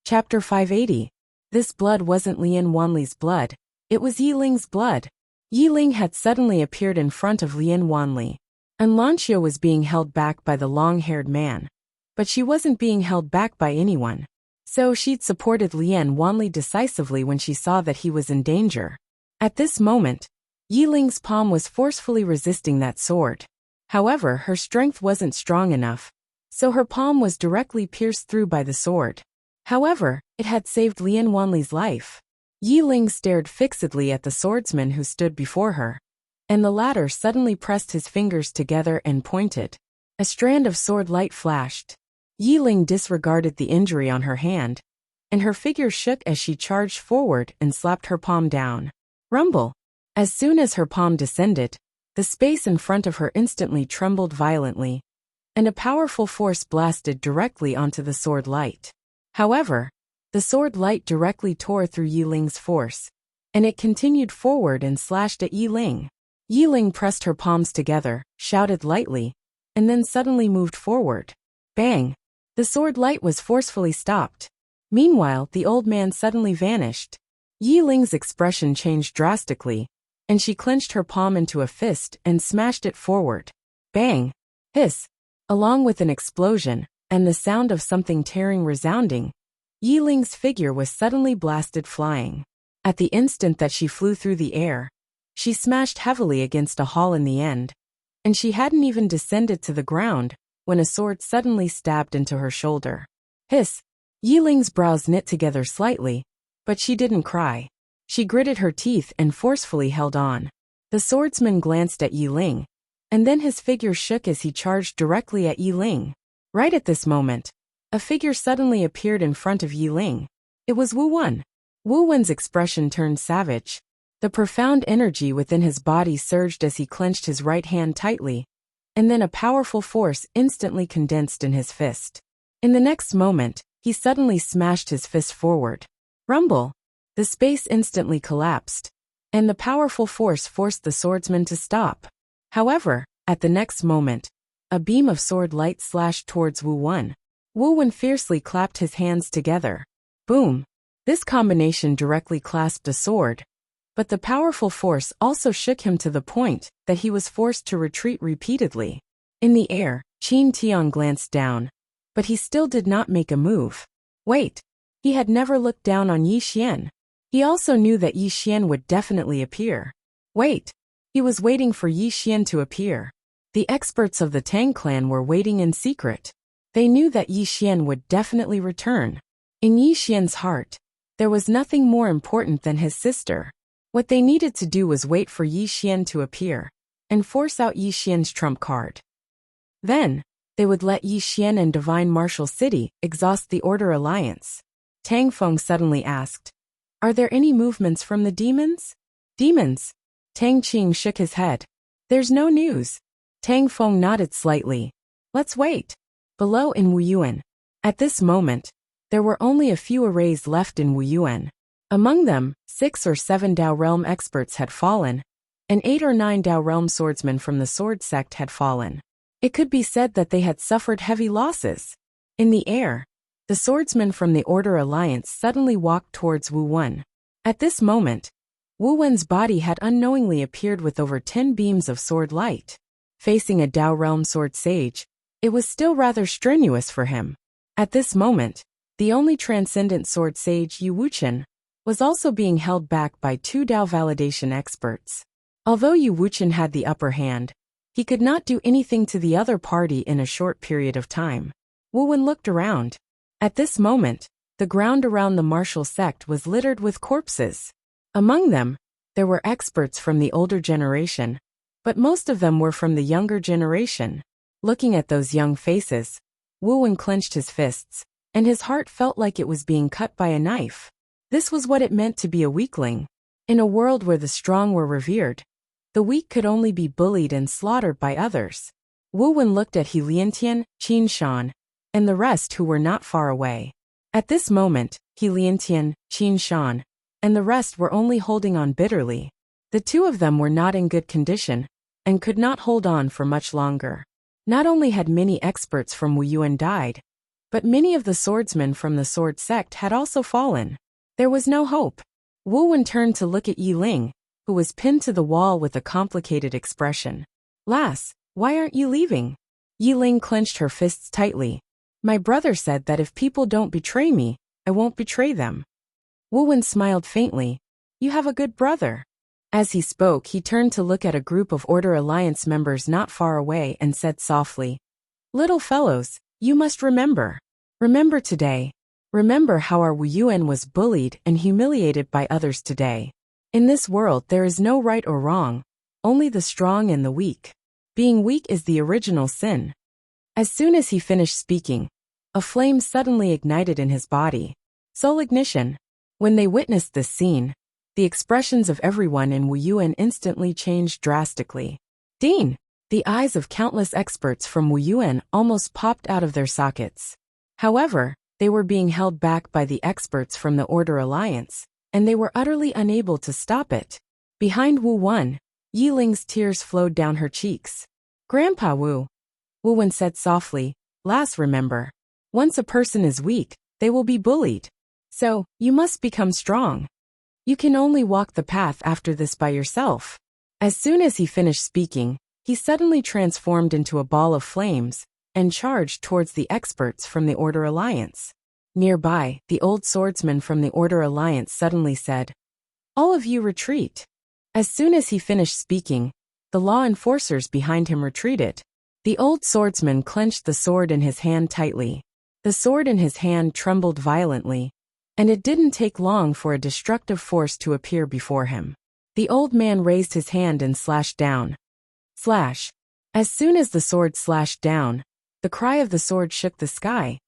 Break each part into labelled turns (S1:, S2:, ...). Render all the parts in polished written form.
S1: Chapter 580. This blood wasn't Lian Wanli's blood, it was Yi Ling's blood. Yi Ling had suddenly appeared in front of Lian Wanli. And Lanxia was being held back by the long-haired man. But she wasn't being held back by anyone. So she'd supported Lian Wanli decisively when she saw that he was in danger. At this moment, Yi Ling's palm was forcefully resisting that sword. However, her strength wasn't strong enough, so her palm was directly pierced through by the sword. However, it had saved Lian Wanli's life. Yi Ling stared fixedly at the swordsman who stood before her, and the latter suddenly pressed his fingers together and pointed. A strand of sword light flashed. Yi Ling disregarded the injury on her hand, and her figure shook as she charged forward and slapped her palm down. Rumble! As soon as her palm descended, the space in front of her instantly trembled violently, and a powerful force blasted directly onto the sword light. However, the sword light directly tore through Yi Ling's force, and it continued forward and slashed at Yi Ling. Yi Ling pressed her palms together, shouted lightly, and then suddenly moved forward. Bang! The sword light was forcefully stopped. Meanwhile, the old man suddenly vanished. Yi Ling's expression changed drastically, and she clenched her palm into a fist and smashed it forward. Bang! Hiss! Along with an explosion, and the sound of something tearing resounding, Yi Ling's figure was suddenly blasted flying. At the instant that she flew through the air, she smashed heavily against a hall in the end, and she hadn't even descended to the ground when a sword suddenly stabbed into her shoulder. Hiss! Yi Ling's brows knit together slightly, but she didn't cry. She gritted her teeth and forcefully held on. The swordsman glanced at Yi Ling, and then his figure shook as he charged directly at Yi Ling. Right at this moment, a figure suddenly appeared in front of Yi Ling. It was Wu Wen. Wu Wen's expression turned savage. The profound energy within his body surged as he clenched his right hand tightly, and then a powerful force instantly condensed in his fist. In the next moment, he suddenly smashed his fist forward. Rumble! The space instantly collapsed, and the powerful force forced the swordsman to stop. However, at the next moment, a beam of sword light slashed towards Wu Wen. Wu Wen fiercely clapped his hands together. Boom! This combination directly clasped a sword, but the powerful force also shook him to the point that he was forced to retreat repeatedly. In the air, Qin Tian glanced down, but he still did not make a move. Wait! He had never looked down on Yi Xian. He also knew that Yi Xian would definitely appear. Wait! He was waiting for Yi Xian to appear. The experts of the Tang clan were waiting in secret. They knew that Yi Xian would definitely return. In Yi Xian's heart, there was nothing more important than his sister. What they needed to do was wait for Yi Xian to appear, and force out Yi Xian's trump card. Then, they would let Yi Xian and Divine Martial City exhaust the Order Alliance. Tang Feng suddenly asked, "Are there any movements from the demons?" Demons? Tang Qing shook his head. There's no news. Tang Feng nodded slightly. Let's wait. Below in Wuyuan. At this moment, there were only a few arrays left in Wuyuan. Among them, 6 or 7 Dao Realm experts had fallen, and 8 or 9 Dao Realm swordsmen from the sword sect had fallen. It could be said that they had suffered heavy losses. In the air, the swordsman from the Order Alliance suddenly walked towards Wu Wen. At this moment, Wu Wen's body had unknowingly appeared with over 10 beams of sword light. Facing a Dao Realm sword sage, it was still rather strenuous for him. At this moment, the only transcendent sword sage, Yu Wuchen, was also being held back by 2 Dao validation experts. Although Yu Wuchen had the upper hand, he could not do anything to the other party in a short period of time. Wu Wen looked around. At this moment, the ground around the martial sect was littered with corpses. Among them, there were experts from the older generation, but most of them were from the younger generation. Looking at those young faces, Wu Wen clenched his fists, and his heart felt like it was being cut by a knife. This was what it meant to be a weakling. In a world where the strong were revered, the weak could only be bullied and slaughtered by others. Wu Wen looked at He Liantian, Qin Shan, and the rest who were not far away. At this moment, He Liantian, Qin Shan, and the rest were only holding on bitterly. The 2 of them were not in good condition, and could not hold on for much longer. Not only had many experts from Wuyuan died, But many of the swordsmen from the sword sect had also fallen. There was no hope. Wu Wen turned to look at Yi Ling, who was pinned to the wall with a complicated expression. Lass, why aren't you leaving? Yi Ling clenched her fists tightly. My brother said that if people don't betray me, I won't betray them. Wu Wen smiled faintly. You have a good brother. As he spoke, he turned to look at a group of Order Alliance members not far away and said softly, Little fellows, you must remember. Remember today. Remember how our Wu Yuan was bullied and humiliated by others today. In this world there is no right or wrong, only the strong and the weak. Being weak is the original sin. As soon as he finished speaking, a flame suddenly ignited in his body. Soul ignition. When they witnessed this scene, the expressions of everyone in Wu Yuan instantly changed drastically. Dean! The eyes of countless experts from Wu Yuan almost popped out of their sockets. However, they were being held back by the experts from the Order Alliance, and they were utterly unable to stop it. Behind Wu Wen, Yi Ling's tears flowed down her cheeks. Grandpa Wu Wen said softly, Lass, remember. Once a person is weak, they will be bullied. So, you must become strong. You can only walk the path after this by yourself. As soon as he finished speaking, he suddenly transformed into a ball of flames and charged towards the experts from the Order Alliance. Nearby, the old swordsman from the Order Alliance suddenly said, All of you retreat. As soon as he finished speaking, the law enforcers behind him retreated. The old swordsman clenched the sword in his hand tightly. The sword in his hand trembled violently, and it didn't take long for a destructive force to appear before him. The old man raised his hand and slashed down. Slash. As soon as the sword slashed down, the cry of the sword shook the sky,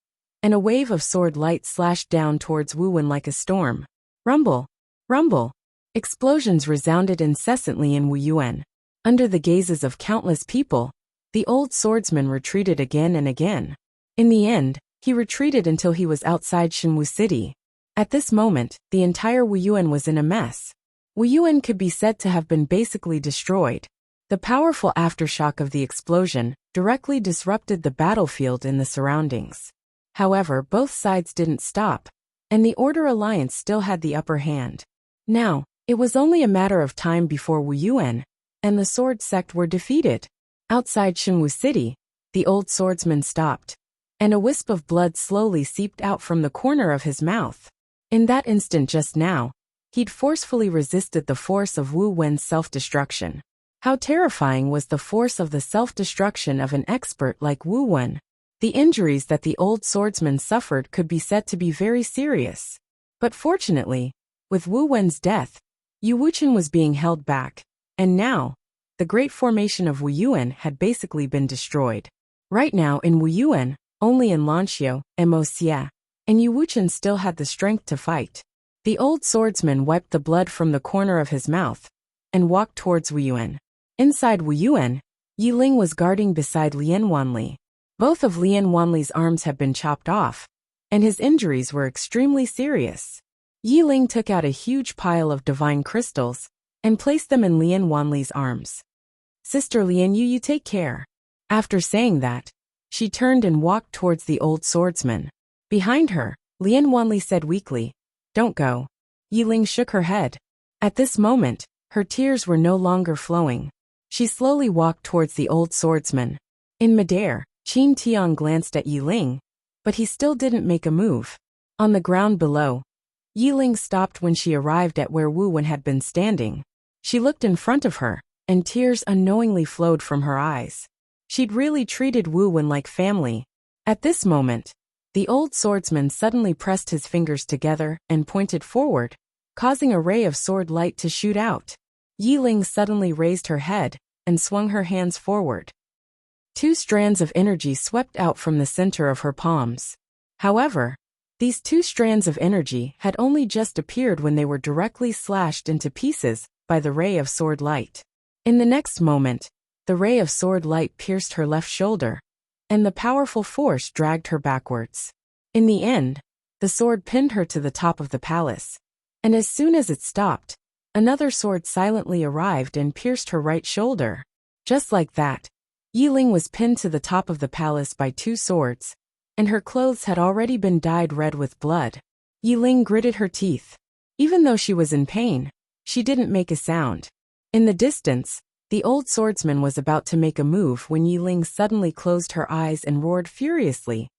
S1: and a wave of sword light slashed down towards Wu Wen like a storm. Rumble. Rumble. Explosions resounded incessantly in Wu Yuan. Under the gazes of countless people, the old swordsman retreated again and again. In the end, he retreated until he was outside Shenwu City. At this moment, the entire Wu Yuan was in a mess. Wu Yuan could be said to have been basically destroyed. The powerful aftershock of the explosion directly disrupted the battlefield in the surroundings. However, both sides didn't stop, and the Order Alliance still had the upper hand. Now, it was only a matter of time before Wu Yuan and the sword sect were defeated. Outside Shenwu City, the old swordsman stopped, and a wisp of blood slowly seeped out from the corner of his mouth. In that instant just now, he'd forcefully resisted the force of Wu Wen's self-destruction. How terrifying was the force of the self-destruction of an expert like Wu Wen. The injuries that the old swordsman suffered could be said to be very serious. But fortunately, with Wu Wen's death, Yu Wuchen was being held back, and now, the great formation of Wu Yuan had basically been destroyed. Right now in Wu Yuan, only in Lanxiu and Mo Xie, and Yu Wuchen still had the strength to fight. The old swordsman wiped the blood from the corner of his mouth and walked towards Wu Yuan. Inside Wu Yuan, Yi Ling was guarding beside Lian Wanli. Both of Lian Wanli's arms had been chopped off, and his injuries were extremely serious. Yi Ling took out a huge pile of divine crystals and placed them in Lian Wanli's arms. Sister Lian Yu, you take care. After saying that, she turned and walked towards the old swordsman. Behind her, Lian Wanli said weakly, Don't go. Yi Ling shook her head. At this moment, her tears were no longer flowing. She slowly walked towards the old swordsman. In midair, Qin Tian glanced at Yi Ling, but he still didn't make a move. On the ground below, Yi Ling stopped when she arrived at where Wu Wen had been standing. She looked in front of her, and tears unknowingly flowed from her eyes. She'd really treated Wu Wen like family. At this moment, the old swordsman suddenly pressed his fingers together and pointed forward, causing a ray of sword light to shoot out. Yi Ling suddenly raised her head and swung her hands forward. Two strands of energy swept out from the center of her palms. However, these two strands of energy had only just appeared when they were directly slashed into pieces by the ray of sword light. In the next moment, the ray of sword light pierced her left shoulder, and the powerful force dragged her backwards. In the end, the sword pinned her to the top of the palace, and as soon as it stopped, another sword silently arrived and pierced her right shoulder. Just like that, Yi Ling was pinned to the top of the palace by two swords, and her clothes had already been dyed red with blood. Yiling gritted her teeth. Even though she was in pain, she didn't make a sound. In the distance, the old swordsman was about to make a move when Yiling suddenly closed her eyes and roared furiously.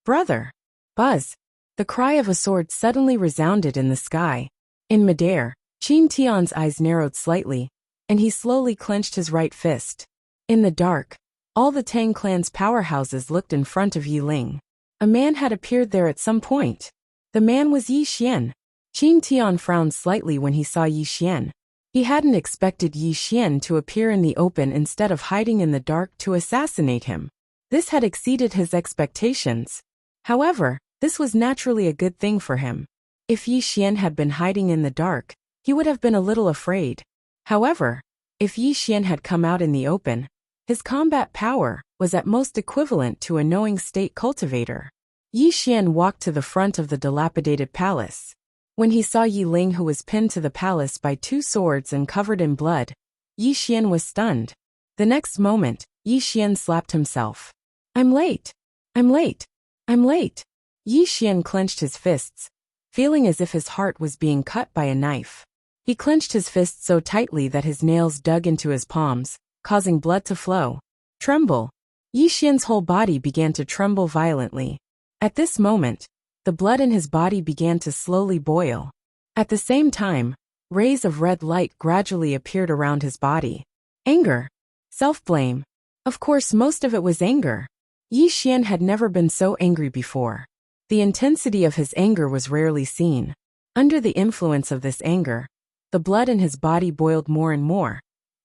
S1: "Brother!" Buzz! The cry of a sword suddenly resounded in the sky. In midair, Qin Tian's eyes narrowed slightly, and he slowly clenched his right fist. In the dark, all the Tang clan's powerhouses looked in front of Yiling. A man had appeared there at some point. The man was Yi Xian. Qin Tian frowned slightly when he saw Yi Xian. He hadn't expected Yi Xian to appear in the open instead of hiding in the dark to assassinate him. This had exceeded his expectations. However, this was naturally a good thing for him. If Yi Xian had been hiding in the dark, he would have been a little afraid. However, if Yi Xian had come out in the open, his combat power was at most equivalent to a knowing state cultivator. Yi Xian walked to the front of the dilapidated palace. When he saw Yiling, who was pinned to the palace by 2 swords and covered in blood, Yi Xian was stunned. The next moment, Yi Xian slapped himself. "I'm late! I'm late! I'm late!" Yi Xian clenched his fists, feeling as if his heart was being cut by a knife. He clenched his fists so tightly that his nails dug into his palms, causing blood to flow. Tremble! Yi Xian's whole body began to tremble violently. At this moment, the blood in his body began to slowly boil. At the same time, rays of red light gradually appeared around his body. Anger. Self-blame. Of course, most of it was anger. Yi Xian had never been so angry before. The intensity of his anger was rarely seen. Under the influence of this anger, the blood in his body boiled more and more,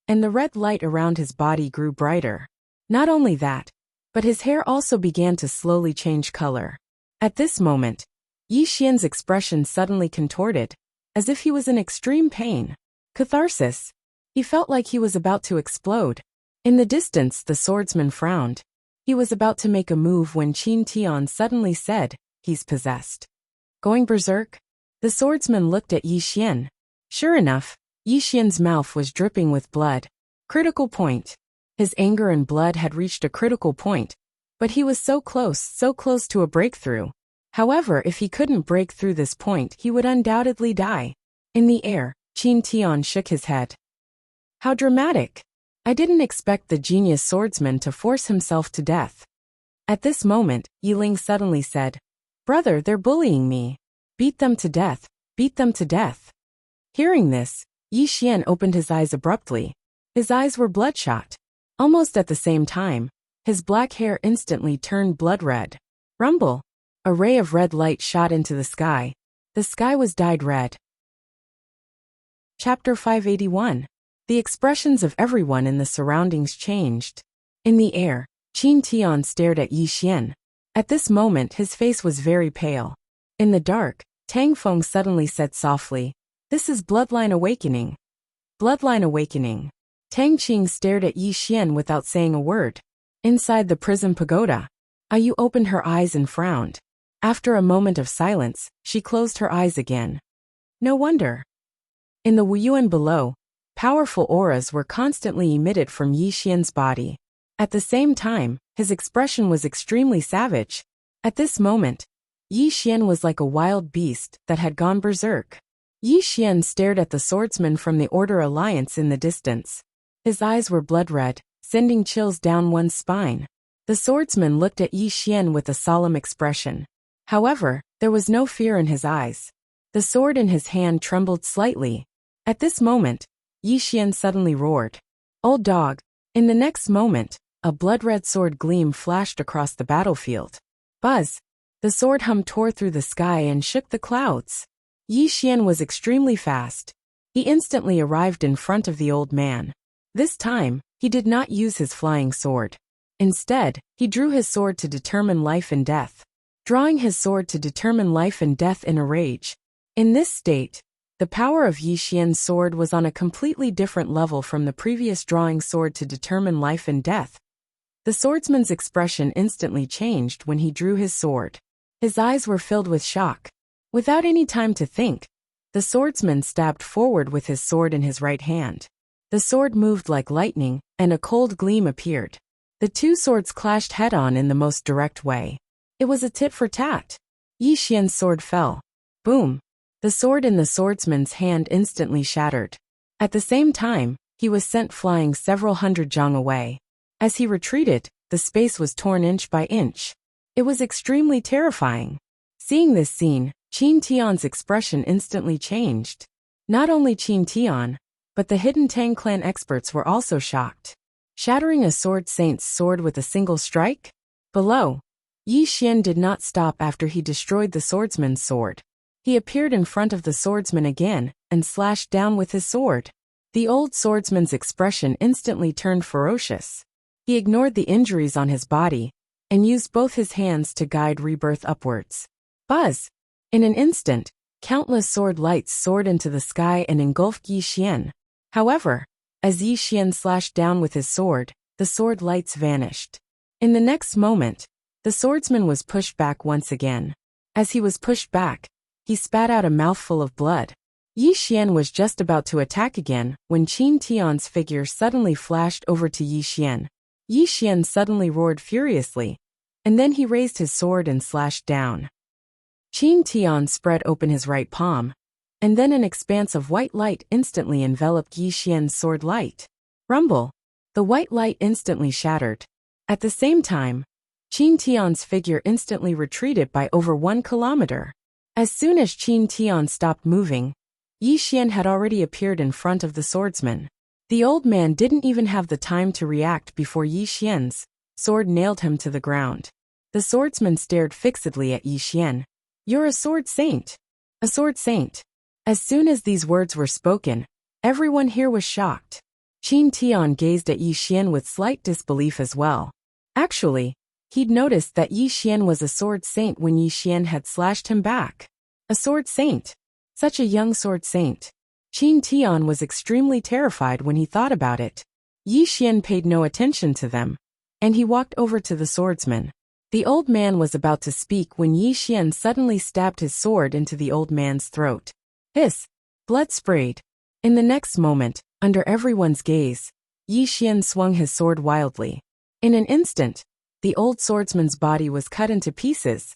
S1: and the red light around his body grew brighter. Not only that, but his hair also began to slowly change color. At this moment, Yi Xian's expression suddenly contorted, as if he was in extreme pain. Catharsis. He felt like he was about to explode. In the distance, the swordsman frowned. He was about to make a move when Qin Tian suddenly said, "He's possessed." Going berserk? The swordsman looked at Yi Xian. Sure enough, Yi Xian's mouth was dripping with blood. Critical point. His anger and blood had reached a critical point, but he was so close to a breakthrough. However, if he couldn't break through this point, he would undoubtedly die. In the air, Qin Tian shook his head. How dramatic! I didn't expect the genius swordsman to force himself to death. At this moment, Yiling suddenly said, "Brother, they're bullying me. Beat them to death, beat them to death." Hearing this, Yi Xian opened his eyes abruptly. His eyes were bloodshot. Almost at the same time, his black hair instantly turned blood red. Rumble! A ray of red light shot into the sky. The sky was dyed red. Chapter 581. The expressions of everyone in the surroundings changed. In the air, Qin Tian stared at Yi Xian. At this moment, his face was very pale. In the dark, Tang Feng suddenly said softly, "This is Bloodline Awakening." Bloodline Awakening. Tang Qing stared at Yi Xian without saying a word. Inside the prison pagoda, Ayu opened her eyes and frowned. After a moment of silence, she closed her eyes again. No wonder. In the Wuyuan below, powerful auras were constantly emitted from Yi Xian's body. At the same time, his expression was extremely savage. At this moment, Yi Xian was like a wild beast that had gone berserk. Yi Xian stared at the swordsman from the Order Alliance in the distance. His eyes were blood red, sending chills down one's spine. The swordsman looked at Yi Xian with a solemn expression. However, there was no fear in his eyes. The sword in his hand trembled slightly. At this moment, Yi Xian suddenly roared, "Old dog!" In the next moment, a blood-red sword gleam flashed across the battlefield. Buzz! The sword hum tore through the sky and shook the clouds. Yi Xian was extremely fast. He instantly arrived in front of the old man. This time, he did not use his flying sword. Instead, he drew his sword to determine life and death. Drawing his sword to determine life and death in a rage. In this state, the power of Yi Xian's sword was on a completely different level from the previous drawing sword to determine life and death. The swordsman's expression instantly changed when he drew his sword. His eyes were filled with shock. Without any time to think, the swordsman stabbed forward with his sword in his right hand. The sword moved like lightning, and a cold gleam appeared. The two swords clashed head-on in the most direct way. It was a tit for tat. Yi Xian's sword fell. Boom! The sword in the swordsman's hand instantly shattered. At the same time, he was sent flying several hundred zhang away. As he retreated, the space was torn inch by inch. It was extremely terrifying. Seeing this scene, Qin Tian's expression instantly changed. Not only Qin Tian, but the hidden Tang clan experts were also shocked. Shattering a sword saint's sword with a single strike? Below, Yi Xian did not stop after he destroyed the swordsman's sword. He appeared in front of the swordsman again and slashed down with his sword. The old swordsman's expression instantly turned ferocious. He ignored the injuries on his body and used both his hands to guide rebirth upwards. Buzz! In an instant, countless sword lights soared into the sky and engulfed Yi Xian. However, as Yi Xian slashed down with his sword, the sword lights vanished. In the next moment, the swordsman was pushed back once again. As he was pushed back, he spat out a mouthful of blood. Yi Xian was just about to attack again when Qin Tian's figure suddenly flashed over to Yi Xian. Yi Xian suddenly roared furiously, and then he raised his sword and slashed down. Qin Tian spread open his right palm, and then an expanse of white light instantly enveloped Yi Xian's sword light. Rumble! The white light instantly shattered. At the same time, Qin Tian's figure instantly retreated by over 1 kilometer. As soon as Qin Tian stopped moving, Yi Xian had already appeared in front of the swordsman. The old man didn't even have the time to react before Yi Xian's sword nailed him to the ground. The swordsman stared fixedly at Yi Xian. "You're a sword saint." "A sword saint." As soon as these words were spoken, everyone here was shocked. Qin Tian gazed at Yi Xian with slight disbelief as well. Actually, he'd noticed that Yi Xian was a sword saint when Yi Xian had slashed him back. A sword saint. Such a young sword saint. Qin Tian was extremely terrified when he thought about it. Yi Xian paid no attention to them, and he walked over to the swordsman. The old man was about to speak when Yi Xian suddenly stabbed his sword into the old man's throat. Hiss! Blood sprayed. In the next moment, under everyone's gaze, Yi Xian swung his sword wildly. In an instant, the old swordsman's body was cut into pieces.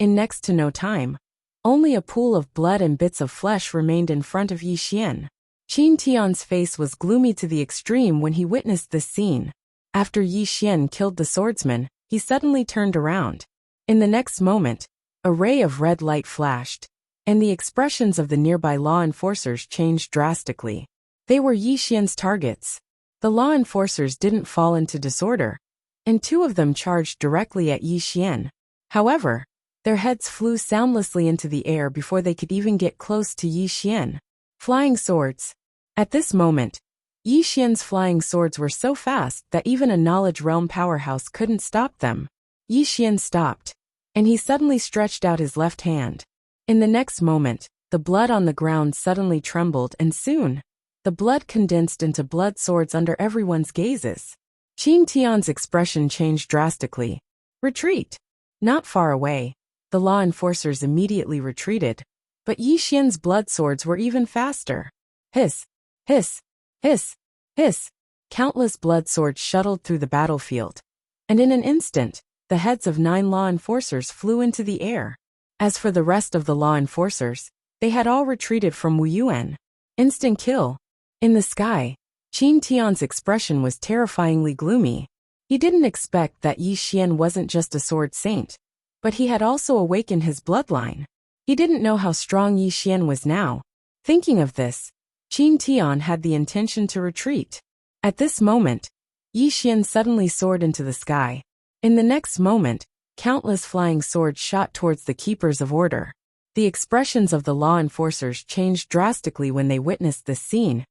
S1: In next to no time, only a pool of blood and bits of flesh remained in front of Yi Xian. Qin Tian's face was gloomy to the extreme when he witnessed this scene. After Yi Xian killed the swordsman, he suddenly turned around. In the next moment, a ray of red light flashed, and the expressions of the nearby law enforcers changed drastically. They were Yi Xian's targets. The law enforcers didn't fall into disorder, and 2 of them charged directly at Yi Xian. However, their heads flew soundlessly into the air before they could even get close to Yi Xian. Flying swords. At this moment, Yi Xian's flying swords were so fast that even a knowledge realm powerhouse couldn't stop them. Yi Xian stopped, and he suddenly stretched out his left hand. In the next moment, the blood on the ground suddenly trembled and soon, the blood condensed into blood swords under everyone's gazes. Qin Tian's expression changed drastically. Retreat! Not far away, the law enforcers immediately retreated, but Yi Xian's blood swords were even faster. Hiss! Hiss! Hiss! Hiss! Countless blood swords shuttled through the battlefield, and in an instant, the heads of 9 law enforcers flew into the air. As for the rest of the law enforcers, they had all retreated from Wuyuan. Instant kill. In the sky, Qin Tian's expression was terrifyingly gloomy. He didn't expect that Yi Xian wasn't just a sword saint, but he had also awakened his bloodline. He didn't know how strong Yi Xian was now. Thinking of this, Qin Tian had the intention to retreat. At this moment, Yi Xian suddenly soared into the sky. In the next moment, countless flying swords shot towards the keepers of order. The expressions of the law enforcers changed drastically when they witnessed this scene,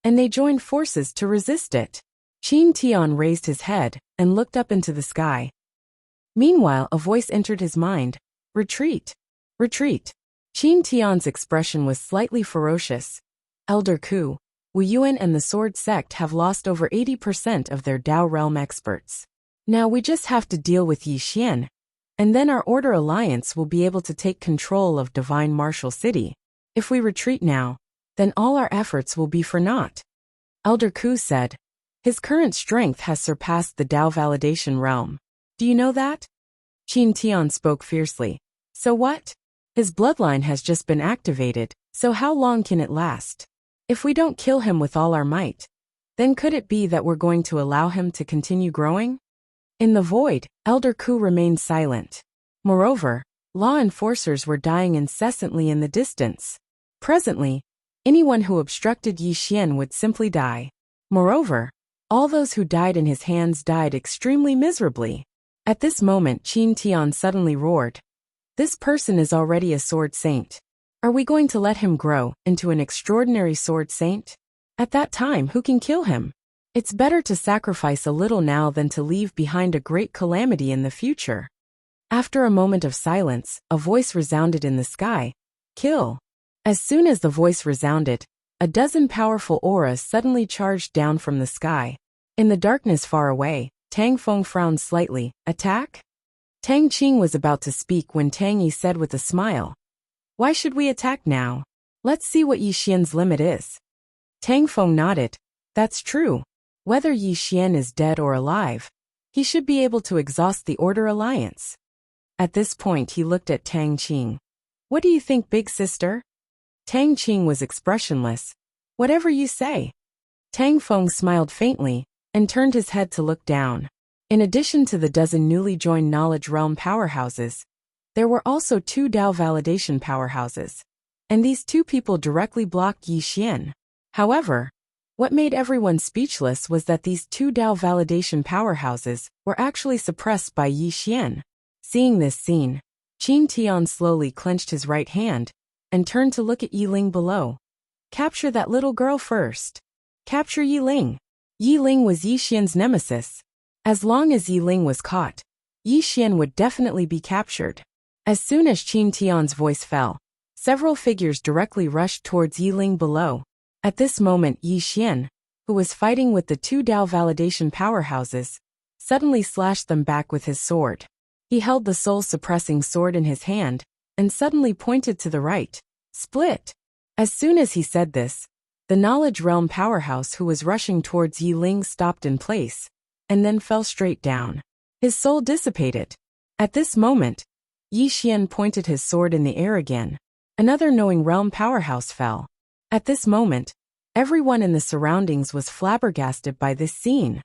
S1: and they joined forces to resist it. Qin Tian raised his head and looked up into the sky. Meanwhile, a voice entered his mind. Retreat! Retreat! Qin Tian's expression was slightly ferocious. Elder Ku, Wuyuan and the Sword Sect have lost over 80% of their Dao Realm experts. Now we just have to deal with Yi Xian, and then our Order Alliance will be able to take control of Divine Martial City. If we retreat now, then all our efforts will be for naught. Elder Ku said. His current strength has surpassed the Dao Validation realm. Do you know that? Qin Tian spoke fiercely. So what? His bloodline has just been activated, so how long can it last? If we don't kill him with all our might, then could it be that we're going to allow him to continue growing? In the void, Elder Ku remained silent. Moreover, law enforcers were dying incessantly in the distance. Presently, anyone who obstructed Yi Xian would simply die. Moreover, all those who died in his hands died extremely miserably. At this moment, Qin Tian suddenly roared. This person is already a sword saint. Are we going to let him grow into an extraordinary sword saint? At that time, who can kill him? It's better to sacrifice a little now than to leave behind a great calamity in the future. After a moment of silence, a voice resounded in the sky. Kill. As soon as the voice resounded, a dozen powerful auras suddenly charged down from the sky. In the darkness far away, Tang Feng frowned slightly. Attack? Tang Qing was about to speak when Tang Yi said with a smile. Why should we attack now? Let's see what Yi Xian's limit is. Tang Feng nodded. That's true. Whether Yi Xian is dead or alive, he should be able to exhaust the Order Alliance. At this point he looked at Tang Qing. What do you think, big sister? Tang Qing was expressionless. Whatever you say. Tang Feng smiled faintly and turned his head to look down. In addition to the dozen newly joined Knowledge Realm powerhouses, there were also 2 Dao validation powerhouses, and these 2 people directly blocked Yi Xian. However, what made everyone speechless was that these 2 Dao validation powerhouses were actually suppressed by Yi Xian. Seeing this scene, Qin Tian slowly clenched his right hand and turned to look at Yi Ling below. Capture that little girl first. Capture Yi Ling. Yi Ling was Yi Xian's nemesis. As long as Yi Ling was caught, Yi Xian would definitely be captured. As soon as Qin Tian's voice fell, several figures directly rushed towards Yi Ling below. At this moment, Yi Xian, who was fighting with the 2 Dao validation powerhouses, suddenly slashed them back with his sword. He held the soul-suppressing sword in his hand and suddenly pointed to the right. Split! As soon as he said this, the Knowledge Realm powerhouse who was rushing towards Yi Ling stopped in place and then fell straight down. His soul dissipated. At this moment, Yi Xian pointed his sword in the air again. Another Knowing Realm powerhouse fell. At this moment, everyone in the surroundings was flabbergasted by this scene.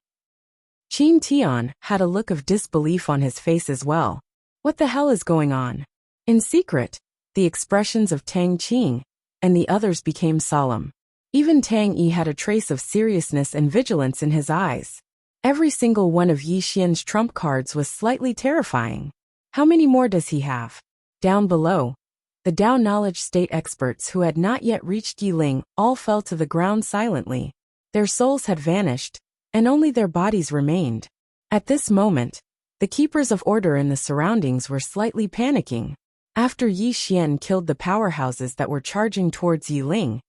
S1: Qin Tian had a look of disbelief on his face as well. What the hell is going on? In secret, the expressions of Tang Qing and the others became solemn. Even Tang Yi had a trace of seriousness and vigilance in his eyes. Every single one of Yi Xian's trump cards was slightly terrifying. How many more does he have? Down below, the Dao Knowledge State experts who had not yet reached Yi Ling all fell to the ground silently. Their souls had vanished, and only their bodies remained. At this moment, the keepers of order in the surroundings were slightly panicking. After Yi Xian killed the powerhouses that were charging towards Yi Ling,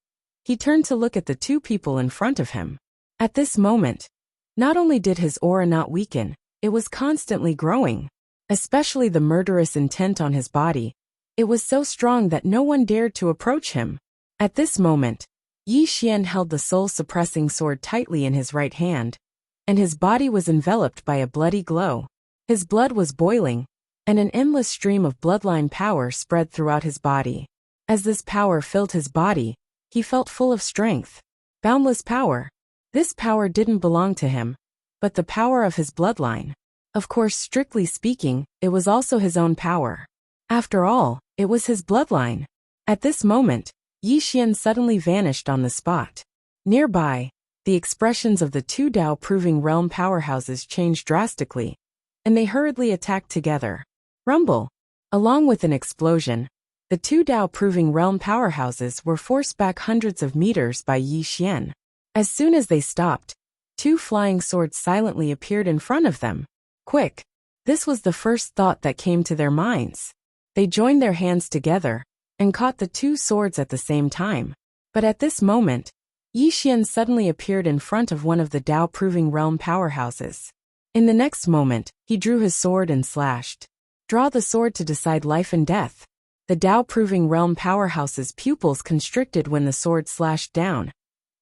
S1: he turned to look at the 2 people in front of him. At this moment, not only did his aura not weaken, it was constantly growing. Especially the murderous intent on his body. It was so strong that no one dared to approach him. At this moment, Yi Xian held the soul-suppressing sword tightly in his right hand, and his body was enveloped by a bloody glow. His blood was boiling, and an endless stream of bloodline power spread throughout his body. As this power filled his body, he felt full of strength. Boundless power. This power didn't belong to him, but the power of his bloodline. Of course, strictly speaking, it was also his own power. After all, it was his bloodline. At this moment, Yi Xian suddenly vanished on the spot. Nearby, the expressions of the 2 Dao Proving Realm powerhouses changed drastically, and they hurriedly attacked together. Rumble! Along with an explosion, the 2 Dao Proving Realm powerhouses were forced back hundreds of meters by Yi Xian. As soon as they stopped, 2 flying swords silently appeared in front of them. Quick! This was the first thought that came to their minds. They joined their hands together and caught the 2 swords at the same time. But at this moment, Yi Xian suddenly appeared in front of one of the Dao Proving Realm powerhouses. In the next moment, he drew his sword and slashed. Draw the sword to decide life and death. The Dao Proving Realm powerhouse's pupils constricted when the sword slashed down,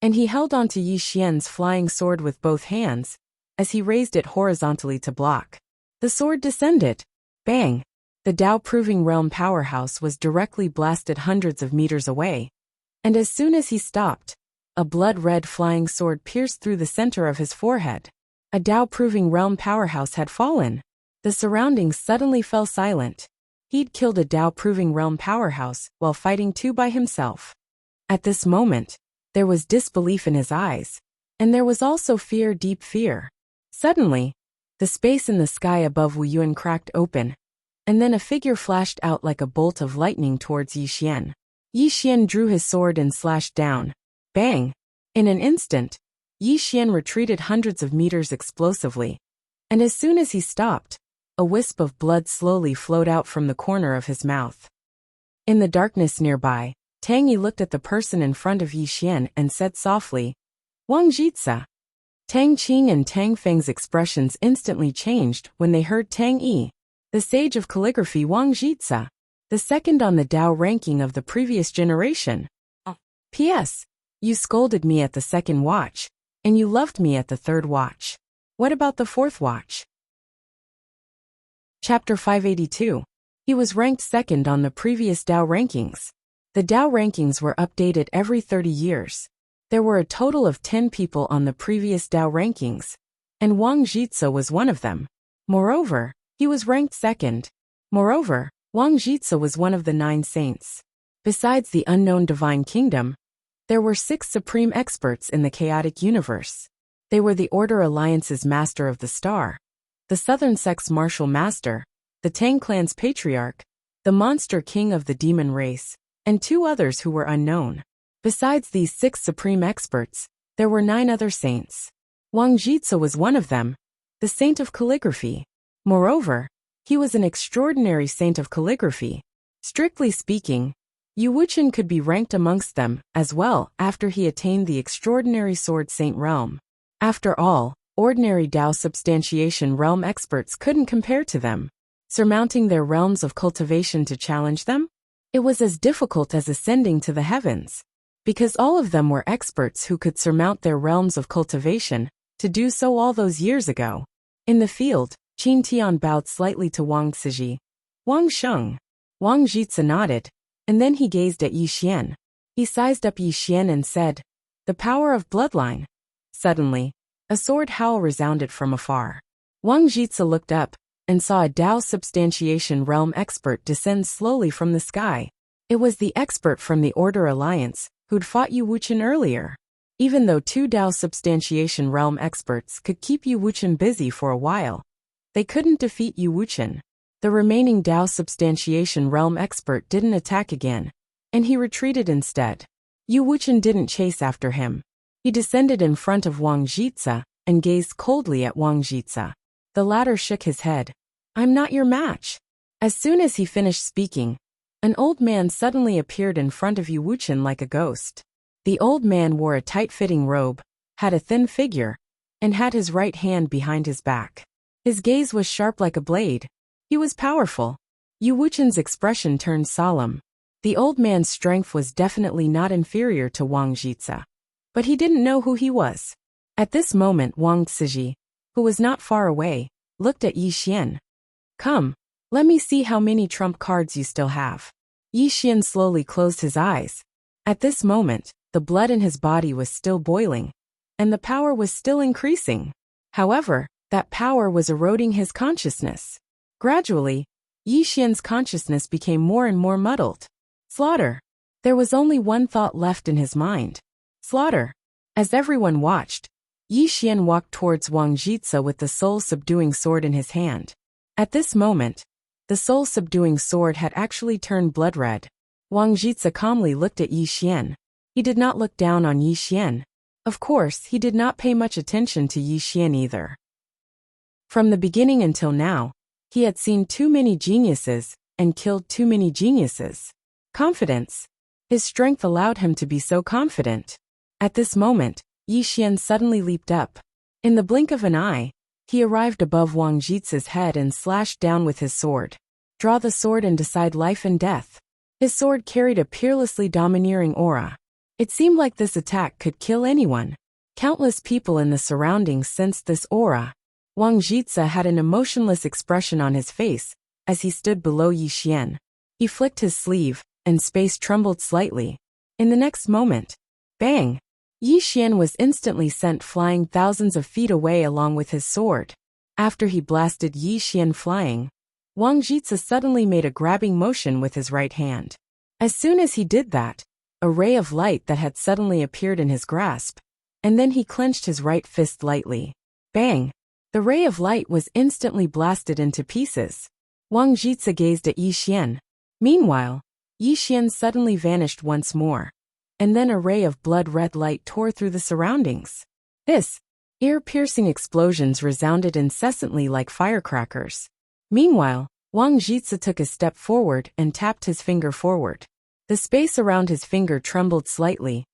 S1: and he held onto Yi Xian's flying sword with both hands, as he raised it horizontally to block. The sword descended. Bang! The Tao Proving Realm powerhouse was directly blasted hundreds of meters away, and as soon as he stopped, a blood-red flying sword pierced through the center of his forehead. A Tao Proving Realm powerhouse had fallen. The surroundings suddenly fell silent. He'd killed a Tao Proving Realm powerhouse while fighting two by himself. At this moment, there was disbelief in his eyes, and there was also fear, deep fear. Suddenly, the space in the sky above Wu Yuan cracked open, and then a figure flashed out like a bolt of lightning towards Yi Xian. Yi Xian drew his sword and slashed down. Bang! In an instant, Yi Xian retreated hundreds of meters explosively, and as soon as he stopped, a wisp of blood slowly flowed out from the corner of his mouth. In the darkness nearby, Tang Yi looked at the person in front of Yi Xian and said softly, "Wang Jitsa." Tang Qing and Tang Feng's expressions instantly changed when they heard Tang Yi, the sage of calligraphy Wang Jitsa, the second on the Tao ranking of the previous generation. P.S. You scolded me at the second watch, and you loved me at the third watch. What about the fourth watch? Chapter 582. He was ranked second on the previous Tao rankings. The Tao rankings were updated every 30 years. There were a total of 10 people on the previous Tao rankings, and Wang Jitsa was one of them. Moreover, he was ranked second. Moreover, Wang Jitsa was one of the 9 saints. Besides the unknown divine kingdom, there were 6 supreme experts in the chaotic universe. They were the Order Alliance's Master of the Star, the Southern Sect's Martial Master, the Tang Clan's Patriarch, the Monster King of the Demon Race, and 2 others who were unknown. Besides these 6 supreme experts, there were 9 other saints. Wang Jitsa was one of them, the Saint of Calligraphy. Moreover, he was an extraordinary saint of calligraphy. Strictly speaking, Yu Wuchen could be ranked amongst them as well after he attained the extraordinary Sword Saint realm. After all, ordinary Tao Substantiation realm experts couldn't compare to them. Surmounting their realms of cultivation to challenge them? It was as difficult as ascending to the heavens. Because all of them were experts who could surmount their realms of cultivation, to do so all those years ago. In the field, Qin Tian bowed slightly to Wang Ciji. Wang Sheng. Wang Jitsa nodded, and then he gazed at Yi Xian. He sized up Yi Xian and said, "The power of bloodline." Suddenly, a sword howl resounded from afar. Wang Jitsa looked up, and saw a Tao Substantiation realm expert descend slowly from the sky. It was the expert from the Order Alliance, who'd fought Yu Wuchen earlier. Even though 2 Tao Substantiation realm experts could keep Yu Wuchen busy for a while, they couldn't defeat Yu Wuchen. The remaining Tao Substantiation realm expert didn't attack again, and he retreated instead. Yu Wuchen didn't chase after him. He descended in front of Wang Jitsa and gazed coldly at Wang Jitsa. The latter shook his head. "I'm not your match." As soon as he finished speaking, an old man suddenly appeared in front of Yu Wuchen like a ghost. The old man wore a tight-fitting robe, had a thin figure, and had his right hand behind his back. His gaze was sharp like a blade. He was powerful. Yu Wuchen's expression turned solemn. The old man's strength was definitely not inferior to Wang Jitsa, but he didn't know who he was. At this moment Wang Ciji, who was not far away, looked at Yi Xian. "Come, let me see how many trump cards you still have." Yi Xian slowly closed his eyes. At this moment, the blood in his body was still boiling, and the power was still increasing. However, that power was eroding his consciousness. Gradually, Yi Xian's consciousness became more and more muddled. Slaughter. There was only one thought left in his mind. Slaughter. As everyone watched, Yi Xian walked towards Wang Jitsa with the soul-subduing sword in his hand. At this moment, the soul-subduing sword had actually turned blood-red. Wang Jitsa calmly looked at Yi Xian. He did not look down on Yi Xian. Of course, he did not pay much attention to Yi Xian either. From the beginning until now, he had seen too many geniuses and killed too many geniuses. Confidence. His strength allowed him to be so confident. At this moment, Yi Xian suddenly leaped up. In the blink of an eye, he arrived above Wang Jitsa's head and slashed down with his sword. Draw the sword and decide life and death. His sword carried a peerlessly domineering aura. It seemed like this attack could kill anyone. Countless people in the surroundings sensed this aura. Wang Jitsa had an emotionless expression on his face, as he stood below Yi Xian. He flicked his sleeve, and space trembled slightly. In the next moment, bang! Yi Xian was instantly sent flying thousands of feet away along with his sword. After he blasted Yi Xian flying, Wang Jitsu suddenly made a grabbing motion with his right hand. As soon as he did that, a ray of light that had suddenly appeared in his grasp, and then he clenched his right fist lightly. Bang! The ray of light was instantly blasted into pieces. Wang Jitsu gazed at Yi Xian. Meanwhile, Yi Xian suddenly vanished once more, and then a ray of blood-red light tore through the surroundings. Ear-piercing explosions resounded incessantly like firecrackers. Meanwhile, Wang Jitsu took a step forward and tapped his finger forward. The space around his finger trembled slightly,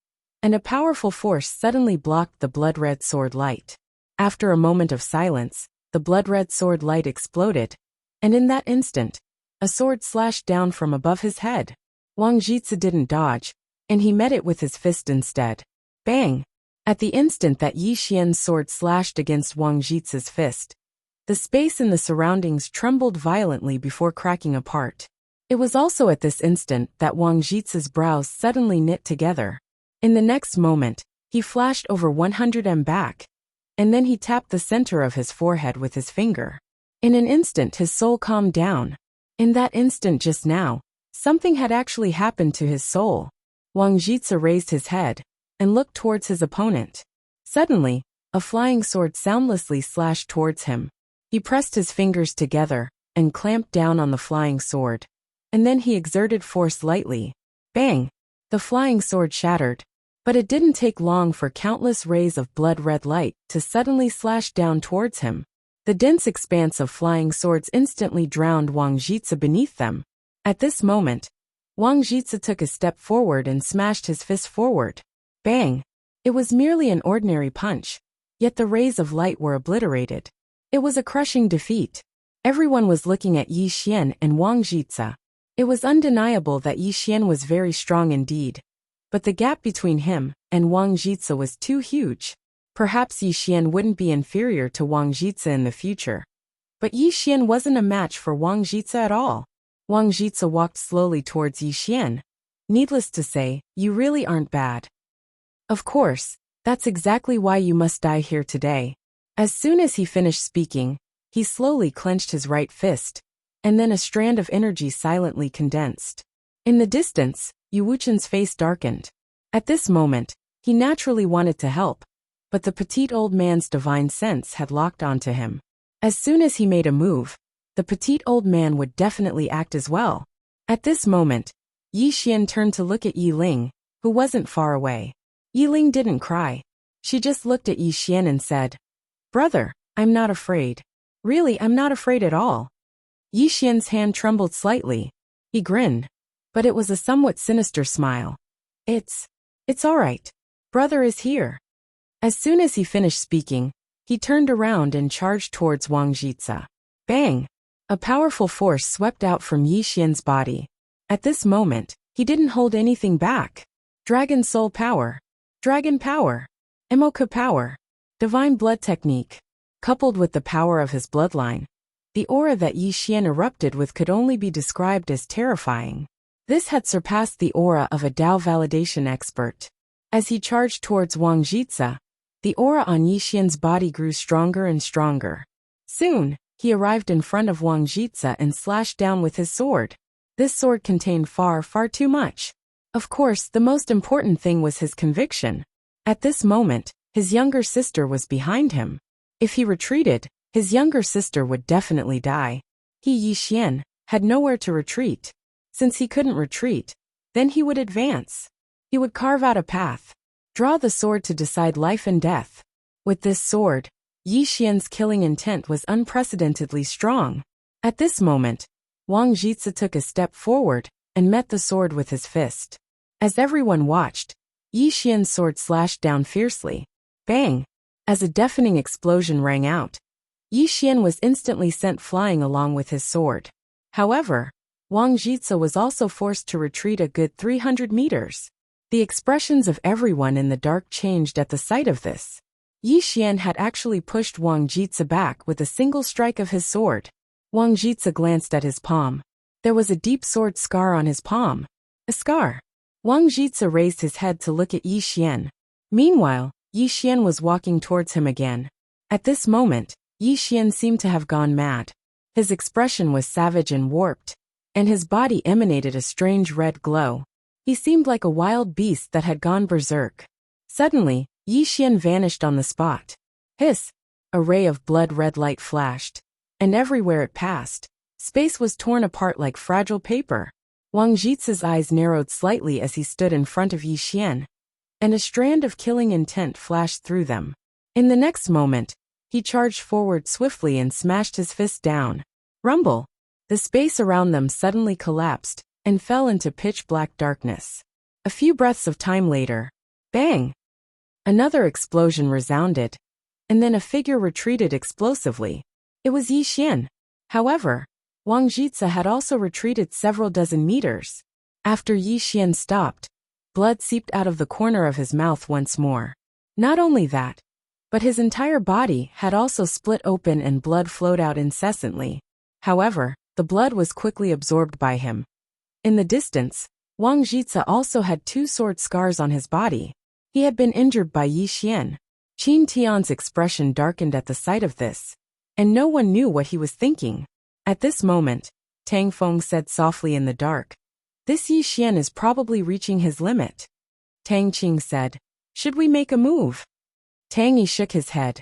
S1: and a powerful force suddenly blocked the blood-red sword light. After a moment of silence, the blood-red sword light exploded, and in that instant, a sword slashed down from above his head. Wang Jitsu didn't dodge, and he met it with his fist instead. Bang! At the instant that Yi Xian's sword slashed against Wang Jitsu's fist, the space in the surroundings trembled violently before cracking apart. It was also at this instant that Wang Jitsu's brows suddenly knit together. In the next moment, he flashed over 100 m back, and then he tapped the center of his forehead with his finger. In an instant his soul calmed down. In that instant just now, something had actually happened to his soul. Wang Jitsu raised his head and looked towards his opponent. Suddenly, a flying sword soundlessly slashed towards him. He pressed his fingers together and clamped down on the flying sword. And then he exerted force lightly. Bang! The flying sword shattered. But it didn't take long for countless rays of blood-red light to suddenly slash down towards him. The dense expanse of flying swords instantly drowned Wang Jitsu beneath them. At this moment, Wang Jitsu took a step forward and smashed his fist forward. Bang! It was merely an ordinary punch, yet the rays of light were obliterated. It was a crushing defeat. Everyone was looking at Yi Xian and Wang Jitsu. It was undeniable that Yi Xian was very strong indeed, but the gap between him and Wang Jitsu was too huge. Perhaps Yi Xian wouldn't be inferior to Wang Jitsu in the future. But Yi Xian wasn't a match for Wang Jitsu at all. Wang Jitsu walked slowly towards Yi Xian. Needless to say, you really aren't bad. Of course, that's exactly why you must die here today. As soon as he finished speaking, he slowly clenched his right fist, and then a strand of energy silently condensed. In the distance, Yu Wuchen's face darkened. At this moment, he naturally wanted to help, but the petite old man's divine sense had locked onto him. As soon as he made a move, the petite old man would definitely act as well. At this moment, Yi Xian turned to look at Yi Ling, who wasn't far away. Yi Ling didn't cry. She just looked at Yi Xian and said, "Brother, I'm not afraid. Really, I'm not afraid at all." Yi Xian's hand trembled slightly. He grinned, but it was a somewhat sinister smile. It's all right. Brother is here." As soon as he finished speaking, he turned around and charged towards Wang Jitsu. Bang! A powerful force swept out from Yi Xian's body. At this moment, he didn't hold anything back. Dragon Soul Power, Dragon Power, Emoka Power, Divine Blood Technique. Coupled with the power of his bloodline, the aura that Yi Xian erupted with could only be described as terrifying. This had surpassed the aura of a Dao validation expert. As he charged towards Wang Jitsu, the aura on Yi Xian's body grew stronger and stronger. Soon, he arrived in front of Wang Jitsu and slashed down with his sword. This sword contained far too much. Of course, the most important thing was his conviction. At this moment, his younger sister was behind him. If he retreated, his younger sister would definitely die. He, Yi Xian, had nowhere to retreat. Since he couldn't retreat, then he would advance. He would carve out a path, draw the sword to decide life and death. With this sword, Yi Xian's killing intent was unprecedentedly strong. At this moment, Wang Jitsu took a step forward and met the sword with his fist. As everyone watched, Yi Xian's sword slashed down fiercely. Bang! As a deafening explosion rang out, Yi Xian was instantly sent flying along with his sword. However, Wang Jitsu was also forced to retreat a good 300 meters. The expressions of everyone in the dark changed at the sight of this. Yi Xian had actually pushed Wang Jitsu back with a single strike of his sword. Wang Jitsa glanced at his palm. There was a deep sword scar on his palm. A scar. Wang Jitsa raised his head to look at Yi Xian. Meanwhile, Yi Xian was walking towards him again. At this moment, Yi Xian seemed to have gone mad. His expression was savage and warped, and his body emanated a strange red glow. He seemed like a wild beast that had gone berserk. Suddenly, Yi Xian vanished on the spot. Hiss! A ray of blood-red light flashed, and everywhere it passed, space was torn apart like fragile paper. Wang Jitsa's eyes narrowed slightly as he stood in front of Yi Xian, and a strand of killing intent flashed through them. In the next moment, he charged forward swiftly and smashed his fist down. Rumble! The space around them suddenly collapsed and fell into pitch-black darkness. A few breaths of time later, bang! Another explosion resounded, and then a figure retreated explosively. It was Yi Xian. However, Wang Jitsa had also retreated several dozen meters. After Yi Xian stopped, blood seeped out of the corner of his mouth once more. Not only that, but his entire body had also split open and blood flowed out incessantly. However, the blood was quickly absorbed by him. In the distance, Wang Jitsa also had 2 sword scars on his body. He had been injured by Yi Xian. Qin Tian's expression darkened at the sight of this, and no one knew what he was thinking. At this moment, Tang Feng said softly in the dark, "This Yi Xian is probably reaching his limit." Tang Qing said, "Should we make a move?" Tang Yi shook his head.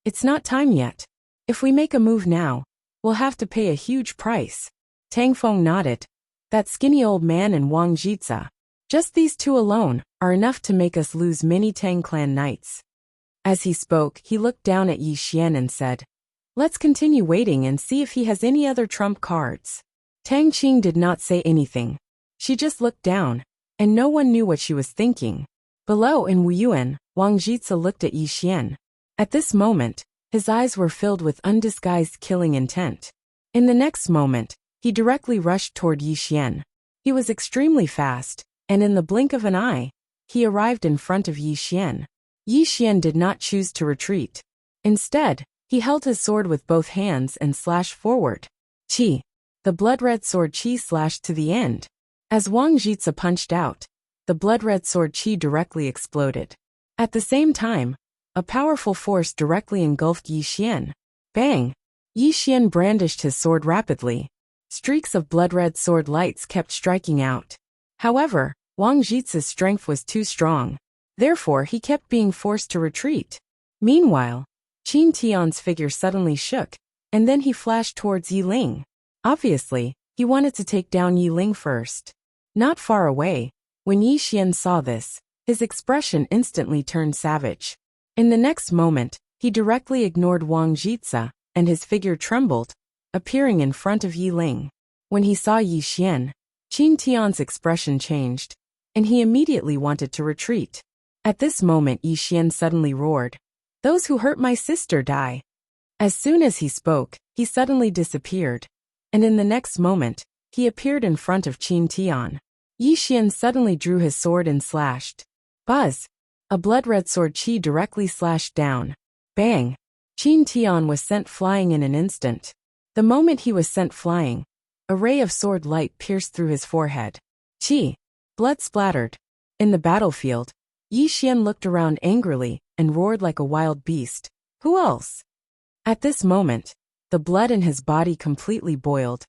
S1: "It's not time yet. If we make a move now, we'll have to pay a huge price." Tang Feng nodded. "That skinny old man and Wang Jitsa. Just these 2 alone are enough to make us lose many Tang clan knights." As he spoke, he looked down at Yi Xian and said, "Let's continue waiting and see if he has any other trump cards." Tang Qing did not say anything. She just looked down, and no one knew what she was thinking. Below in Wuyuan, Wang Jitsa looked at Yi Xian. At this moment, his eyes were filled with undisguised killing intent. In the next moment, he directly rushed toward Yi Xian. He was extremely fast, and in the blink of an eye, he arrived in front of Yi Xian. Yi Xian did not choose to retreat. Instead, he held his sword with both hands and slashed forward. Qi! The blood-red sword Qi slashed to the end. As Wang Jitsa punched out, the blood-red sword Qi directly exploded. At the same time, a powerful force directly engulfed Yi Xian. Bang! Yi Xian brandished his sword rapidly. Streaks of blood-red sword lights kept striking out. However, Wang Jitsa's strength was too strong. Therefore, he kept being forced to retreat. Meanwhile, Qin Tian's figure suddenly shook, and then he flashed towards Yi Ling. Obviously, he wanted to take down Yi Ling first. Not far away, when Yi Xian saw this, his expression instantly turned savage. In the next moment, he directly ignored Wang Jitsa, and his figure trembled, appearing in front of Yi Ling. When he saw Yi Xian, Qin Tian's expression changed, and he immediately wanted to retreat. At this moment Yi Xian suddenly roared, "Those who hurt my sister die." As soon as he spoke, he suddenly disappeared, and in the next moment, he appeared in front of Qin Tian. Yi Xian suddenly drew his sword and slashed. Buzz! A blood-red sword Qi directly slashed down. Bang! Qin Tian was sent flying in an instant. The moment he was sent flying, a ray of sword light pierced through his forehead. Qi! Blood splattered. In the battlefield, Yi Xian looked around angrily and roared like a wild beast. Who else? At this moment, the blood in his body completely boiled,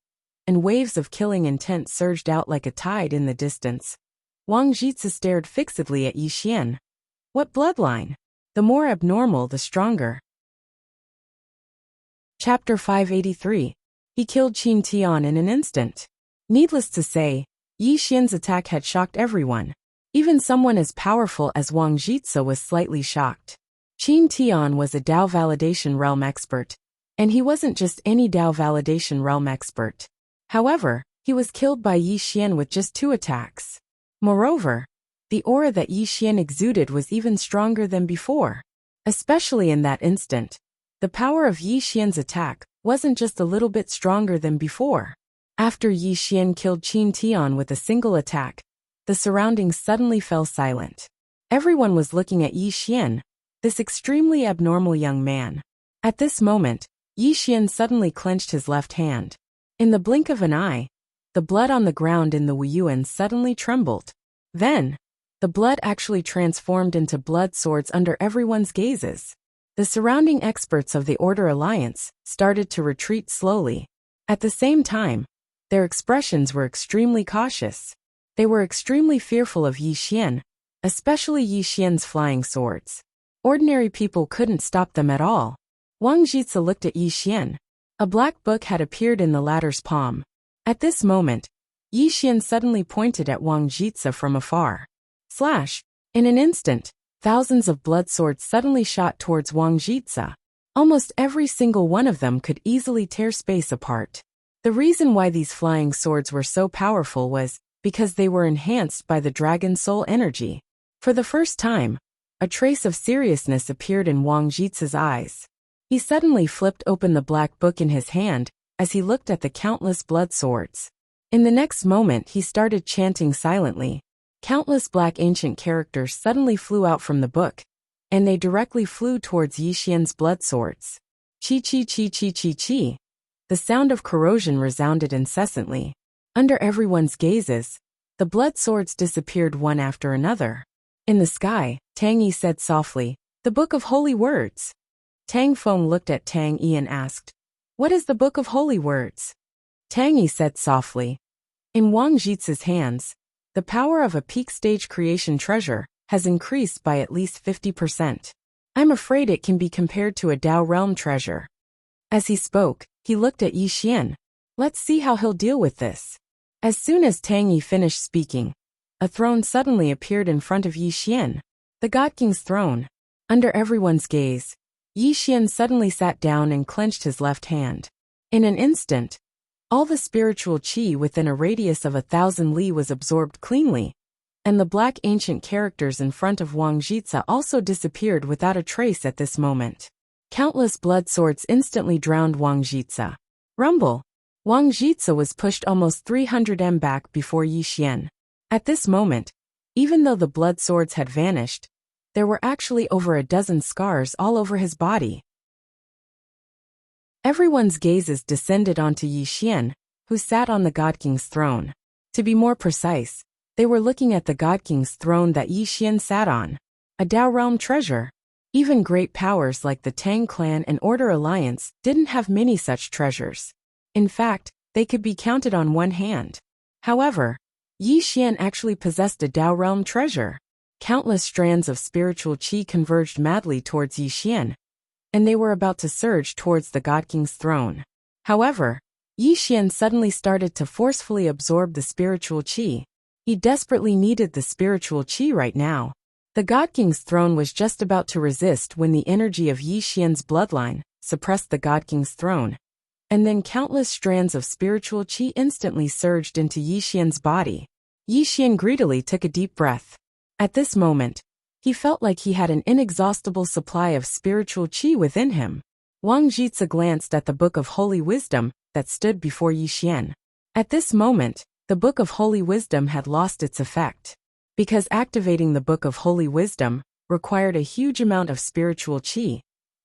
S1: and waves of killing intent surged out like a tide in the distance. Wang Jitsa stared fixedly at Yi Xian. What bloodline? The more abnormal, the stronger. Chapter 583. He killed Qin Tian in an instant. Needless to say, Yi Xian's attack had shocked everyone. Even someone as powerful as Wang Jitsa was slightly shocked. Qin Tian was a Dao Validation Realm expert, and he wasn't just any Dao Validation Realm expert. However, he was killed by Yi Xian with just 2 attacks. Moreover, the aura that Yi Xian exuded was even stronger than before. Especially in that instant, the power of Yi Xian's attack wasn't just a little bit stronger than before. After Yi Xian killed Qin Tian with a single attack, the surroundings suddenly fell silent. Everyone was looking at Yi Xian, this extremely abnormal young man. At this moment, Yi Xian suddenly clenched his left hand. In the blink of an eye, the blood on the ground in the Wuyuan suddenly trembled. Then, the blood actually transformed into blood swords under everyone's gazes. The surrounding experts of the Order Alliance started to retreat slowly. At the same time, their expressions were extremely cautious. They were extremely fearful of Yi Xian, especially Yi Xian's flying swords. Ordinary people couldn't stop them at all. Wang Jitsa looked at Yi Xian. A black book had appeared in the latter's palm. At this moment, Yi Xian suddenly pointed at Wang Jitsa from afar. Slash! In an instant, thousands of blood swords suddenly shot towards Wang Jitsa. Almost every single one of them could easily tear space apart. The reason why these flying swords were so powerful was because they were enhanced by the dragon soul energy. For the first time, a trace of seriousness appeared in Wang Jitsa's eyes. He suddenly flipped open the black book in his hand as he looked at the countless blood swords. In the next moment he started chanting silently. Countless black ancient characters suddenly flew out from the book, and they directly flew towards Yi Xian's blood swords. Chi chi chi chi chi chi. The sound of corrosion resounded incessantly. Under everyone's gazes, the blood swords disappeared one after another. In the sky, Tang Yi said softly, "The Book of Holy Words." Tang Feng looked at Tang Yi and asked, "What is the Book of Holy Words?" Tang Yi said softly, "In Wang Jitsa's hands, the power of a peak stage creation treasure has increased by at least 50%. I'm afraid it can be compared to a Dao realm treasure." As he spoke, he looked at Yi Xian. "Let's see how he'll deal with this." As soon as Tang Yi finished speaking, a throne suddenly appeared in front of Yi Xian. The God King's throne. Under everyone's gaze, Yi Xian suddenly sat down and clenched his left hand. In an instant, all the spiritual qi within a radius of 1,000 li was absorbed cleanly, and the black ancient characters in front of Wang Jitsa also disappeared without a trace at this moment. Countless blood swords instantly drowned Wang Jitsa. Rumble! Wang Jitsa was pushed almost 300 m back before Yi Xian. At this moment, even though the blood swords had vanished, there were actually over a dozen scars all over his body. Everyone's gazes descended onto Yi Xian, who sat on the God King's throne. To be more precise, they were looking at the God King's throne that Yi Xian sat on. A Dao realm treasure. Even great powers like the Tang clan and Order Alliance didn't have many such treasures. In fact, they could be counted on one hand. However, Yi Xian actually possessed a Dao realm treasure. Countless strands of spiritual qi converged madly towards Yi Xian, and they were about to surge towards the God King's throne. However, Yi Xian suddenly started to forcefully absorb the spiritual qi. He desperately needed the spiritual qi right now. The God King's throne was just about to resist when the energy of Yi Xian's bloodline suppressed the God King's throne, and then countless strands of spiritual qi instantly surged into Yi Xian's body. Yi Xian greedily took a deep breath. At this moment, he felt like he had an inexhaustible supply of spiritual qi within him. Wang Jitsa glanced at the Book of Holy Wisdom that stood before Yi Xian. At this moment, the Book of Holy Wisdom had lost its effect. Because activating the Book of Holy Wisdom required a huge amount of spiritual qi,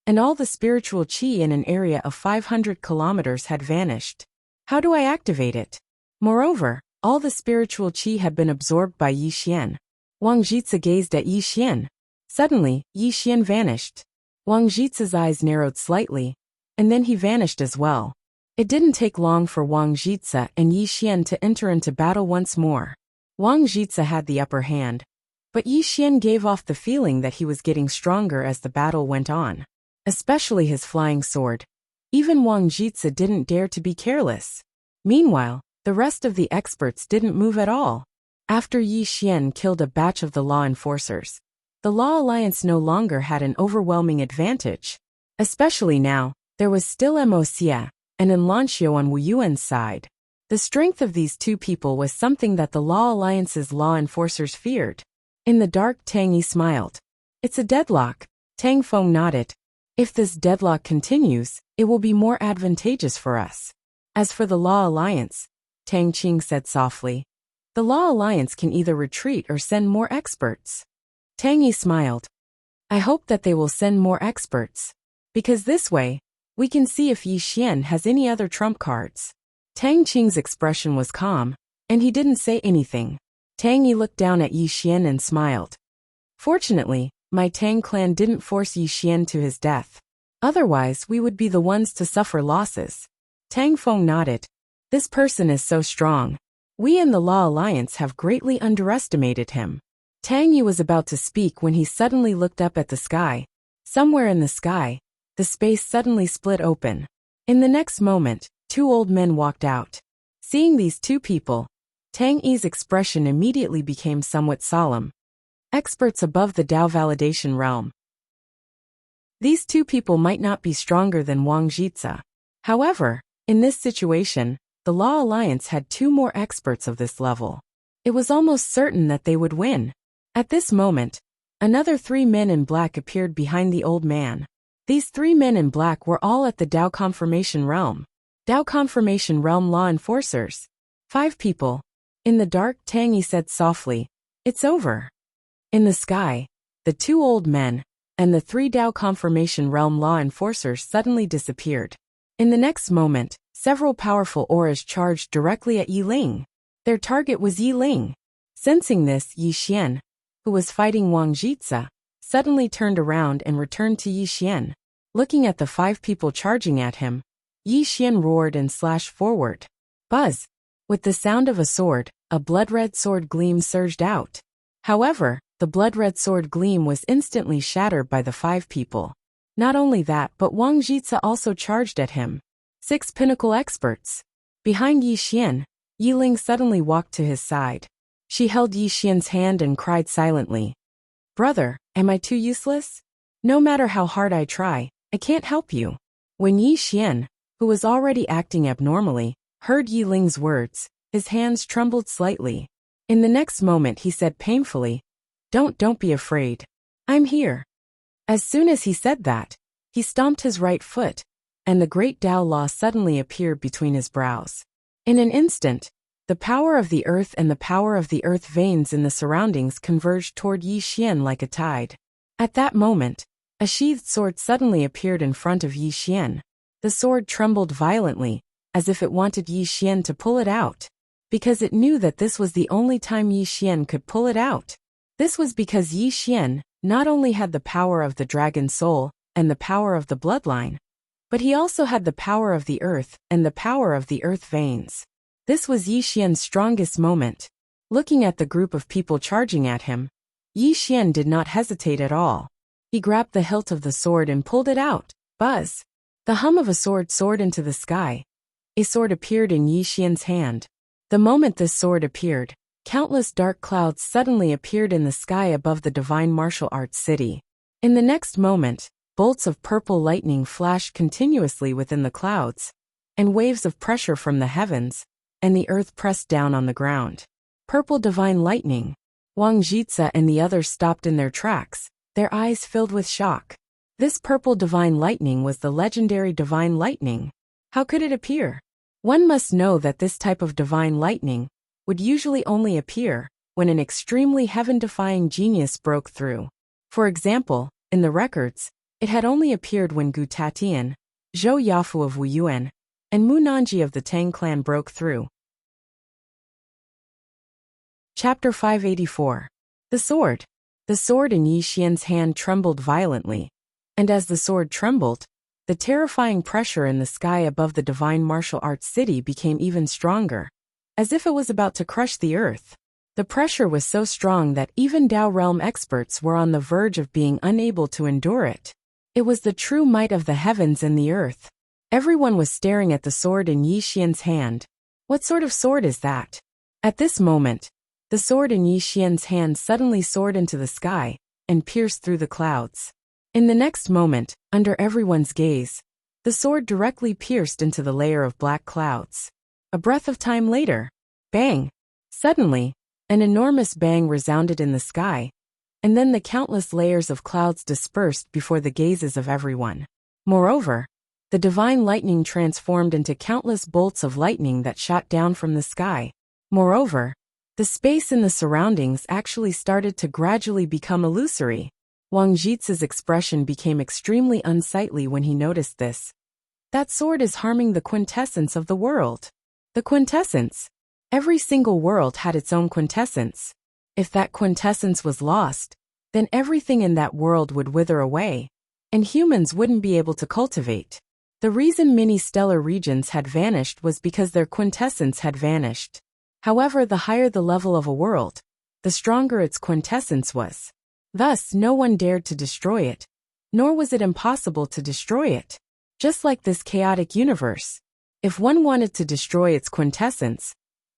S1: and all the spiritual qi in an area of 500 kilometers had vanished. How do I activate it? Moreover, all the spiritual qi had been absorbed by Yi Xian. Wang Jitsa gazed at Yi Xian. Suddenly, Yi Xian vanished. Wang Jitsa's eyes narrowed slightly, and then he vanished as well. It didn't take long for Wang Jitsa and Yi Xian to enter into battle once more. Wang Jitsa had the upper hand, but Yi Xian gave off the feeling that he was getting stronger as the battle went on. Especially his flying sword. Even Wang Jitsa didn't dare to be careless. Meanwhile, the rest of the experts didn't move at all. After Yi Xian killed a batch of the law enforcers, the Law Alliance no longer had an overwhelming advantage. Especially now, there was still Mo Xia and Enlancio on Wu Yuan's side. The strength of these two people was something that the Law Alliance's law enforcers feared. In the dark, Tang Yi smiled. "It's a deadlock." Tang Feng nodded. "If this deadlock continues, it will be more advantageous for us." As for the Law Alliance, Tang Qing said softly, "The Law Alliance can either retreat or send more experts." Tang Yi smiled. "I hope that they will send more experts. Because this way, We can see if Yi Xian has any other trump cards. Tang Qing's expression was calm, and he didn't say anything. Tang Yi looked down at Yi Xian and smiled. Fortunately, my Tang clan didn't force Yi Xian to his death. Otherwise, we would be the ones to suffer losses. Tang Feng nodded. This person is so strong. We in the Law Alliance have greatly underestimated him. Tang Yi was about to speak when he suddenly looked up at the sky. Somewhere in the sky, the space suddenly split open. In the next moment, two old men walked out. Seeing these two people, Tang Yi's expression immediately became somewhat solemn. Experts above the Dao validation realm. These two people might not be stronger than Wang Jitsa. However, in this situation, the Law Alliance had two more experts of this level. It was almost certain that they would win. At this moment, another three men in black appeared behind the old man. These three men in black were all at the Dao Confirmation Realm. Dao Confirmation Realm Law Enforcers. 5 people. In the dark, Tang Yi said softly, "It's over." In the sky, the two old men and the 3 Dao Confirmation Realm Law Enforcers suddenly disappeared. In the next moment, several powerful auras charged directly at Yi Ling. Their target was Yi Ling. Sensing this, Yi Xian, who was fighting Wang Jitsa, suddenly turned around and returned to Yi Xian. Looking at the 5 people charging at him, Yi Xian roared and slashed forward. Buzz! With the sound of a sword, a blood-red sword gleam surged out. However, the blood-red sword gleam was instantly shattered by the 5 people. Not only that, but Wang Jitsa also charged at him. 6 pinnacle experts. Behind Yi Xian, Yi Ling suddenly walked to his side. She held Yi Xian's hand and cried silently. "Brother, am I too useless? No matter how hard I try, I can't help you." When Yi Xian, who was already acting abnormally, heard Yi Ling's words, his hands trembled slightly. In the next moment he said painfully, Don't be afraid. I'm here." As soon as he said that, he stomped his right foot, and the great Dao Law suddenly appeared between his brows. In an instant, the power of the earth and the power of the earth veins in the surroundings converged toward Yi Xian like a tide. At that moment, a sheathed sword suddenly appeared in front of Yi Xian. The sword trembled violently, as if it wanted Yi Xian to pull it out, because it knew that this was the only time Yi Xian could pull it out. This was because Yi Xian not only had the power of the dragon soul and the power of the bloodline, but he also had the power of the earth and the power of the earth veins. This was Yi Xian's strongest moment. Looking at the group of people charging at him, Yi Xian did not hesitate at all. He grabbed the hilt of the sword and pulled it out. Buzz! The hum of a sword soared into the sky. A sword appeared in Yi Xian's hand. The moment this sword appeared, countless dark clouds suddenly appeared in the sky above the divine martial arts city. In the next moment, bolts of purple lightning flashed continuously within the clouds, and waves of pressure from the heavens, and the earth pressed down on the ground. Purple divine lightning. Wang Jitsa and the others stopped in their tracks, their eyes filled with shock. This purple divine lightning was the legendary divine lightning. How could it appear? One must know that this type of divine lightning would usually only appear when an extremely heaven-defying genius broke through. For example, in the records, it had only appeared when Gu Tatian, Zhou Yafu of Wuyuan, and Mu Nanji of the Tang clan broke through. Chapter 584. The Sword. The sword in Yi Xian's hand trembled violently, and as the sword trembled, the terrifying pressure in the sky above the divine martial arts city became even stronger, as if it was about to crush the earth. The pressure was so strong that even Dao realm experts were on the verge of being unable to endure it. It was the true might of the heavens and the earth. Everyone was staring at the sword in Yi Xian's hand. What sort of sword is that? At this moment, the sword in Yi Xian's hand suddenly soared into the sky and pierced through the clouds. In the next moment, under everyone's gaze, the sword directly pierced into the layer of black clouds. A breath of time later, bang! Suddenly, an enormous bang resounded in the sky, and then the countless layers of clouds dispersed before the gazes of everyone. Moreover, the divine lightning transformed into countless bolts of lightning that shot down from the sky. Moreover, the space in the surroundings actually started to gradually become illusory. Wang Jitsa's expression became extremely unsightly when he noticed this. That sword is harming the quintessence of the world. The quintessence. Every single world had its own quintessence. If that quintessence was lost, then everything in that world would wither away, and humans wouldn't be able to cultivate. The reason many stellar regions had vanished was because their quintessence had vanished. However, the higher the level of a world, the stronger its quintessence was. Thus, no one dared to destroy it, nor was it impossible to destroy it. Just like this chaotic universe, if one wanted to destroy its quintessence,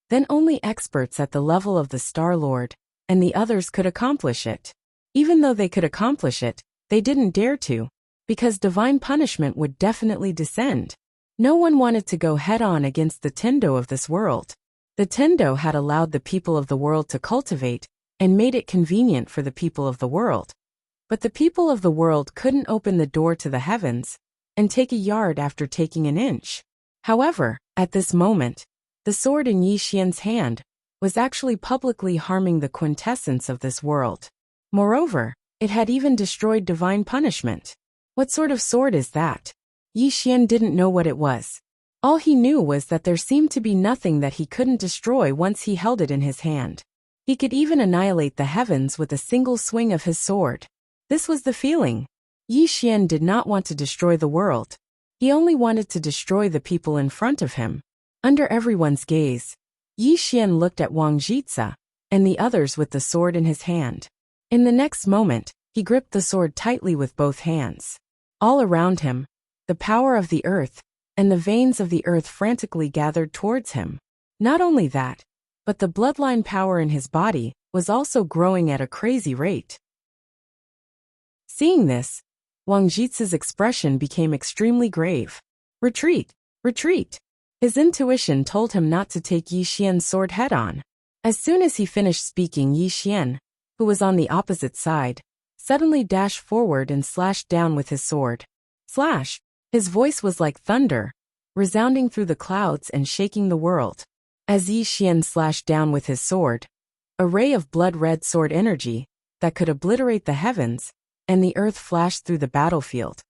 S1: then only experts at the level of the Star-Lord and the others could accomplish it. Even though they could accomplish it, they didn't dare to, because divine punishment would definitely descend. No one wanted to go head-on against the Tendo of this world. The Tendo had allowed the people of the world to cultivate and made it convenient for the people of the world. But the people of the world couldn't open the door to the heavens and take a yard after taking an inch. However, at this moment, the sword in Yi Xian's hand was actually publicly harming the quintessence of this world. Moreover, it had even destroyed divine punishment. What sort of sword is that? Yi Xian didn't know what it was. All he knew was that there seemed to be nothing that he couldn't destroy once he held it in his hand. He could even annihilate the heavens with a single swing of his sword. This was the feeling. Yi Xian did not want to destroy the world. He only wanted to destroy the people in front of him. Under everyone's gaze, Yi Xian looked at Wang Jitsa and the others with the sword in his hand. In the next moment, he gripped the sword tightly with both hands. All around him, the power of the earth and the veins of the earth frantically gathered towards him. Not only that, but the bloodline power in his body was also growing at a crazy rate. Seeing this, Wang Jitsa's expression became extremely grave. Retreat! Retreat! His intuition told him not to take Yi Xian's sword head-on. As soon as he finished speaking, Yi Xian, who was on the opposite side, suddenly dashed forward and slashed down with his sword. Slash! His voice was like thunder, resounding through the clouds and shaking the world. As Yi Xian slashed down with his sword, a ray of blood-red sword energy that could obliterate the heavens and the earth flashed through the battlefield.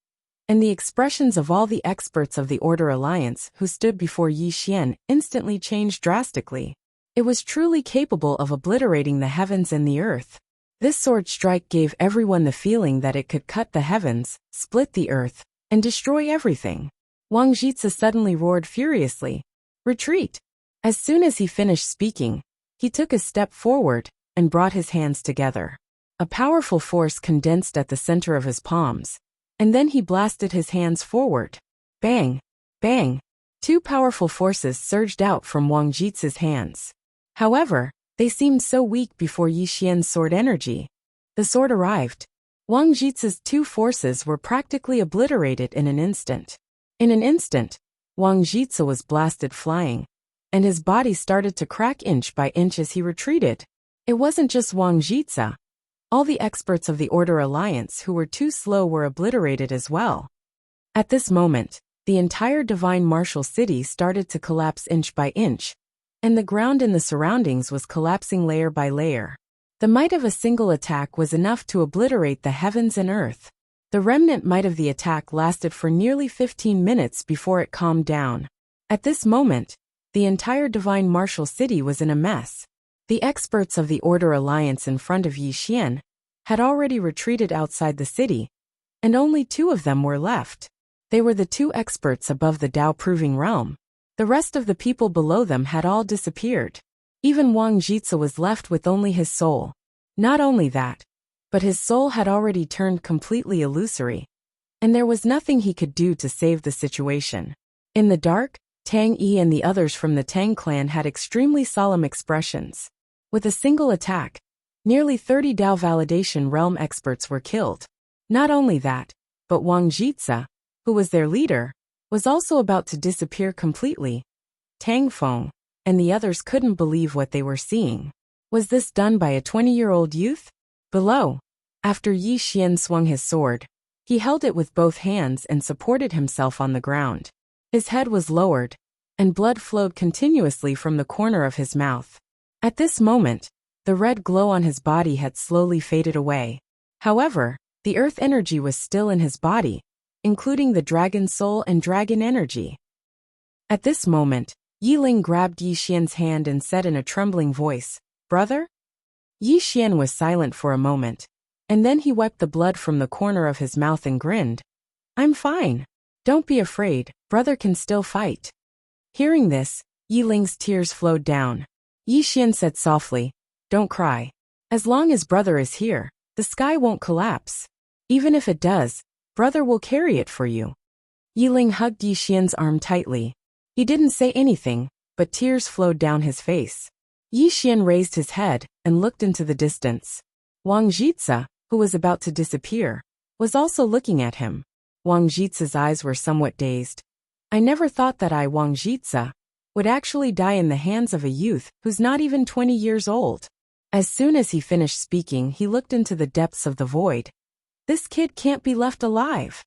S1: And the expressions of all the experts of the Order Alliance who stood before Yi Xian instantly changed drastically. It was truly capable of obliterating the heavens and the earth. This sword strike gave everyone the feeling that it could cut the heavens, split the earth, and destroy everything. Wang Jitsa suddenly roared furiously. Retreat! As soon as he finished speaking, he took a step forward and brought his hands together. A powerful force condensed at the center of his palms, and then he blasted his hands forward. Bang! Bang! Two powerful forces surged out from Wang Jitsa's hands. However, they seemed so weak before Yi Xian's sword energy. The sword arrived. Wang Jitsa's two forces were practically obliterated in an instant. In an instant, Wang Jitsa was blasted flying, and his body started to crack inch by inch as he retreated. It wasn't just Wang Jitsa. All the experts of the Order Alliance who were too slow were obliterated as well. At this moment, the entire divine martial city started to collapse inch by inch, and the ground in the surroundings was collapsing layer by layer. The might of a single attack was enough to obliterate the heavens and earth. The remnant might of the attack lasted for nearly 15 minutes before it calmed down. At this moment, the entire divine martial city was in a mess. The experts of the Order Alliance in front of Yi Xian had already retreated outside the city, and only two of them were left. They were the two experts above the Tao-proving realm. The rest of the people below them had all disappeared. Even Wang Jitsa was left with only his soul. Not only that, but his soul had already turned completely illusory, and there was nothing he could do to save the situation. In the dark, Tang Yi and the others from the Tang clan had extremely solemn expressions. With a single attack, nearly 30 Dao validation realm experts were killed. Not only that, but Wang Jitsa, who was their leader, was also about to disappear completely. Tang Feng and the others couldn't believe what they were seeing. Was this done by a 20-year-old youth? Below, after Yi Xian swung his sword, he held it with both hands and supported himself on the ground. His head was lowered, and blood flowed continuously from the corner of his mouth. At this moment, the red glow on his body had slowly faded away. However, the earth energy was still in his body. including the dragon soul and dragon energy. At this moment, Yi Ling grabbed Yi Xian's hand and said in a trembling voice, "Brother?" Yi Xian was silent for a moment, and then he wiped the blood from the corner of his mouth and grinned. "I'm fine. Don't be afraid, brother can still fight." Hearing this, Yi Ling's tears flowed down. Yi Xian said softly, "Don't cry. As long as brother is here, the sky won't collapse. Even if it does, brother will carry it for you." Yi Ling hugged Yi Xian's arm tightly. He didn't say anything, but tears flowed down his face. Yi Xian raised his head and looked into the distance. Wang Jitsa, who was about to disappear, was also looking at him. Wang Jitsa's eyes were somewhat dazed. "I never thought that I, Wang Jitsa, would actually die in the hands of a youth who's not even 20 years old." As soon as he finished speaking, he looked into the depths of the void. "This kid can't be left alive."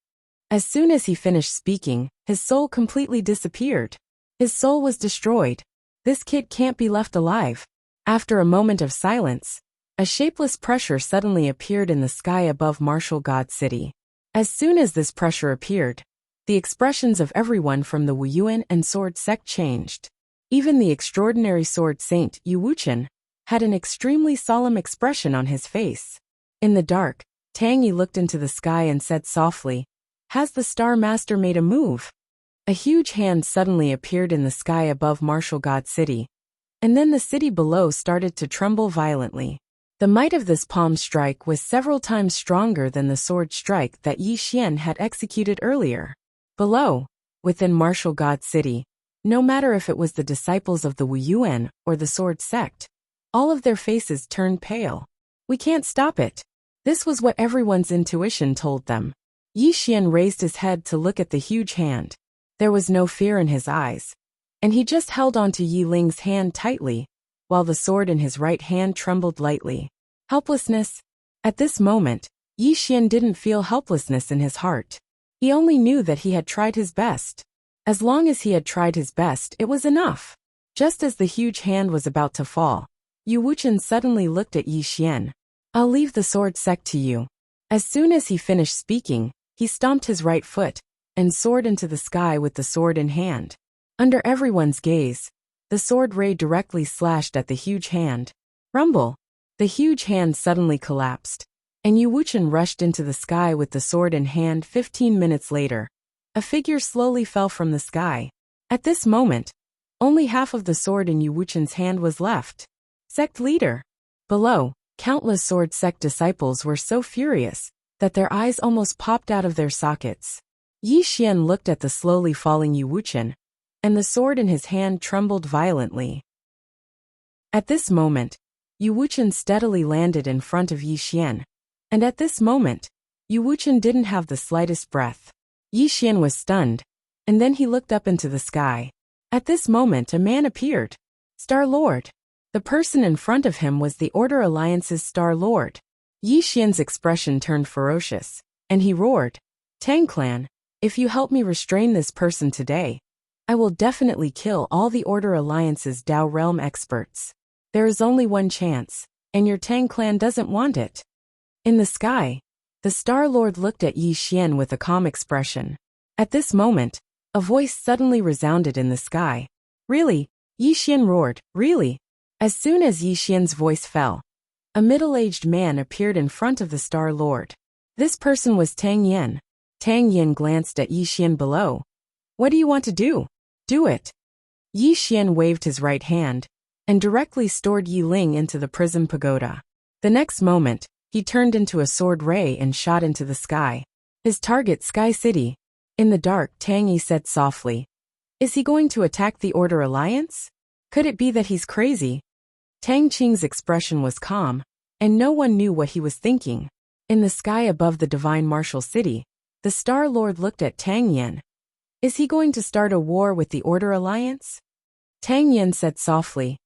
S1: As soon as he finished speaking, his soul completely disappeared. His soul was destroyed. "This kid can't be left alive." After a moment of silence, a shapeless pressure suddenly appeared in the sky above Martial God City. As soon as this pressure appeared, the expressions of everyone from the Wuyuan and Sword sect changed. Even the extraordinary Sword Saint Yu Wuchen had an extremely solemn expression on his face. In the dark, Tang Yi looked into the sky and said softly, "Has the Star Master made a move?" A huge hand suddenly appeared in the sky above Martial God City, and then the city below started to tremble violently. The might of this palm strike was several times stronger than the sword strike that Yi Xian had executed earlier. Below, within Martial God City, no matter if it was the disciples of the Wuyuan or the Sword sect, all of their faces turned pale. "We can't stop it." This was what everyone's intuition told them. Yi Xian raised his head to look at the huge hand. There was no fear in his eyes, and he just held onto Yi Ling's hand tightly, while the sword in his right hand trembled lightly. Helplessness. At this moment, Yi Xian didn't feel helplessness in his heart. He only knew that he had tried his best. As long as he had tried his best, it was enough. Just as the huge hand was about to fall, Yu Wuchen suddenly looked at Yi Xian. "I'll leave the Sword sect to you." As soon as he finished speaking, he stomped his right foot and soared into the sky with the sword in hand. Under everyone's gaze, the sword ray directly slashed at the huge hand. Rumble! The huge hand suddenly collapsed, and Yu Wuchen rushed into the sky with the sword in hand. 15 minutes later, a figure slowly fell from the sky. At this moment, only half of the sword in Yu Wuchen's hand was left. Sect leader. Below, countless Sword sect disciples were so furious that their eyes almost popped out of their sockets. Yi Xian looked at the slowly falling Yu Wuchen, and the sword in his hand trembled violently. At this moment, Yu Wuchen steadily landed in front of Yi Xian, and at this moment, Yu Wuchen didn't have the slightest breath. Yi Xian was stunned, and then he looked up into the sky. At this moment, a man appeared. Star Lord. The person in front of him was the Order Alliance's Star Lord. Yi Xian's expression turned ferocious, and he roared, "Tang Clan, if you help me restrain this person today, I will definitely kill all the Order Alliance's Dao Realm experts. There is only one chance, and your Tang Clan doesn't want it." In the sky, the Star Lord looked at Yi Xian with a calm expression. At this moment, a voice suddenly resounded in the sky. "Really?" Yi Xian roared, "Really?" As soon as Yi Xian's voice fell, a middle-aged man appeared in front of the Star Lord. This person was Tang Yen. Tang Yen glanced at Yi Xian below. "What do you want to do? Do it." Yi Xian waved his right hand, and directly stored Yi Ling into the Prism Pagoda. The next moment, he turned into a sword ray and shot into the sky. His target, Sky City. In the dark, Tang Yi said softly, "Is he going to attack the Order Alliance? Could it be that he's crazy?" Tang Qing's expression was calm, and no one knew what he was thinking. In the sky above the Divine Martial City, the Star Lord looked at Tang Yen. "Is he going to start a war with the Order Alliance?" Tang Yen said softly,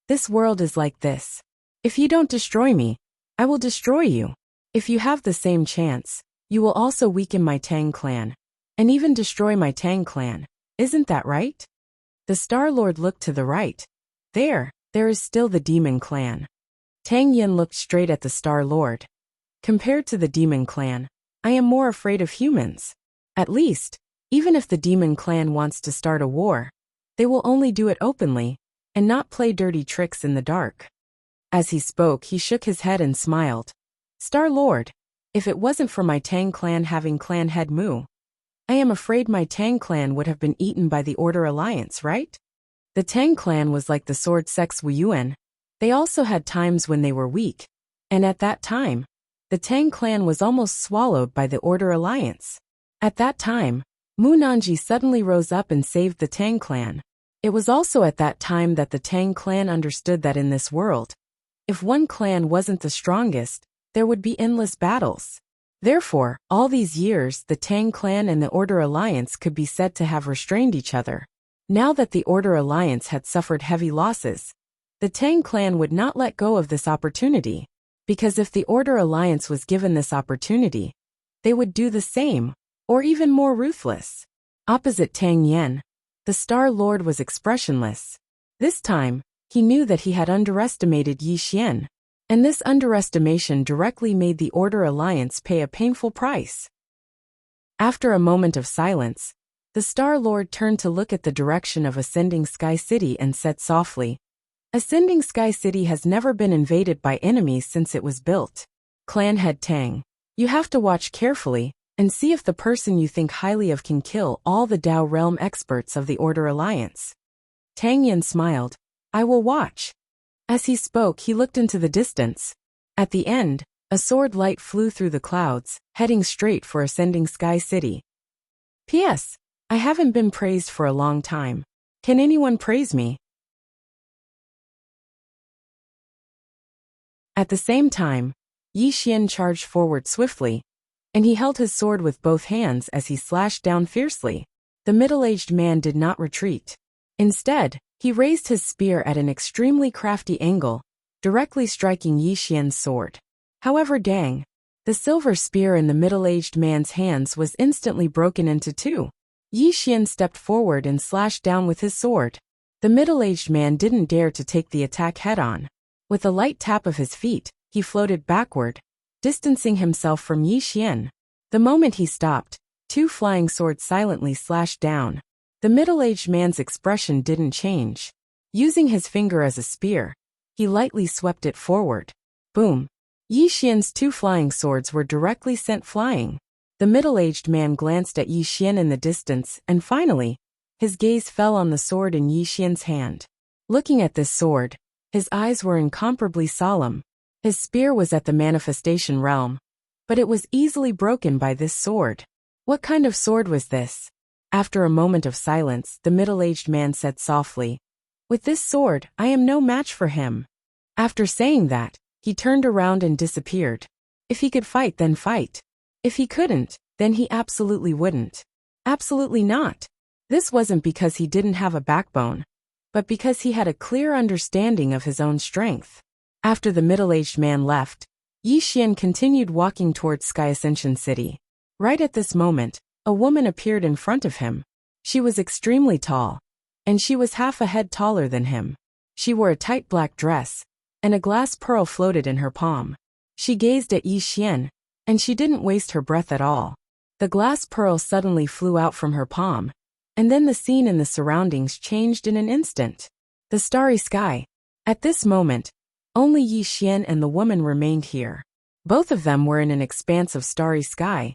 S1: "This world is like this. If you don't destroy me, I will destroy you. If you have the same chance, you will also weaken my Tang Clan, and even destroy my Tang Clan. Isn't that right?" The Star Lord looked to the right. There is still the Demon Clan. Tang Yen looked straight at the Star Lord. "Compared to the Demon Clan, I am more afraid of humans." At least, even if the demon clan wants to start a war, they will only do it openly, and not play dirty tricks in the dark. As he spoke, he shook his head and smiled. Star-Lord, if it wasn't for my Tang clan having clan head Mu, I am afraid my Tang clan would have been eaten by the Order Alliance, right? The Tang clan was like the sword sex Wuyuan. They also had times when they were weak, and at that time, the Tang clan was almost swallowed by the Order Alliance. At that time, Mu Nanji suddenly rose up and saved the Tang clan. It was also at that time that the Tang clan understood that in this world, if one clan wasn't the strongest, there would be endless battles. Therefore, all these years the Tang clan and the Order Alliance could be said to have restrained each other. Now that the Order Alliance had suffered heavy losses, the Tang clan would not let go of this opportunity, because if the Order Alliance was given this opportunity, they would do the same, or even more ruthless. Opposite Tang Yen, the Star Lord was expressionless. This time, he knew that he had underestimated Yi Xian, and this underestimation directly made the Order Alliance pay a painful price. After a moment of silence, the Star Lord turned to look at the direction of Ascending Sky City and said softly, Ascending Sky City has never been invaded by enemies since it was built. Clan Head Tang, you have to watch carefully, and see if the person you think highly of can kill all the Dao Realm experts of the Order Alliance. Tang Yin smiled. I will watch. As he spoke, he looked into the distance. At the end, a sword light flew through the clouds, heading straight for Ascending Sky City. P.S. I haven't been praised for a long time. Can anyone praise me? At the same time, Yi Xian charged forward swiftly, and he held his sword with both hands as he slashed down fiercely. The middle-aged man did not retreat. Instead, he raised his spear at an extremely crafty angle, directly striking Yi Xian's sword. However, dang, the silver spear in the middle-aged man's hands was instantly broken into two. Yi Xian stepped forward and slashed down with his sword. The middle-aged man didn't dare to take the attack head-on. With a light tap of his feet, he floated backward, distancing himself from Yi Xian. The moment he stopped, two flying swords silently slashed down. The middle-aged man's expression didn't change. Using his finger as a spear, he lightly swept it forward. Boom! Yi Xian's two flying swords were directly sent flying. The middle-aged man glanced at Yi Xian in the distance, and finally, his gaze fell on the sword in Yi Xian's hand. Looking at this sword, his eyes were incomparably solemn. His spear was at the manifestation realm, but it was easily broken by this sword. What kind of sword was this? After a moment of silence, the middle-aged man said softly, With this sword, I am no match for him. After saying that, he turned around and disappeared. If he could fight, then fight. If he couldn't, then he absolutely wouldn't. Absolutely not. This wasn't because he didn't have a backbone, but because he had a clear understanding of his own strength. After the middle-aged man left, Yi Xian continued walking towards Sky Ascension City. Right at this moment, a woman appeared in front of him. She was extremely tall, and she was half a head taller than him. She wore a tight black dress, and a glass pearl floated in her palm. She gazed at Yi Xian, and she didn't waste her breath at all. The glass pearl suddenly flew out from her palm, and then the scene and the surroundings changed in an instant. The starry sky. At this moment, only Yi Xian and the woman remained here. Both of them were in an expanse of starry sky,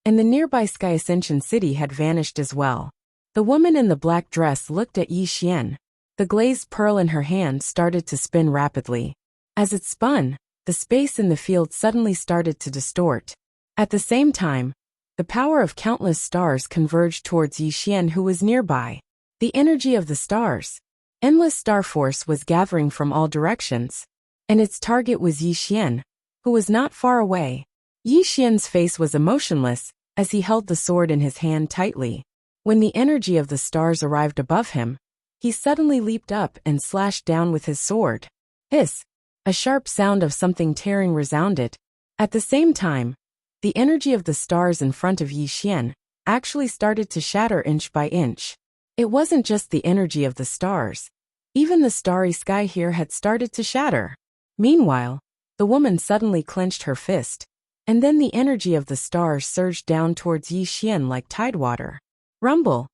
S1: and the nearby Sky Ascension City had vanished as well. The woman in the black dress looked at Yi Xian. The glazed pearl in her hand started to spin rapidly. As it spun, the space in the field suddenly started to distort. At the same time, the power of countless stars converged towards Yi Xian, who was nearby. The energy of the stars, endless star force, was gathering from all directions, and its target was Yi Xian, who was not far away. Yi Xian's face was emotionless as he held the sword in his hand tightly. When the energy of the stars arrived above him, he suddenly leaped up and slashed down with his sword. Hiss! A sharp sound of something tearing resounded. At the same time, the energy of the stars in front of Yi Xian actually started to shatter inch by inch. It wasn't just the energy of the stars. Even the starry sky here had started to shatter. Meanwhile, the woman suddenly clenched her fist, and then the energy of the stars surged down towards Yi Xian like tidewater. Rumble!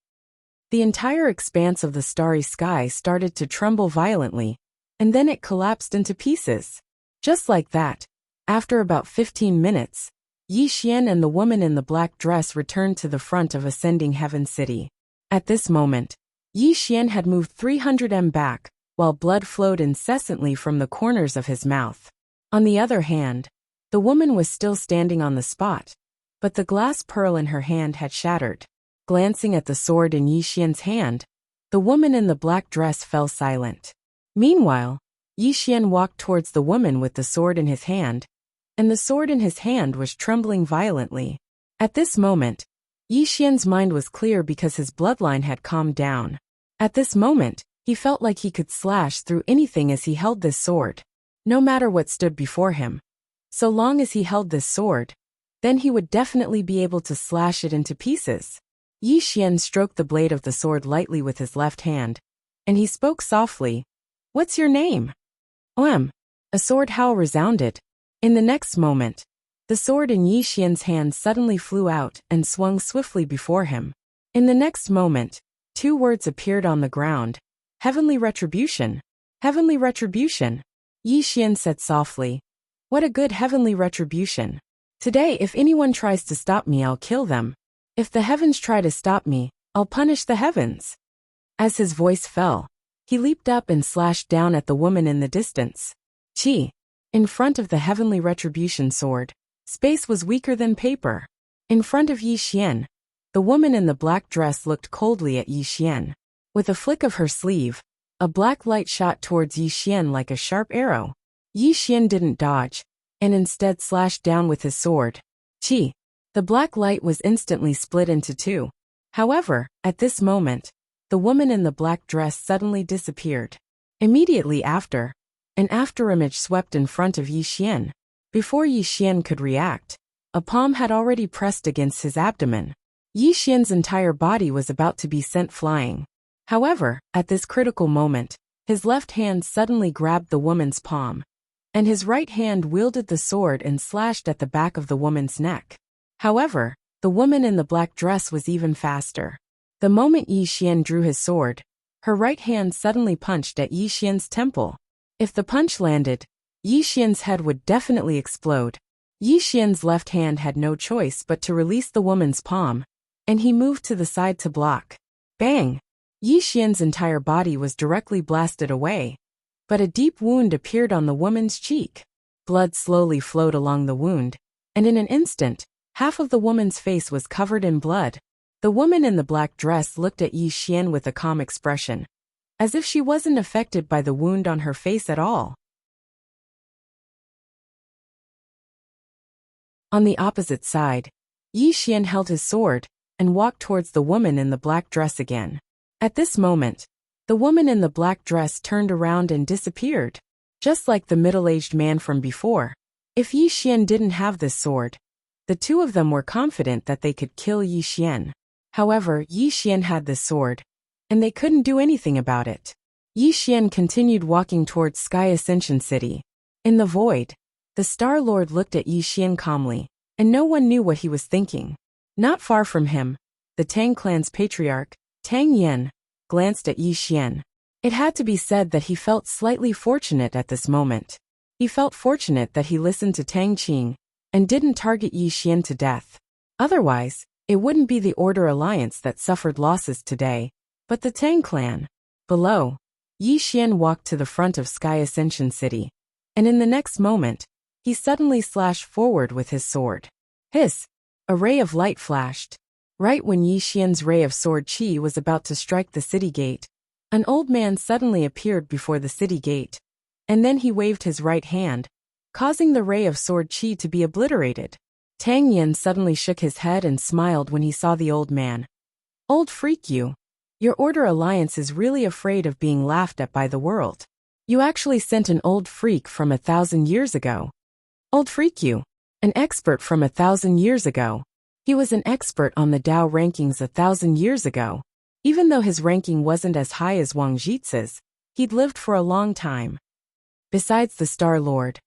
S1: The entire expanse of the starry sky started to tremble violently, and then it collapsed into pieces. Just like that, after about 15 minutes, Yi Xian and the woman in the black dress returned to the front of Ascending Heaven City. At this moment, Yi Xian had moved 300 m back, while blood flowed incessantly from the corners of his mouth. On the other hand, the woman was still standing on the spot, but the glass pearl in her hand had shattered. Glancing at the sword in Yi Xian's hand, the woman in the black dress fell silent. Meanwhile, Yi Xian walked towards the woman with the sword in his hand, and the sword in his hand was trembling violently. At this moment, Yi Xian's mind was clear because his bloodline had calmed down. At this moment, he felt like he could slash through anything as he held this sword. No matter what stood before him. So long as he held this sword, then he would definitely be able to slash it into pieces. Yi Xian stroked the blade of the sword lightly with his left hand, and he spoke softly. "What's your name?" "Oem." A sword howl resounded. In the next moment, the sword in Yi Xian's hand suddenly flew out and swung swiftly before him. In the next moment, 2 words appeared on the ground. "Heavenly retribution. Heavenly retribution." Yi Xian said softly. "What a good heavenly retribution. Today if anyone tries to stop me, I'll kill them. If the heavens try to stop me, I'll punish the heavens." As his voice fell, he leaped up and slashed down at the woman in the distance. Chi! In front of the heavenly retribution sword, space was weaker than paper. In front of Yi Xian, the woman in the black dress looked coldly at Yi Xian. With a flick of her sleeve, a black light shot towards Yi Xian like a sharp arrow. Yi Xian didn't dodge, and instead slashed down with his sword. Chi! The black light was instantly split into 2. However, at this moment, the woman in the black dress suddenly disappeared. Immediately after, an afterimage swept in front of Yi Xian. Before Yi Xian could react, a palm had already pressed against his abdomen. Yi Xian's entire body was about to be sent flying. However, at this critical moment, his left hand suddenly grabbed the woman's palm, and his right hand wielded the sword and slashed at the back of the woman's neck. However, the woman in the black dress was even faster. The moment Yi Xian drew his sword, her right hand suddenly punched at Yi Xian's temple. If the punch landed, Yi Xian's head would definitely explode. Yi Xian's left hand had no choice but to release the woman's palm, and he moved to the side to block. Bang! Yi Xian's entire body was directly blasted away, but a deep wound appeared on the woman's cheek. Blood slowly flowed along the wound, and in an instant, half of the woman's face was covered in blood. The woman in the black dress looked at Yi Xian with a calm expression, as if she wasn't affected by the wound on her face at all. On the opposite side, Yi Xian held his sword and walked towards the woman in the black dress again. At this moment, the woman in the black dress turned around and disappeared, just like the middle-aged man from before. If Yi Xian didn't have this sword, the 2 of them were confident that they could kill Yi Xian. However, Yi Xian had this sword, and they couldn't do anything about it. Yi Xian continued walking towards Sky Ascension City. In the void, the Star Lord looked at Yi Xian calmly, and no one knew what he was thinking. Not far from him, the Tang clan's patriarch, Tang Yen, glanced at Yi Xian. It had to be said that he felt slightly fortunate at this moment. He felt fortunate that he listened to Tang Qing and didn't target Yi Xian to death. Otherwise, it wouldn't be the Order Alliance that suffered losses today, but the Tang clan. Below, Yi Xian walked to the front of Sky Ascension City, and in the next moment, he suddenly slashed forward with his sword. Hiss! A ray of light flashed. Right when Yi Xian's ray of sword qi was about to strike the city gate, an old man suddenly appeared before the city gate, and then he waved his right hand, causing the ray of sword qi to be obliterated. Tang Yen suddenly shook his head and smiled when he saw the old man. "Old freak you. Your Order Alliance is really afraid of being laughed at by the world. You actually sent an old freak from 1,000 years ago. Old freak you. An expert from 1,000 years ago. He was an expert on the Dao rankings 1,000 years ago. Even though his ranking wasn't as high as Wang Jitse's, he'd lived for a long time. Besides the Star Lord,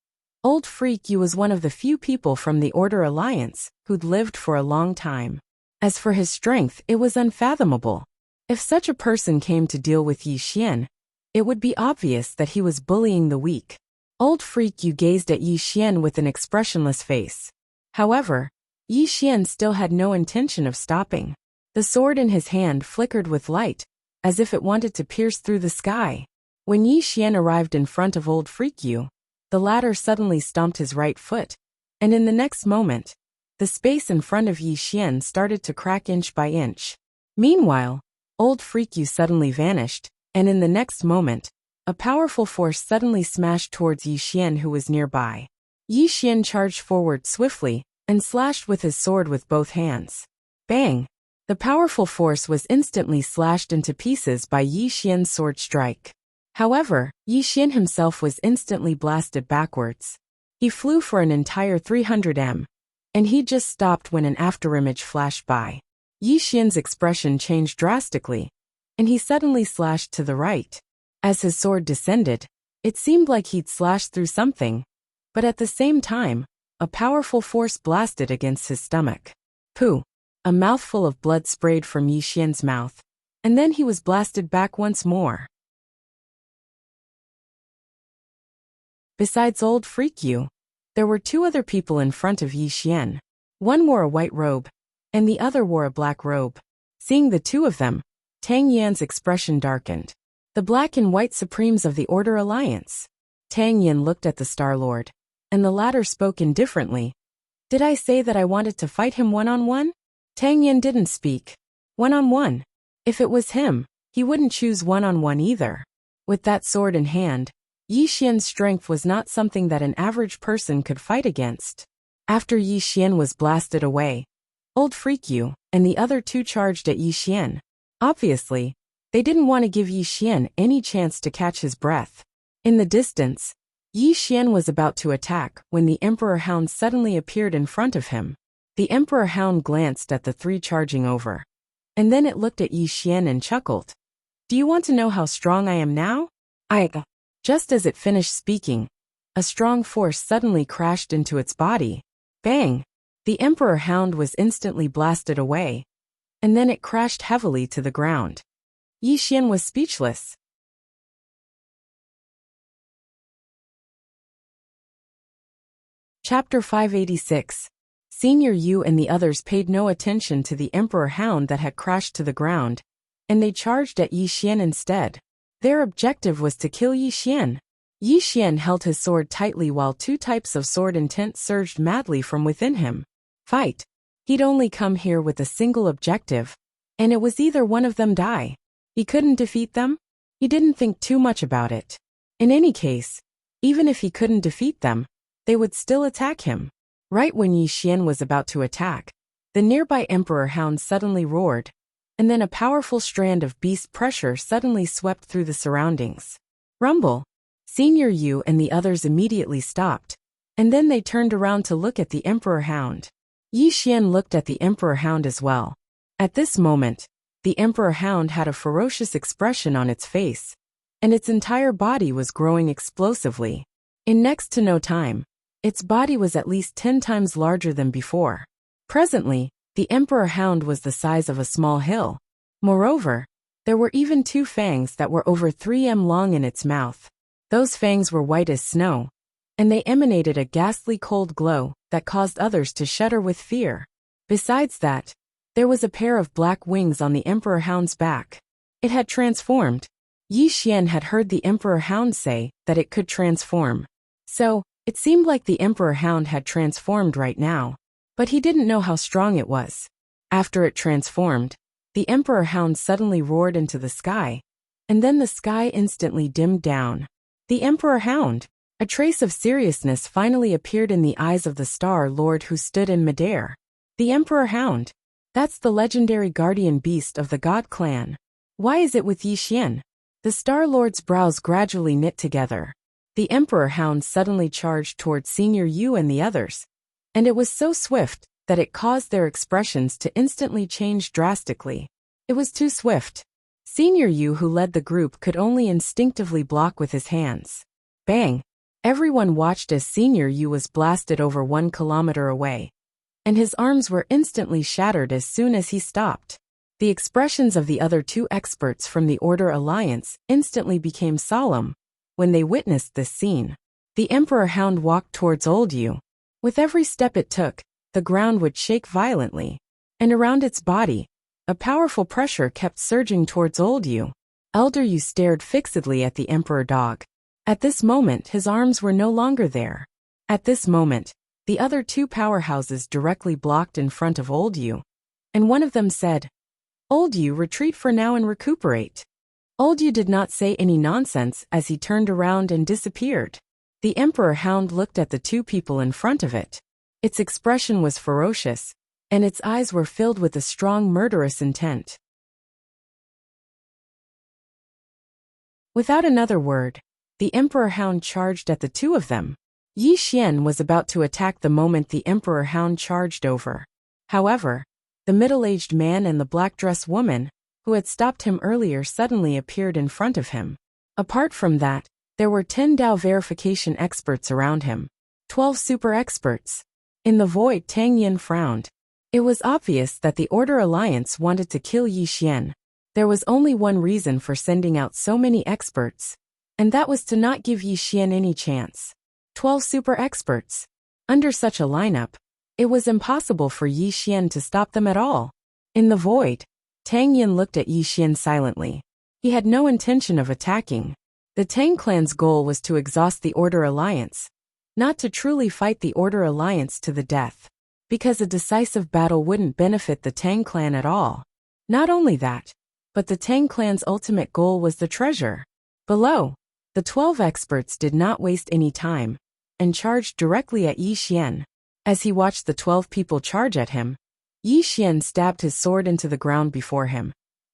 S1: Old Freak You was one of the few people from the Order Alliance who'd lived for a long time. As for his strength, it was unfathomable. If such a person came to deal with Yi Xian, it would be obvious that he was bullying the weak. Old Freak You gazed at Yi Xian with an expressionless face. However, Yi Xian still had no intention of stopping. The sword in his hand flickered with light, as if it wanted to pierce through the sky. When Yi Xian arrived in front of Old Freak You, the latter suddenly stomped his right foot, and in the next moment, the space in front of Yi Xian started to crack inch by inch. Meanwhile, Old Freak You suddenly vanished, and in the next moment, a powerful force suddenly smashed towards Yi Xian, who was nearby. Yi Xian charged forward swiftly and slashed with his sword with both hands. Bang! The powerful force was instantly slashed into pieces by Yi Xian's sword strike. However, Yi Xian himself was instantly blasted backwards. He flew for an entire 300 m, and he just stopped when an afterimage flashed by. Yi Xian's expression changed drastically, and he suddenly slashed to the right. As his sword descended, it seemed like he'd slashed through something, but at the same time, a powerful force blasted against his stomach. Pooh! A mouthful of blood sprayed from Yi Xian's mouth, and then he was blasted back once more. Besides Old Freak You, there were two other people in front of Yi Xian. One wore a white robe, and the other wore a black robe. Seeing the two of them, Tang Yan's expression darkened. The black and white supremes of the Order Alliance. Tang Yan looked at the Star-Lord, and the latter spoke indifferently. Did I say that I wanted to fight him one-on-one? Tang Yan didn't speak. One-on-one. If it was him, he wouldn't choose one-on-one either. With that sword in hand, Yi Xian's strength was not something that an average person could fight against. After Yi Xian was blasted away, Old Freak You and the other two charged at Yi Xian. Obviously, they didn't want to give Yi Xian any chance to catch his breath. In the distance, Yi Xian was about to attack when the Emperor Hound suddenly appeared in front of him. The Emperor Hound glanced at the three charging over, and then it looked at Yi Xian and chuckled. Do you want to know how strong I am now? Just as it finished speaking, a strong force suddenly crashed into its body. Bang! The Emperor Hound was instantly blasted away, and then it crashed heavily to the ground. Yi Xian was speechless. Chapter 586. Senior Yu and the others paid no attention to the Emperor Hound that had crashed to the ground, and they charged at Yi Xian instead. Their objective was to kill Yi Xian. Yi Xian held his sword tightly while two types of sword intent surged madly from within him. Fight! He'd only come here with a single objective, and it was either one of them die. He couldn't defeat them? He didn't think too much about it. In any case, even if he couldn't defeat them, they would still attack him. Right when Yi Xian was about to attack, the nearby Emperor Hound suddenly roared, and then a powerful strand of beast pressure suddenly swept through the surroundings. Rumble! Senior Yu and the others immediately stopped, and then they turned around to look at the Emperor Hound. Yi Xian looked at the Emperor Hound as well. At this moment, the Emperor Hound had a ferocious expression on its face, and its entire body was growing explosively. In next to no time, its body was at least 10 times larger than before. Presently, the Emperor Hound was the size of a small hill. Moreover, there were even two fangs that were over 3 m long in its mouth. Those fangs were white as snow, and they emanated a ghastly cold glow that caused others to shudder with fear. Besides that, there was a pair of black wings on the Emperor Hound's back. It had transformed. Yi Xian had heard the Emperor Hound say that it could transform. So, it seemed like the Emperor Hound had transformed right now, but he didn't know how strong it was. After it transformed, the Emperor Hound suddenly roared into the sky, and then the sky instantly dimmed down. The Emperor Hound! A trace of seriousness finally appeared in the eyes of the Star-Lord who stood in midair. The Emperor Hound! That's the legendary guardian beast of the God clan. Why is it with Yi Xian? The Star-Lord's brows gradually knit together. The Emperor Hound suddenly charged towards Senior Yu and the others, and it was so swift that it caused their expressions to instantly change drastically. It was too swift. Senior Yu, who led the group, could only instinctively block with his hands. Bang! Everyone watched as Senior Yu was blasted over 1 kilometer away, and his arms were instantly shattered as soon as he stopped. The expressions of the other 2 experts from the Order Alliance instantly became solemn when they witnessed this scene. The Emperor Hound walked towards Old Yu. With every step it took, the ground would shake violently, and around its body, a powerful pressure kept surging towards Old Yu. Elder Yu stared fixedly at the Emperor Dog. At this moment his arms were no longer there. At this moment, the other 2 powerhouses directly blocked in front of Old Yu, and one of them said, "Old Yu, retreat for now and recuperate." Old Yu did not say any nonsense as he turned around and disappeared. The Emperor Hound looked at the 2 people in front of it. Its expression was ferocious, and its eyes were filled with a strong murderous intent. Without another word, the Emperor Hound charged at the 2 of them. Yi Xian was about to attack the moment the Emperor Hound charged over. However, the middle-aged man and the black-dressed woman, who had stopped him earlier, suddenly appeared in front of him. Apart from that, there were 10 Dao verification experts around him. 12 super experts. In the void, Tang Yin frowned. It was obvious that the Order Alliance wanted to kill Yi Xian. There was only one reason for sending out so many experts, and that was to not give Yi Xian any chance. 12 super experts. Under such a lineup, it was impossible for Yi Xian to stop them at all. In the void, Tang Yin looked at Yi Xian silently. He had no intention of attacking. The Tang clan's goal was to exhaust the Order Alliance, not to truly fight the Order Alliance to the death, because a decisive battle wouldn't benefit the Tang clan at all. Not only that, but the Tang clan's ultimate goal was the treasure. Below, the 12 experts did not waste any time, and charged directly at Yi Xian. As he watched the 12 people charge at him, Yi Xian stabbed his sword into the ground before him,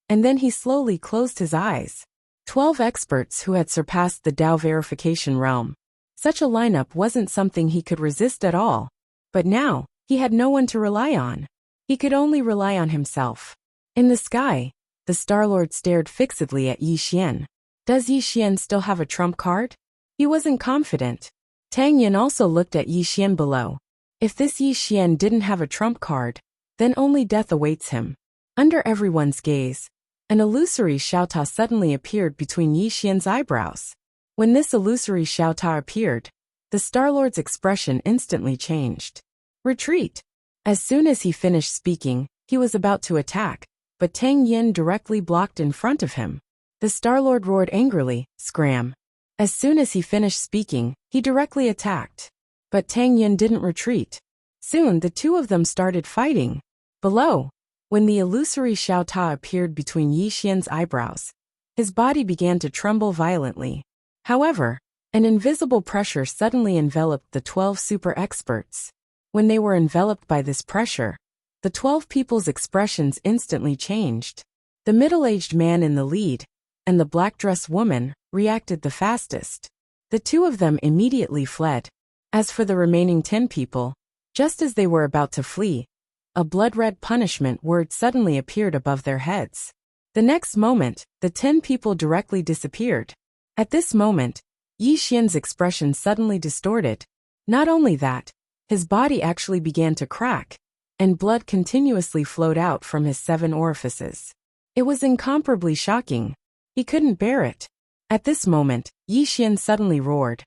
S1: and then he slowly closed his eyes. 12 experts who had surpassed the Dao verification realm. Such a lineup wasn't something he could resist at all. But now, he had no one to rely on. He could only rely on himself. In the sky, the Star-Lord stared fixedly at Yi Xian. Does Yi Xian still have a trump card? He wasn't confident. Tang Yin also looked at Yi Xian below. If this Yi Xian didn't have a trump card, then only death awaits him. Under everyone's gaze, an illusory Xiaota suddenly appeared between Yi Xian's eyebrows. When this illusory Xiaota appeared, the Star-Lord's expression instantly changed. Retreat! As soon as he finished speaking, he was about to attack, but Tang Yin directly blocked in front of him. The Star-Lord roared angrily, "Scram!" As soon as he finished speaking, he directly attacked. But Tang Yin didn't retreat. Soon the 2 of them started fighting. Below, when the illusory Xiaota appeared between Yi Xian's eyebrows, his body began to tremble violently. However, an invisible pressure suddenly enveloped the 12 super experts. When they were enveloped by this pressure, the 12 people's expressions instantly changed. The middle-aged man in the lead, and the black-dressed woman, reacted the fastest. The 2 of them immediately fled. As for the remaining 10 people, just as they were about to flee, a blood-red punishment word suddenly appeared above their heads. The next moment, the 10 people directly disappeared. At this moment, Yi Xian's expression suddenly distorted. Not only that, his body actually began to crack, and blood continuously flowed out from his 7 orifices. It was incomparably shocking. He couldn't bear it. At this moment, Yi Xian suddenly roared,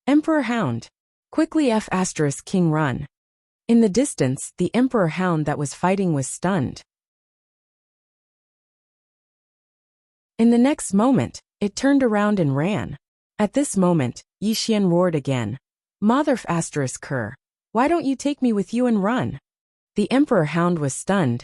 S1: "Emperor Hound! Quickly F*King run!" In the distance, the Emperor Hound that was fighting was stunned. In the next moment, it turned around and ran. At this moment, Yi Xian roared again, "Mother F*Ker, why don't you take me with you and run?" The Emperor Hound was stunned,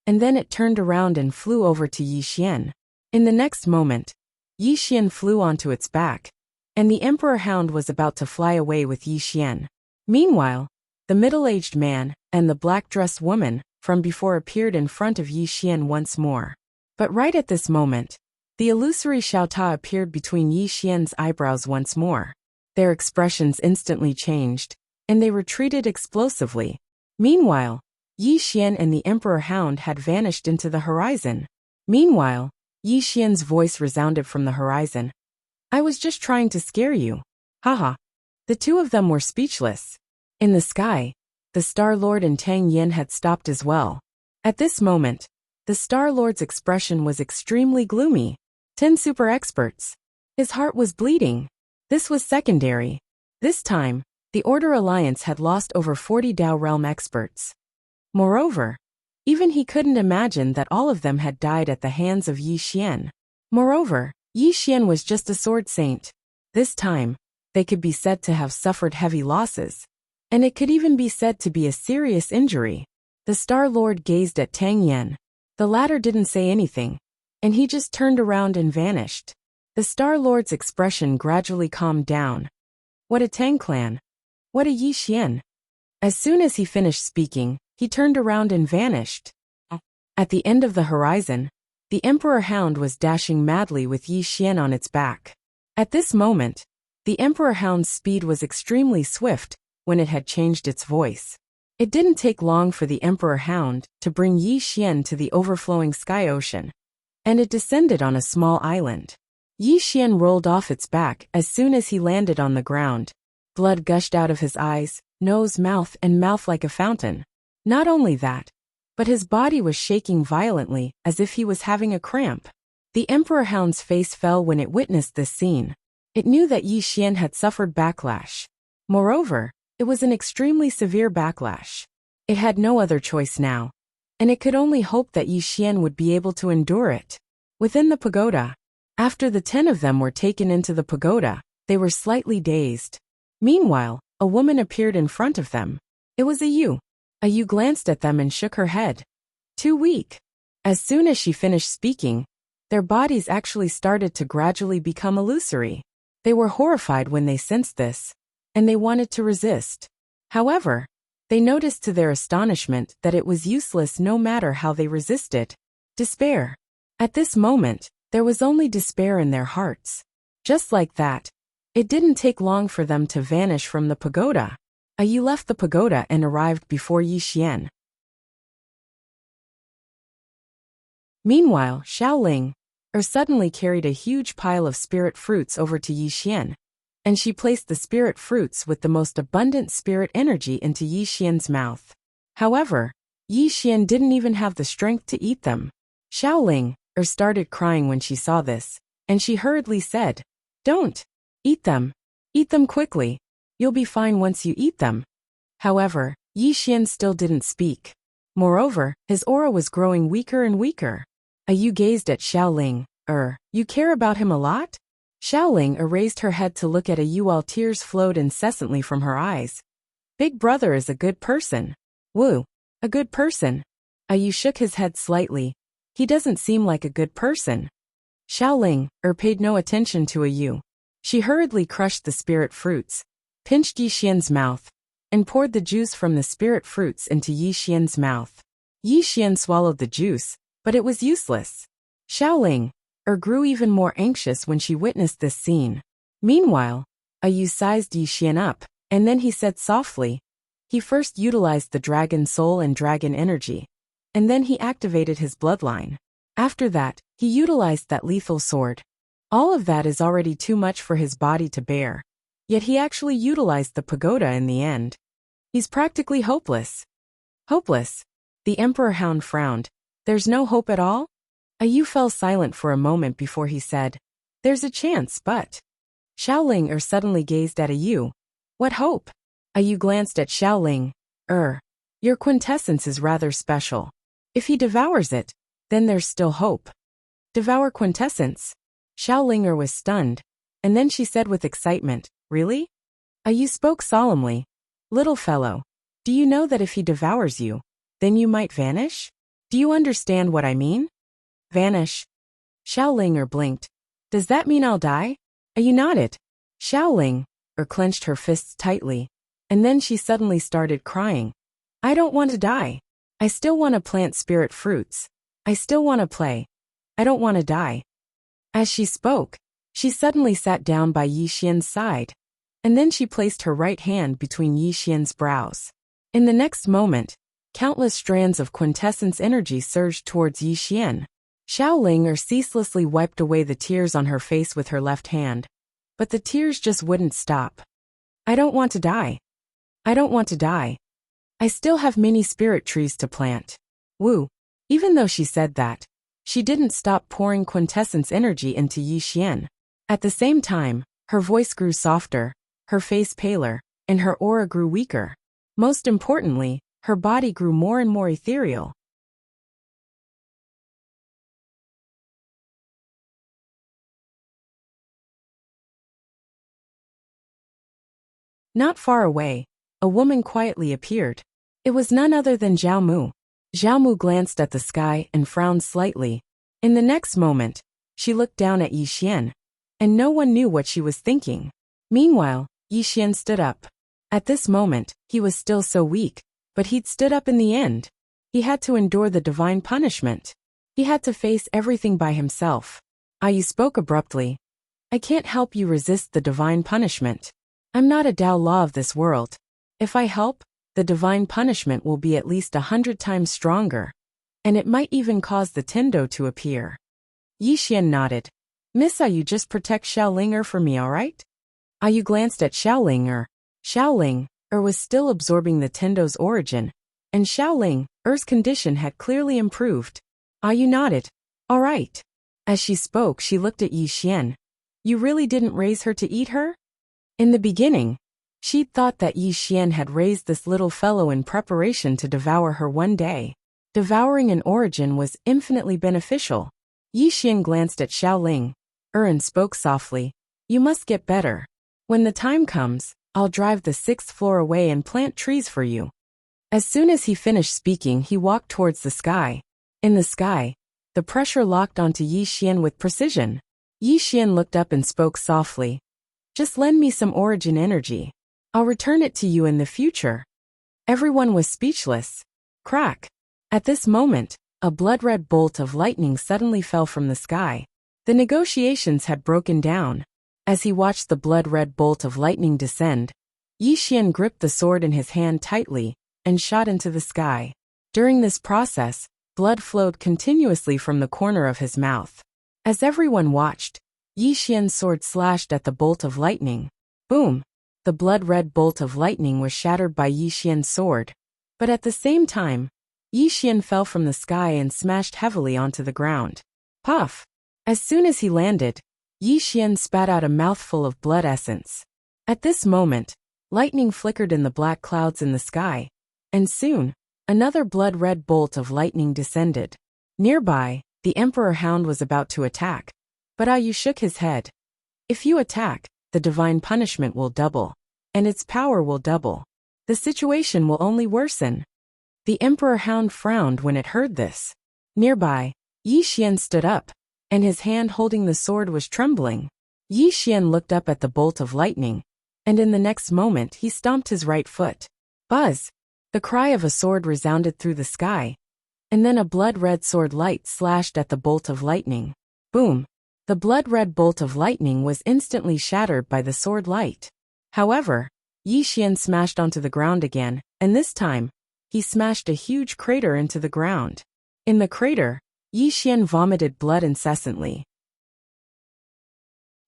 S1: and then it turned around and flew over to Yi Xian. In the next moment, Yi Xian flew onto its back, and the Emperor Hound was about to fly away with Yi Xian. Meanwhile, the middle-aged man and the black-dressed woman from before appeared in front of Yi Xian once more. But right at this moment, the illusory Xiaota appeared between Yi Xian's eyebrows once more. Their expressions instantly changed, and they retreated explosively. Meanwhile, Yi Xian and the Emperor Hound had vanished into the horizon. Meanwhile, Yi Xian's voice resounded from the horizon. "I was just trying to scare you. Haha. The two of them were speechless. In the sky, the Star-Lord and Tang Yin had stopped as well. At this moment, the Star-Lord's expression was extremely gloomy. 10 super experts. His heart was bleeding. This was secondary. This time, the Order Alliance had lost over 40 Dao Realm experts. Moreover, even he couldn't imagine that all of them had died at the hands of Yi Xian. Moreover, Yi Xian was just a sword saint. This time, they could be said to have suffered heavy losses. And it could even be said to be a serious injury. The Star-Lord gazed at Tang Yin. The latter didn't say anything, and he just turned around and vanished. The Star-Lord's expression gradually calmed down. What a Tang clan! What a Yi Xian! As soon as he finished speaking, he turned around and vanished. At the end of the horizon, the Emperor Hound was dashing madly with Yi Xian on its back. At this moment, the Emperor Hound's speed was extremely swift when it had changed its voice. It didn't take long for the Emperor Hound to bring Yi Xian to the overflowing sky ocean, and it descended on a small island. Yi Xian rolled off its back as soon as he landed on the ground. Blood gushed out of his eyes, nose, mouth like a fountain. Not only that, but his body was shaking violently as if he was having a cramp. The Emperor Hound's face fell when it witnessed this scene. It knew that Yi Xian had suffered backlash. Moreover, it was an extremely severe backlash. It had no other choice now, and it could only hope that Yi Xian would be able to endure it. Within the pagoda, after the 10 of them were taken into the pagoda, they were slightly dazed. Meanwhile, a woman appeared in front of them. It was a Yu. A Yu glanced at them and shook her head. Too weak. As soon as she finished speaking, their bodies actually started to gradually become illusory. They were horrified when they sensed this, and they wanted to resist. However, they noticed to their astonishment that it was useless no matter how they resisted. Despair. At this moment, there was only despair in their hearts. Just like that, it didn't take long for them to vanish from the pagoda. A Yu left the pagoda and arrived before Yi Xian. Meanwhile, Xiaoling suddenly carried a huge pile of spirit fruits over to Yi Xian, and she placed the spirit fruits with the most abundant spirit energy into Yi Xian's mouth. However, Yi Xian didn't even have the strength to eat them. Xiaoling started crying when she saw this, and she hurriedly said, "Don't eat them. Eat them quickly. You'll be fine once you eat them." However, Yi Xian still didn't speak. Moreover, his aura was growing weaker and weaker. A Yu gazed at Xiaoling. You care about him a lot?" Xiaoling raised her head to look at a Yu while tears flowed incessantly from her eyes. "Big brother is a good person." "Woo, a good person?" A Yu shook his head slightly. "He doesn't seem like a good person." Xiaoling paid no attention to a Yu. She hurriedly crushed the spirit fruits, pinched Yi Xian's mouth, and poured the juice from the spirit fruits into Yi Xian's mouth. Yi Xian swallowed the juice, but it was useless. Xiaoling grew even more anxious when she witnessed this scene. Meanwhile, a Yu sized Yi Xian up, and then he said softly. He first utilized the dragon soul and dragon energy, and then he activated his bloodline. After that, he utilized that lethal sword. All of that is already too much for his body to bear. Yet he actually utilized the pagoda in the end. He's practically hopeless. Hopeless? The Emperor Hound frowned. There's no hope at all? A Yu fell silent for a moment before he said, "There's a chance, but..." Xiaoling suddenly gazed at a Yu. "What hope?" A Yu glanced at Xiaoling. Your quintessence is rather special. If he devours it, then there's still hope." "Devour quintessence?" Xiaoling was stunned, and then she said with excitement, "Really?" A Yu spoke solemnly. "Little fellow, do you know that if he devours you, then you might vanish? Do you understand what I mean?" "Vanish?" Xiaoling blinked. "Does that mean I'll die?" A Yu nodded. Xiaoling clenched her fists tightly, and then she suddenly started crying. "I don't want to die. I still want to plant spirit fruits. I still want to play. I don't want to die." As she spoke, she suddenly sat down by Yi Xian's side, and then she placed her right hand between Yi Xian's brows. In the next moment, countless strands of quintessence energy surged towards Yi Xian. Xiaoling ceaselessly wiped away the tears on her face with her left hand, but the tears just wouldn't stop. I don't want to die. I don't want to die. I still have many spirit trees to plant. Woo. Even though she said that, she didn't stop pouring quintessence energy into Yi Xian. At the same time, her voice grew softer, her face paler, and her aura grew weaker. Most importantly, her body grew more and more ethereal. Not far away, a woman quietly appeared. It was none other than Zhao Mu. Zhao Mu glanced at the sky and frowned slightly. In the next moment, she looked down at Yi Xian, and no one knew what she was thinking. Meanwhile, Yi Xian stood up. At this moment, he was still so weak, but he'd stood up in the end. He had to endure the divine punishment. He had to face everything by himself. Ayu spoke abruptly. I can't help you resist the divine punishment. I'm not a Dao law of this world. If I help, the divine punishment will be at least 100 times stronger. And it might even cause the Tindo to appear. Yi Xian nodded. Miss Ayu, just protect Xiaoling for me, alright? Ayu glanced at Xiaoling. Xiaoling was still absorbing the Tendo's origin, and Xiaoling condition had clearly improved. Ayu nodded. Alright. As she spoke, she looked at Yi Xian. You really didn't raise her to eat her? In the beginning, she'd thought that Yi Xian had raised this little fellow in preparation to devour her one day. Devouring an origin was infinitely beneficial. Yi Xian glanced at Xiaoling and spoke softly. You must get better. When the time comes, I'll drive the 6th floor away and plant trees for you. As soon as he finished speaking, he walked towards the sky. In the sky, the pressure locked onto Yi Xian with precision. Yi Xian looked up and spoke softly. Just lend me some origin energy. I'll return it to you in the future. Everyone was speechless. Crack. At this moment, a blood-red bolt of lightning suddenly fell from the sky. The negotiations had broken down. As he watched the blood-red bolt of lightning descend, Yi Xian gripped the sword in his hand tightly and shot into the sky. During this process, blood flowed continuously from the corner of his mouth. As everyone watched, Yi Xian's sword slashed at the bolt of lightning. Boom! The blood-red bolt of lightning was shattered by Yi Xian's sword. But at the same time, Yi Xian fell from the sky and smashed heavily onto the ground. Puff! As soon as he landed, Yi Xian spat out a mouthful of blood essence. At this moment, lightning flickered in the black clouds in the sky, and soon, another blood-red bolt of lightning descended. Nearby, the Emperor Hound was about to attack, but Ayu shook his head. If you attack, the divine punishment will double, and its power will double. The situation will only worsen. The Emperor Hound frowned when it heard this. Nearby, Yi Xian stood up, and his hand holding the sword was trembling. Yi Xian looked up at the bolt of lightning, and in the next moment he stomped his right foot. Buzz! The cry of a sword resounded through the sky, and then a blood-red sword light slashed at the bolt of lightning. Boom! The blood-red bolt of lightning was instantly shattered by the sword light. However, Yi Xian smashed onto the ground again, and this time, he smashed a huge crater into the ground. In the crater, Yi Xian vomited blood incessantly.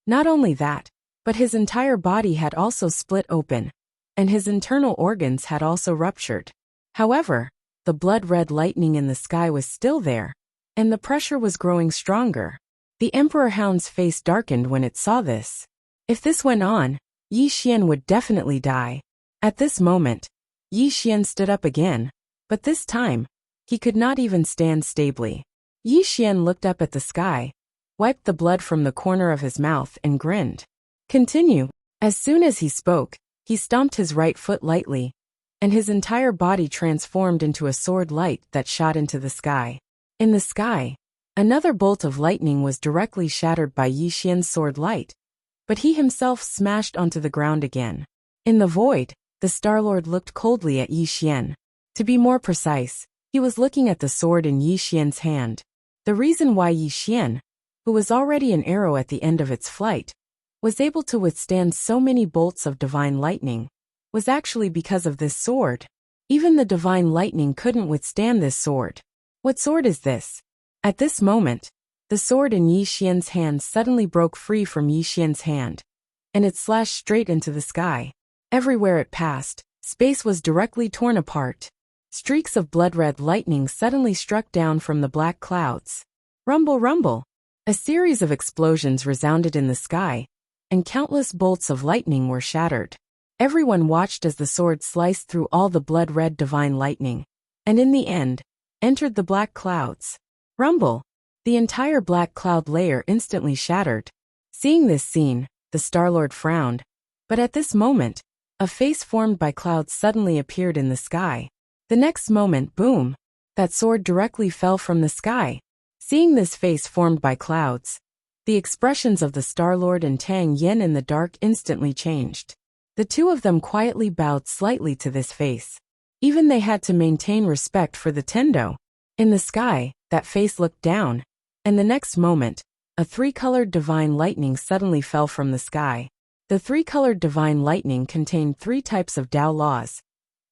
S1: Not only that, but his entire body had also split open, and his internal organs had also ruptured. However, the blood-red lightning in the sky was still there, and the pressure was growing stronger. The Emperor Hound's face darkened when it saw this. If this went on, Yi Xian would definitely die. At this moment, Yi Xian stood up again, but this time, he could not even stand stably. Yi Xian looked up at the sky, wiped the blood from the corner of his mouth and grinned. Continue. As soon as he spoke, he stomped his right foot lightly, and his entire body transformed into a sword light that shot into the sky. In the sky, another bolt of lightning was directly shattered by Yi Xian's sword light, but he himself smashed onto the ground again. In the void, the Star-Lord looked coldly at Yi Xian. To be more precise, he was looking at the sword in Yi Xian's hand. The reason why Yi Xian, who was already an arrow at the end of its flight, was able to withstand so many bolts of divine lightning, was actually because of this sword. Even the divine lightning couldn't withstand this sword. What sword is this? At this moment, the sword in Yi Xian's hand suddenly broke free from Yi Xian's hand, and it slashed straight into the sky. Everywhere it passed, space was directly torn apart. Streaks of blood-red lightning suddenly struck down from the black clouds. Rumble, rumble! A series of explosions resounded in the sky, and countless bolts of lightning were shattered. Everyone watched as the sword sliced through all the blood-red divine lightning, and in the end, entered the black clouds. Rumble! The entire black cloud layer instantly shattered. Seeing this scene, the Star-Lord frowned, but at this moment, a face formed by clouds suddenly appeared in the sky. The next moment, boom! That sword directly fell from the sky. Seeing this face formed by clouds, the expressions of the Star-Lord and Tang Yen in the dark instantly changed. The two of them quietly bowed slightly to this face. Even they had to maintain respect for the Tendo. In the sky, that face looked down, and the next moment, a three-colored divine lightning suddenly fell from the sky. The three-colored divine lightning contained 3 types of Tao laws.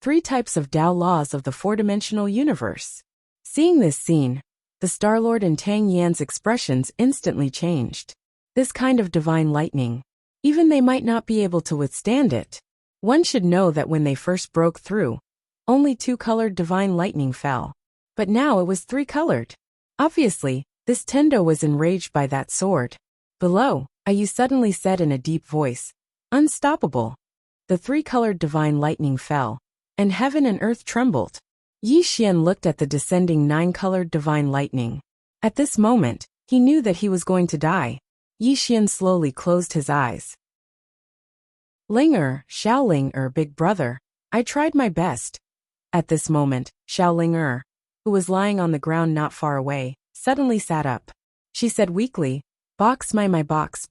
S1: 3 types of Tao laws of the four-dimensional universe. Seeing this scene, the Star-Lord and Tang Yan's expressions instantly changed. This kind of divine lightning, even they might not be able to withstand it. One should know that when they first broke through, only 2-colored divine lightning fell. But now it was 3-colored. Obviously, this Tendo was enraged by that sword. Below, Ayu suddenly said in a deep voice, "Unstoppable." The 3-colored divine lightning fell, and heaven and earth trembled. Yi Xian looked at the descending 9-colored divine lightning. At this moment, he knew that he was going to die. Yi Xian slowly closed his eyes. Xiao Ling, big brother, I tried my best. At this moment, Xiao Ling, who was lying on the ground not far away, suddenly sat up. She said weakly, "Box my box."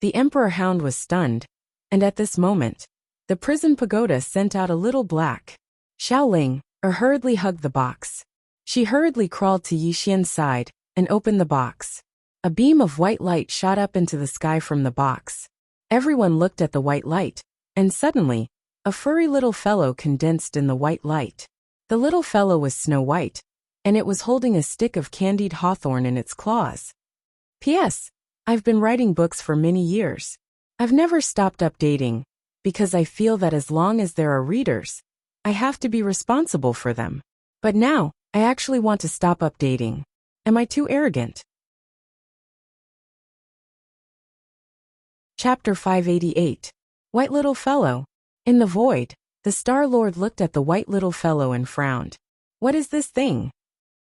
S1: The Emperor Hound was stunned, and at this moment, the prison pagoda sent out a little black. Xiao Ling hurriedly hugged the box. She hurriedly crawled to Yi Xian's side and opened the box. A beam of white light shot up into the sky from the box. Everyone looked at the white light, and suddenly, a furry little fellow condensed in the white light. The little fellow was snow white, and it was holding a stick of candied hawthorn in its claws. P.S. I've been writing books for many years. I've never stopped updating, because I feel that as long as there are readers, I have to be responsible for them. But now, I actually want to stop updating. Am I too arrogant? Chapter 588. White Little Fellow. In the void, the Star-Lord looked at the white little fellow and frowned. What is this thing?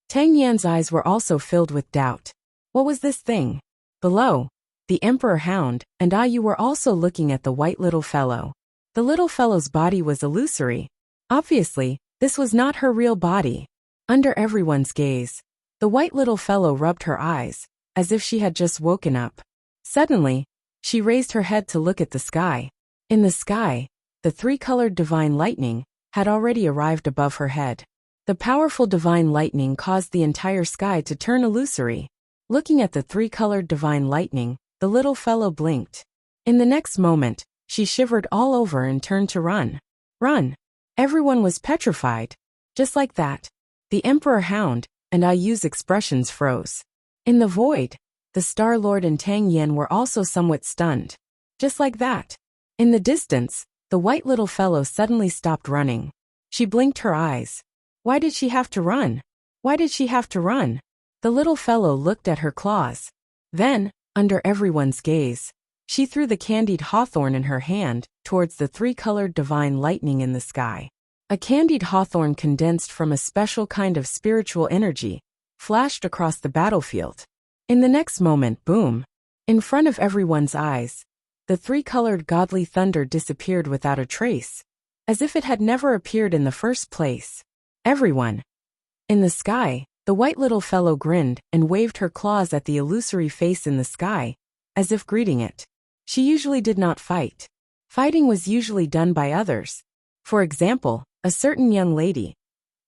S1: Tang Yan's eyes were also filled with doubt. What was this thing? Below, the Emperor Hound and Ayu were also looking at the white little fellow. The little fellow's body was illusory. Obviously, this was not her real body. Under everyone's gaze, the white little fellow rubbed her eyes, as if she had just woken up. Suddenly, she raised her head to look at the sky. In the sky, the 3-colored divine lightning had already arrived above her head. The powerful divine lightning caused the entire sky to turn illusory. Looking at the 3-colored divine lightning, the little fellow blinked. In the next moment, she shivered all over and turned to run. Run! Everyone was petrified. Just like that, the Emperor Hound and Ayu's expressions froze. In the void, the Star-Lord and Tang Yen were also somewhat stunned. Just like that. In the distance, the white little fellow suddenly stopped running. She blinked her eyes. Why did she have to run? Why did she have to run? The little fellow looked at her claws. Then, under everyone's gaze, she threw the candied hawthorn in her hand towards the 3-colored divine lightning in the sky. A candied hawthorn condensed from a special kind of spiritual energy, flashed across the battlefield. In the next moment, boom! In front of everyone's eyes, the 3-colored godly thunder disappeared without a trace, as if it had never appeared in the first place. Everyone. In the sky, the white little fellow grinned and waved her claws at the illusory face in the sky, as if greeting it. She usually did not fight. Fighting was usually done by others. For example, a certain young lady.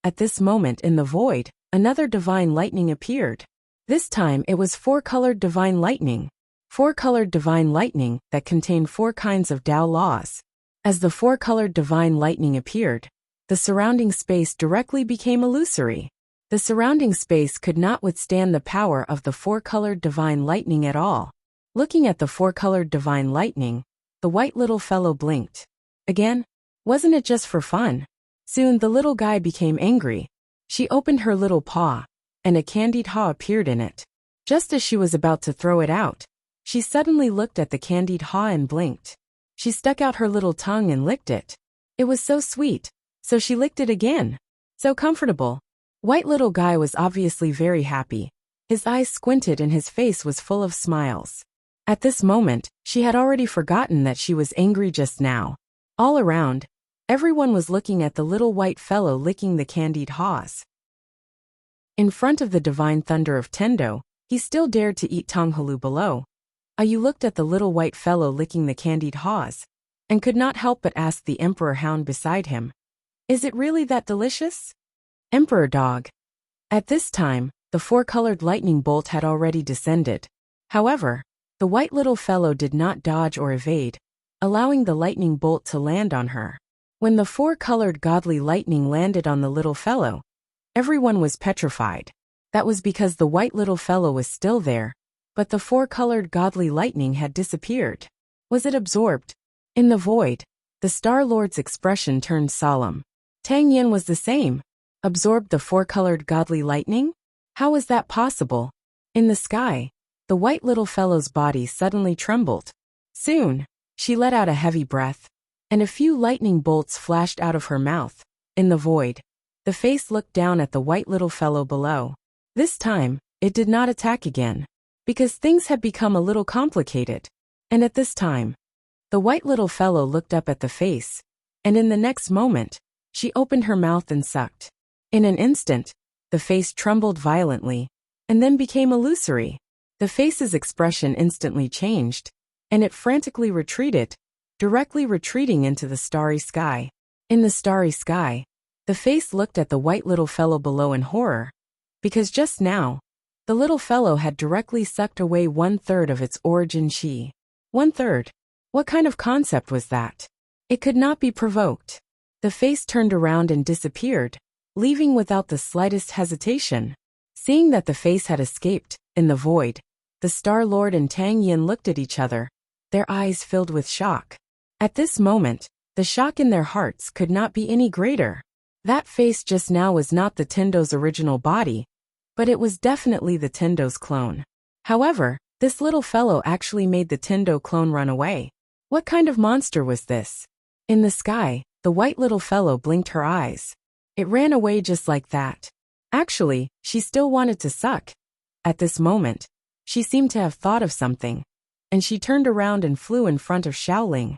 S1: At this moment in the void, another divine lightning appeared. This time it was 4-colored divine lightning. 4-colored divine lightning that contained 4 kinds of Tao laws. As the 4-colored divine lightning appeared, the surrounding space directly became illusory. The surrounding space could not withstand the power of the 4-colored divine lightning at all. Looking at the 4-colored divine lightning, the white little fellow blinked. Again? Wasn't it just for fun? Soon the little guy became angry. She opened her little paw, and a candied haw appeared in it. Just as she was about to throw it out, she suddenly looked at the candied haw and blinked. She stuck out her little tongue and licked it. It was so sweet, so she licked it again. So comfortable. White little guy was obviously very happy. His eyes squinted and his face was full of smiles. At this moment, she had already forgotten that she was angry just now. All around, everyone was looking at the little white fellow licking the candied haws. In front of the divine thunder of Tendo, he still dared to eat Tonghalu below. Ayu looked at the little white fellow licking the candied haws, and could not help but ask the emperor hound beside him, "Is it really that delicious?" Emperor dog. At this time, the four-colored lightning bolt had already descended. However, the white little fellow did not dodge or evade, allowing the lightning bolt to land on her. When the four-colored godly lightning landed on the little fellow, everyone was petrified. That was because the white little fellow was still there, but the four-colored godly lightning had disappeared. Was it absorbed? In the void, the Star Lord's expression turned solemn. Tang Yin was the same. Absorbed the four-colored godly lightning? How was that possible? In the sky, the white little fellow's body suddenly trembled. Soon, she let out a heavy breath, and a few lightning bolts flashed out of her mouth. In the void, the face looked down at the white little fellow below. This time, it did not attack again, because things had become a little complicated. And at this time, the white little fellow looked up at the face, and in the next moment, she opened her mouth and sucked. In an instant, the face trembled violently, and then became illusory. The face's expression instantly changed, and it frantically retreated, directly retreating into the starry sky. In the starry sky, the face looked at the white little fellow below in horror, because just now, the little fellow had directly sucked away 1/3 of its origin chi. 1/3? What kind of concept was that? It could not be provoked. The face turned around and disappeared, leaving without the slightest hesitation. Seeing that the face had escaped, in the void, the Star Lord and Tang Yin looked at each other, their eyes filled with shock. At this moment, the shock in their hearts could not be any greater. That face just now was not the Tendo's original body, but it was definitely the Tendo's clone. However, this little fellow actually made the Tendo clone run away. What kind of monster was this? In the sky, the white little fellow blinked her eyes. It ran away just like that. Actually, she still wanted to suck. At this moment, she seemed to have thought of something, and she turned around and flew in front of Xiaoling.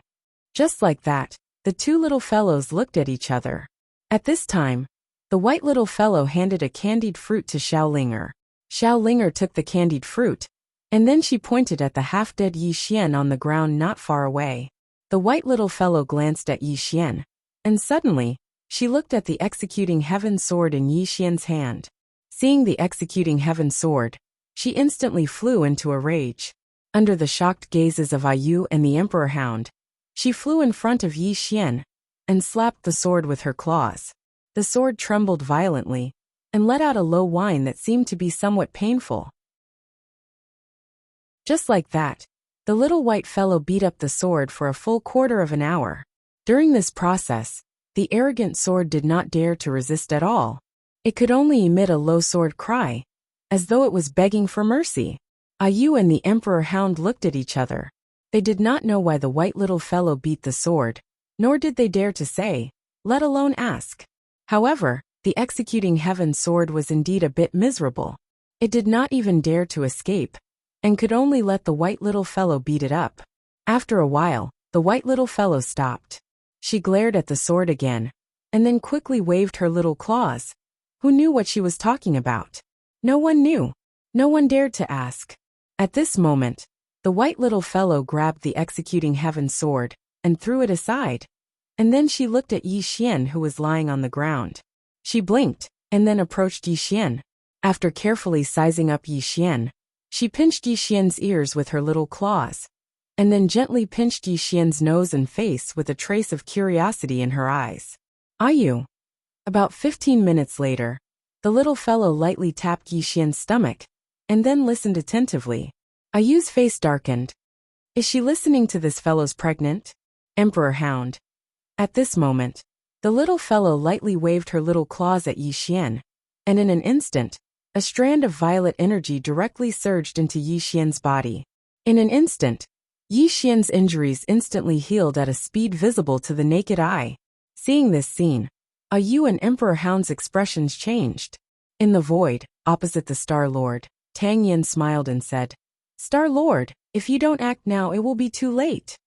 S1: Just like that, the two little fellows looked at each other. At this time, the white little fellow handed a candied fruit to Xiaolinger. Xiaolinger took the candied fruit, and then she pointed at the half-dead Yi Xian on the ground not far away. The white little fellow glanced at Yi Xian, and suddenly, she looked at the executing heaven sword in Yi Xian's hand. Seeing the executing heaven sword, she instantly flew into a rage. Under the shocked gazes of Ayu and the Emperor Hound, she flew in front of Yi Xian and slapped the sword with her claws. The sword trembled violently and let out a low whine that seemed to be somewhat painful. Just like that, the little white fellow beat up the sword for a full quarter of an hour. During this process, the arrogant sword did not dare to resist at all. It could only emit a low sword cry, as though it was begging for mercy. Ayu and the Emperor Hound looked at each other. They did not know why the white little fellow beat the sword, nor did they dare to say, let alone ask. However, the executing heaven sword was indeed a bit miserable. It did not even dare to escape, and could only let the white little fellow beat it up. After a while, the white little fellow stopped. She glared at the sword again, and then quickly waved her little claws. Who knew what she was talking about? No one knew. No one dared to ask. At this moment, the white little fellow grabbed the executing heaven sword, and threw it aside. And then she looked at Yi Xian who was lying on the ground. She blinked, and then approached Yi Xian. After carefully sizing up Yi Xian, she pinched Yi Xian's ears with her little claws, and then gently pinched Yi Xian's nose and face with a trace of curiosity in her eyes. Ayu. About 15 minutes later, the little fellow lightly tapped Yi Xian's stomach, and then listened attentively. Ayu's face darkened. Is she listening to this fellow's pregnant? Emperor Hound. At this moment, the little fellow lightly waved her little claws at Yi Xian, and in an instant, a strand of violet energy directly surged into Yi Xian's body. In an instant, Yi Xian's injuries instantly healed at a speed visible to the naked eye. Seeing this scene, Yu and Emperor Hound's expressions changed. In the void, opposite the Star Lord, Tang Yin smiled and said, "Star Lord, if you don't act now it will be too late."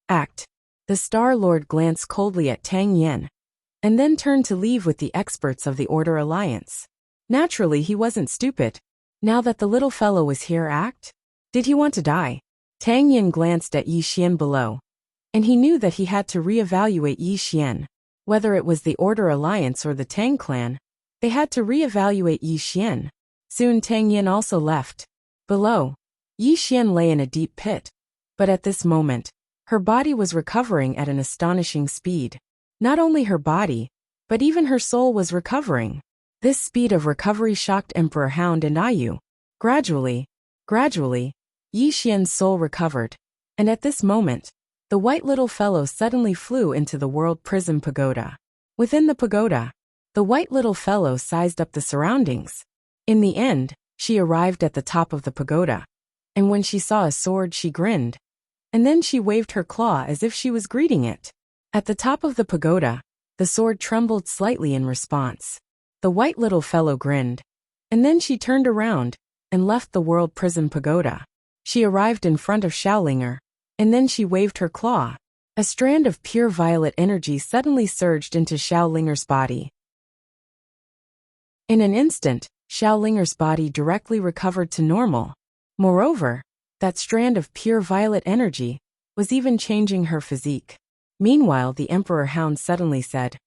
S1: Act. The Star Lord glanced coldly at Tang Yin, and then turned to leave with the experts of the Order Alliance. Naturally he wasn't stupid. Now that the little fellow was here, act? Did he want to die? Tang Yin glanced at Yi Xian below, and he knew that he had to re-evaluate Yi Xian. Whether it was the Order Alliance or the Tang clan, they had to re-evaluate Yi Xian. Soon Tang Yin also left. Below, Yi Xian lay in a deep pit, but at this moment, her body was recovering at an astonishing speed. Not only her body, but even her soul was recovering. This speed of recovery shocked Emperor Hound and Yu. Gradually, Yi Xian's soul recovered, and at this moment, the white little fellow suddenly flew into the World Prism Pagoda. Within the pagoda, the white little fellow sized up the surroundings. In the end, she arrived at the top of the pagoda, and when she saw a sword she grinned, and then she waved her claw as if she was greeting it. At the top of the pagoda, the sword trembled slightly in response. The white little fellow grinned, and then she turned around and left the World Prism Pagoda. She arrived in front of Xiaolinger, and then she waved her claw. A strand of pure violet energy suddenly surged into Xiaolinger's body. In an instant, Xiaolinger's body directly recovered to normal. Moreover, that strand of pure violet energy was even changing her physique. Meanwhile, the Emperor Hound suddenly said,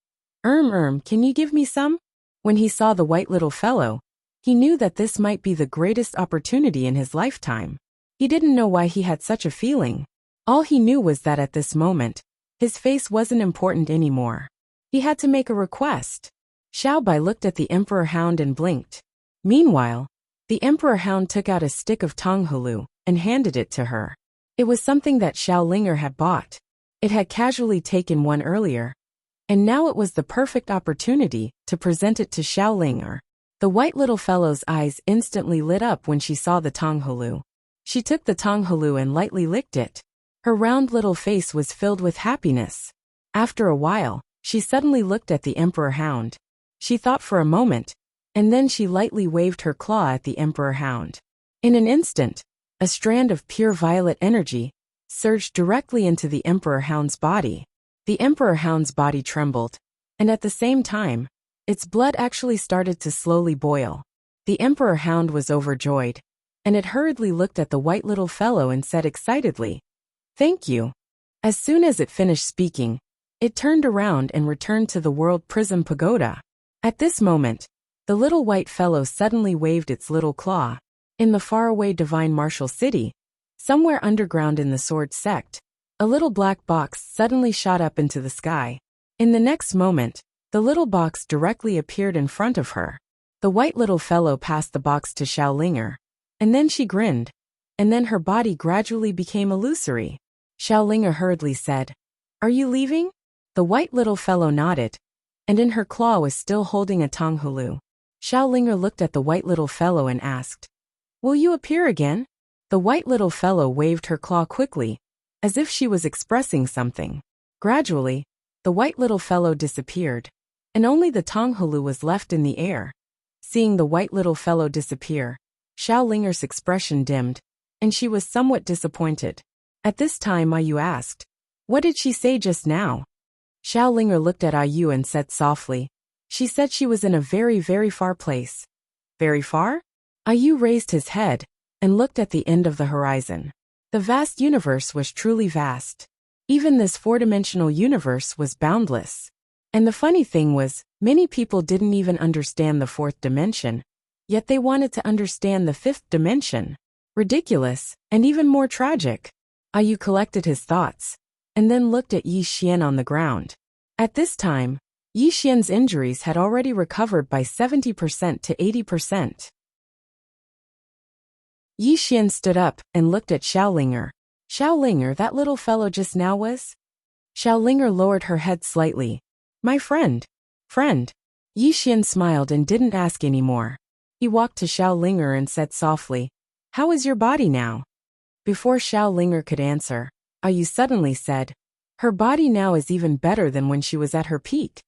S1: Can you give me some?" When he saw the white little fellow, he knew that this might be the greatest opportunity in his lifetime. He didn't know why he had such a feeling. All he knew was that at this moment, his face wasn't important anymore. He had to make a request. Xiao Bai looked at the Emperor Hound and blinked. Meanwhile, the Emperor Hound took out a stick of Tonghulu and handed it to her. It was something that Xiaolinger had bought. It had casually taken one earlier, and now it was the perfect opportunity to present it to Xiaolinger. The white little fellow's eyes instantly lit up when she saw the Tonghulu. She took the Tonghulu and lightly licked it. Her round little face was filled with happiness. After a while, she suddenly looked at the Emperor Hound. She thought for a moment, and then she lightly waved her claw at the Emperor Hound. In an instant, a strand of pure violet energy surged directly into the Emperor Hound's body. The Emperor Hound's body trembled, and at the same time, its blood actually started to slowly boil. The Emperor Hound was overjoyed, and it hurriedly looked at the white little fellow and said excitedly, "Thank you." As soon as it finished speaking, it turned around and returned to the World Prism Pagoda. At this moment, the little white fellow suddenly waved its little claw. In the faraway divine martial city, somewhere underground in the sword sect, a little black box suddenly shot up into the sky. In the next moment, the little box directly appeared in front of her. The white little fellow passed the box to Xiaolinger, and then she grinned, and then her body gradually became illusory. Xiaolinger hurriedly said, "Are you leaving?" The white little fellow nodded, and in her claw was still holding a Tonghulu. Xiaolinger looked at the white little fellow and asked, "Will you appear again?" The white little fellow waved her claw quickly, as if she was expressing something. Gradually, the white little fellow disappeared, and only the Tonghulu was left in the air. Seeing the white little fellow disappear, Xiaolinger's expression dimmed, and she was somewhat disappointed. At this time Yu asked, "What did she say just now?" Xiaolinger looked at Yu and said softly, "She said she was in a very, very far place." "Very far?" Yu raised his head and looked at the end of the horizon. The vast universe was truly vast. Even this four-dimensional universe was boundless. And the funny thing was, many people didn't even understand the fourth dimension, yet they wanted to understand the fifth dimension. Ridiculous, and even more tragic. Yu collected his thoughts, and then looked at Yi Xian on the ground. At this time, Yi Xian's injuries had already recovered by 70% to 80%. Yi Xian stood up and looked at Xiaolinger. "Xiaolinger, that little fellow just now was?" Xiao Linger lowered her head slightly. My friend. Friend. Yi Xian smiled and didn't ask any more. He walked to Xiao Linger and said softly, How is your body now? Before Xiao Linger could answer, Ayu suddenly said, Her body now is even better than when she was at her peak.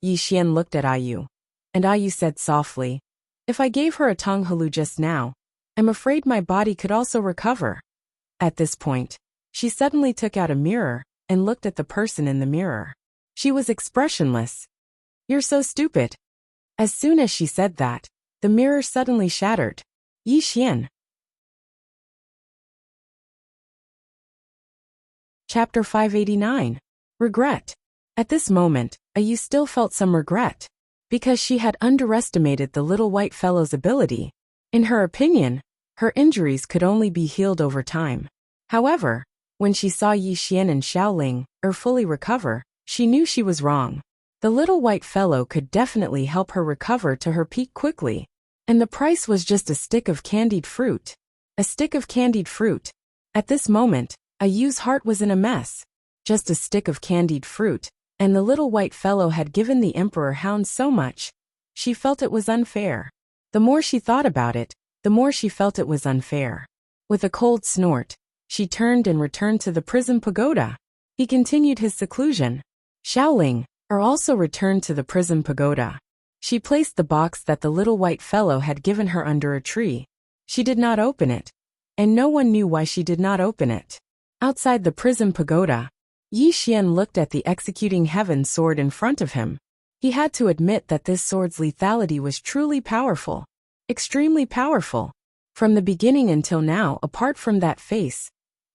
S1: Yi Xian looked at Ayu. And Ayu said softly, If I gave her a Tonghalu just now, I'm afraid my body could also recover. At this point, she suddenly took out a mirror and looked at the person in the mirror. She was expressionless. You're so stupid. As soon as she said that, the mirror suddenly shattered. Yi Xian. Chapter 589. Regret. At this moment, Ayu still felt some regret, because she had underestimated the little white fellow's ability. In her opinion, her injuries could only be healed over time. However, when she saw Yi Xian and Xiaoling fully recover, she knew she was wrong. The little white fellow could definitely help her recover to her peak quickly. And the price was just a stick of candied fruit. A stick of candied fruit. At this moment, Ayu's heart was in a mess. Just a stick of candied fruit, and the little white fellow had given the Emperor Hound so much. She felt it was unfair. The more she thought about it, the more she felt it was unfair. With a cold snort, she turned and returned to the prison pagoda. He continued his seclusion. Xiaoling also returned to the prison pagoda. She placed the box that the little white fellow had given her under a tree. She did not open it, and no one knew why she did not open it. Outside the prison pagoda, Yi Xian looked at the executing heaven sword in front of him. He had to admit that this sword's lethality was truly powerful. Extremely powerful. From the beginning until now, apart from that face,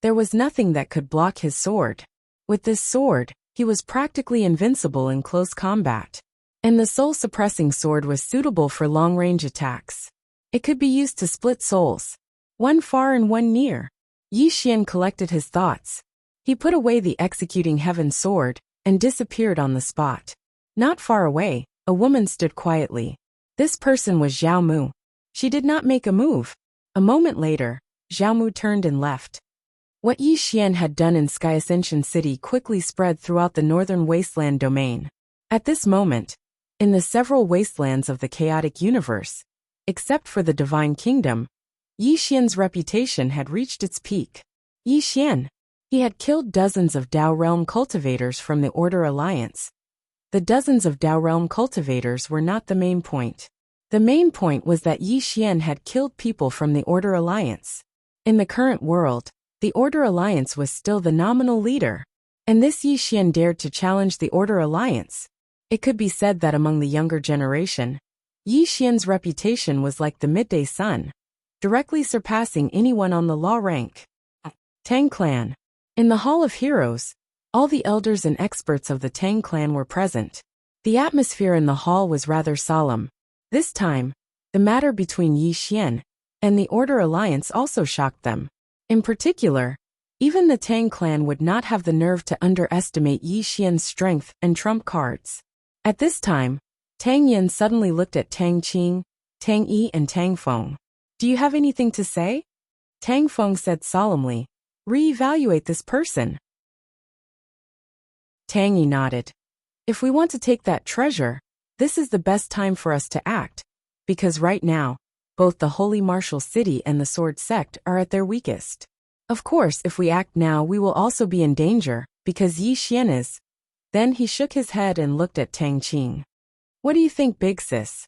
S1: there was nothing that could block his sword. With this sword, he was practically invincible in close combat. And the soul-suppressing sword was suitable for long-range attacks. It could be used to split souls. One far and one near. Yi Xian collected his thoughts. He put away the executing heaven sword and disappeared on the spot. Not far away, a woman stood quietly. This person was Zhao Mu. She did not make a move. A moment later, Zhao Mu turned and left. What Yi Xian had done in Sky Ascension City quickly spread throughout the northern wasteland domain. At this moment, in the several wastelands of the chaotic universe, except for the Divine Kingdom, Yi Xian's reputation had reached its peak. Yi Xian. He had killed dozens of Dao Realm cultivators from the Order Alliance. The dozens of Dao Realm cultivators were not the main point. The main point was that Yi Xian had killed people from the Order Alliance. In the current world, the Order Alliance was still the nominal leader. And this Yi Xian dared to challenge the Order Alliance. It could be said that among the younger generation, Yi Xian's reputation was like the midday sun, directly surpassing anyone on the law rank. Tang Clan. In the Hall of Heroes, all the elders and experts of the Tang Clan were present. The atmosphere in the hall was rather solemn. This time, the matter between Yi Xian and the Order Alliance also shocked them. In particular, even the Tang Clan would not have the nerve to underestimate Yi Xian's strength and trump cards. At this time, Tang Yin suddenly looked at Tang Qing, Tang Yi and Tang Feng. Do you have anything to say? Tang Feng said solemnly. Re-evaluate this person. Tang Yi nodded. If we want to take that treasure, this is the best time for us to act, because right now, both the Holy Martial City and the Sword Sect are at their weakest. Of course, if we act now, we will also be in danger, because Yi Xian is. Then he shook his head and looked at Tang Qing. What do you think, big sis?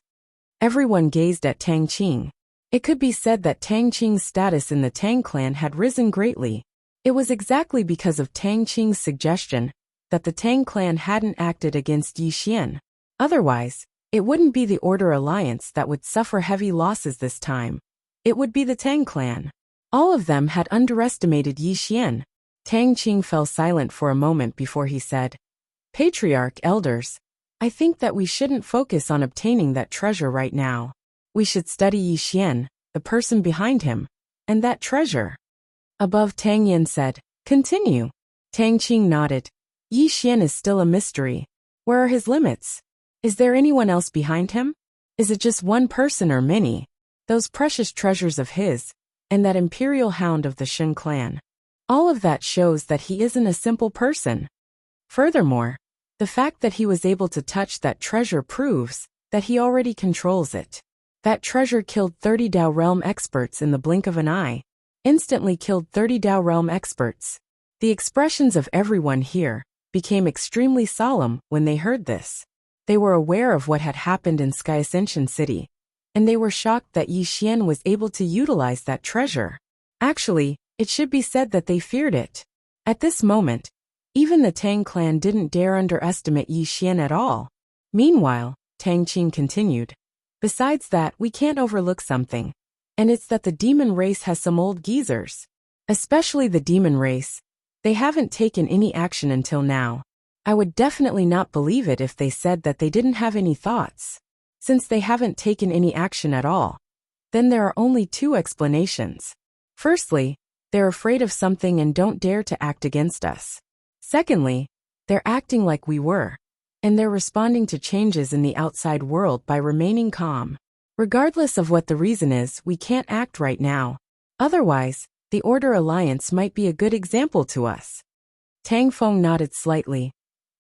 S1: Everyone gazed at Tang Qing. It could be said that Tang Qing's status in the Tang clan had risen greatly. It was exactly because of Tang Qing's suggestion that the Tang clan hadn't acted against Yi Xian. Otherwise, it wouldn't be the Order Alliance that would suffer heavy losses this time. It would be the Tang clan. All of them had underestimated Yi Xian. Tang Qing fell silent for a moment before he said, Patriarch, elders, I think that we shouldn't focus on obtaining that treasure right now. We should study Yi Xian, the person behind him, and that treasure. Above, Tang Yin said, Continue. Tang Qing nodded. Yi Xian is still a mystery. Where are his limits? Is there anyone else behind him? Is it just one person or many? Those precious treasures of his, and that imperial hound of the Shen clan. All of that shows that he isn't a simple person. Furthermore, the fact that he was able to touch that treasure proves that he already controls it. That treasure killed 30 Dao Realm experts in the blink of an eye. Instantly killed 30 Dao Realm experts. The expressions of everyone here became extremely solemn when they heard this. They were aware of what had happened in Sky Ascension City, and they were shocked that Yi Xian was able to utilize that treasure. Actually, it should be said that they feared it. At this moment, even the Tang clan didn't dare underestimate Yi Xian at all. Meanwhile, Tang Qing continued. Besides that, we can't overlook something. And it's that the demon race has some old geezers. Especially the demon race. They haven't taken any action until now. I would definitely not believe it if they said that they didn't have any thoughts. Since they haven't taken any action at all, then there are only two explanations. Firstly, they're afraid of something and don't dare to act against us. Secondly, they're acting like we were, and they're responding to changes in the outside world by remaining calm. Regardless of what the reason is, we can't act right now. Otherwise, the Order Alliance might be a good example to us. Tang Feng nodded slightly.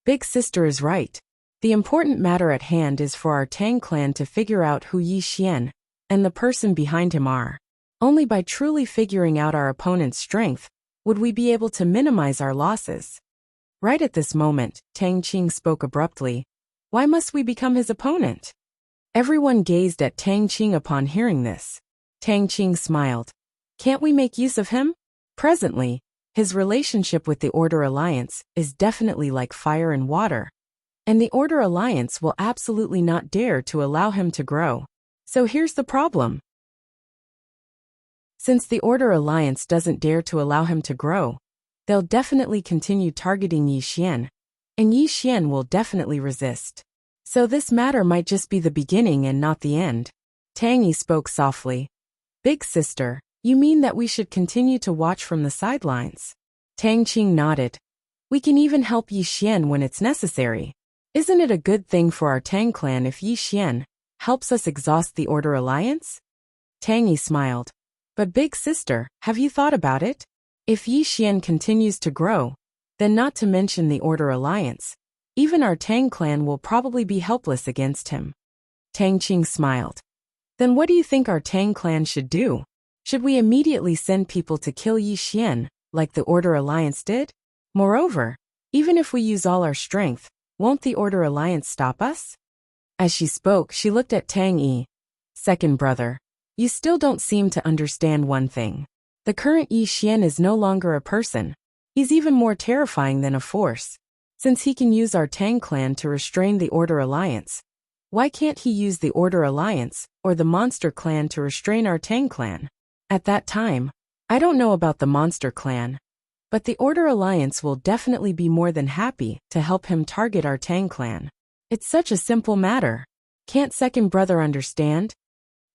S1: Big sister is right. The important matter at hand is for our Tang clan to figure out who Yi Xian and the person behind him are. Only by truly figuring out our opponent's strength would we be able to minimize our losses. Right at this moment, Tang Qing spoke abruptly. Why must we become his opponent? Everyone gazed at Tang Qing upon hearing this. Tang Qing smiled. Can't we make use of him? Presently, his relationship with the Order Alliance is definitely like fire and water. And the Order Alliance will absolutely not dare to allow him to grow. So here's the problem. Since the Order Alliance doesn't dare to allow him to grow, they'll definitely continue targeting Yi Xian, and Yi Xian will definitely resist. So this matter might just be the beginning and not the end. Tang Yi spoke softly. Big sister, you mean that we should continue to watch from the sidelines? Tang Qing nodded. We can even help Yi Xian when it's necessary. Isn't it a good thing for our Tang clan if Yi Xian helps us exhaust the Order Alliance? Tang Yi smiled. But big sister, have you thought about it? If Yi Xian continues to grow, then not to mention the Order Alliance, even our Tang clan will probably be helpless against him. Tang Qing smiled. Then what do you think our Tang clan should do? Should we immediately send people to kill Yi Xian, like the Order Alliance did? Moreover, even if we use all our strength, won't the Order Alliance stop us? As she spoke, she looked at Tang Yi. Second brother, you still don't seem to understand one thing. The current Yi Xian is no longer a person. He's even more terrifying than a force. Since he can use our Tang clan to restrain the Order Alliance, why can't he use the Order Alliance or the Monster Clan to restrain our Tang clan? At that time, I don't know about the Monster Clan, but the Order Alliance will definitely be more than happy to help him target our Tang clan. It's such a simple matter. Can't second brother understand?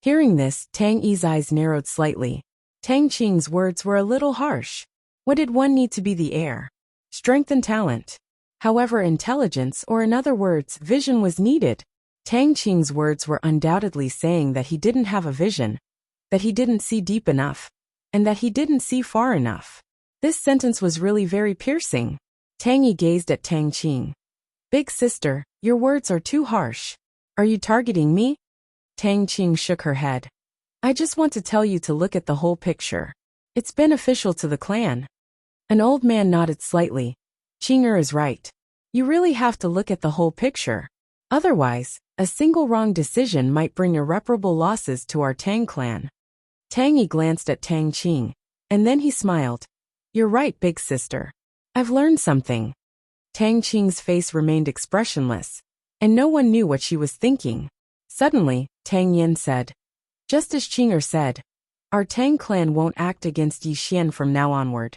S1: Hearing this, Tang Yi's eyes narrowed slightly. Tang Qing's words were a little harsh. What did one need to be the heir? Strength and talent. However, intelligence, or in other words, vision was needed. Tang Qing's words were undoubtedly saying that he didn't have a vision, that he didn't see deep enough, and that he didn't see far enough. This sentence was really very piercing. Tang Yi gazed at Tang Qing. Big sister, your words are too harsh. Are you targeting me? Tang Qing shook her head. I just want to tell you to look at the whole picture. It's beneficial to the clan. An old man nodded slightly. Qinger is right. You really have to look at the whole picture. Otherwise, a single wrong decision might bring irreparable losses to our Tang clan. Tang Yi glanced at Tang Qing, and then he smiled. You're right, big sister. I've learned something. Tang Qing's face remained expressionless, and no one knew what she was thinking. Suddenly, Tang Yin said, just as Qinger said, our Tang clan won't act against Yi Xian from now onward,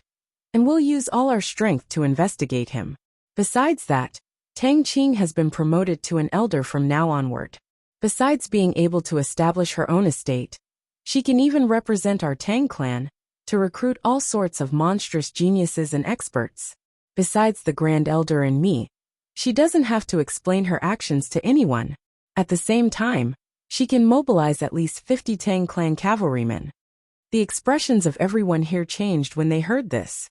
S1: and we'll use all our strength to investigate him. Besides that, Tang Qing has been promoted to an elder from now onward. Besides being able to establish her own estate, she can even represent our Tang clan to recruit all sorts of monstrous geniuses and experts. Besides the Grand Elder and me, she doesn't have to explain her actions to anyone. At the same time, she can mobilize at least 50 Tang clan cavalrymen. The expressions of everyone here changed when they heard this.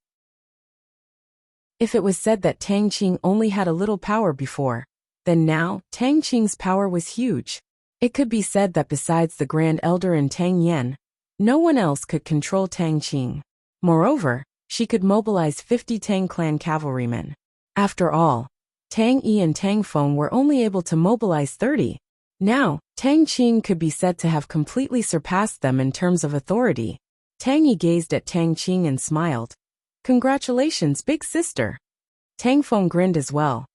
S1: If it was said that Tang Qing only had a little power before, then now, Tang Qing's power was huge. It could be said that besides the Grand Elder and Tang Yen, no one else could control Tang Qing. Moreover, she could mobilize 50 Tang clan cavalrymen. After all, Tang Yi and Tang Feng were only able to mobilize 30. Now, Tang Qing could be said to have completely surpassed them in terms of authority. Tang Yi gazed at Tang Qing and smiled. "Congratulations, big sister." Tang Feng grinned as well.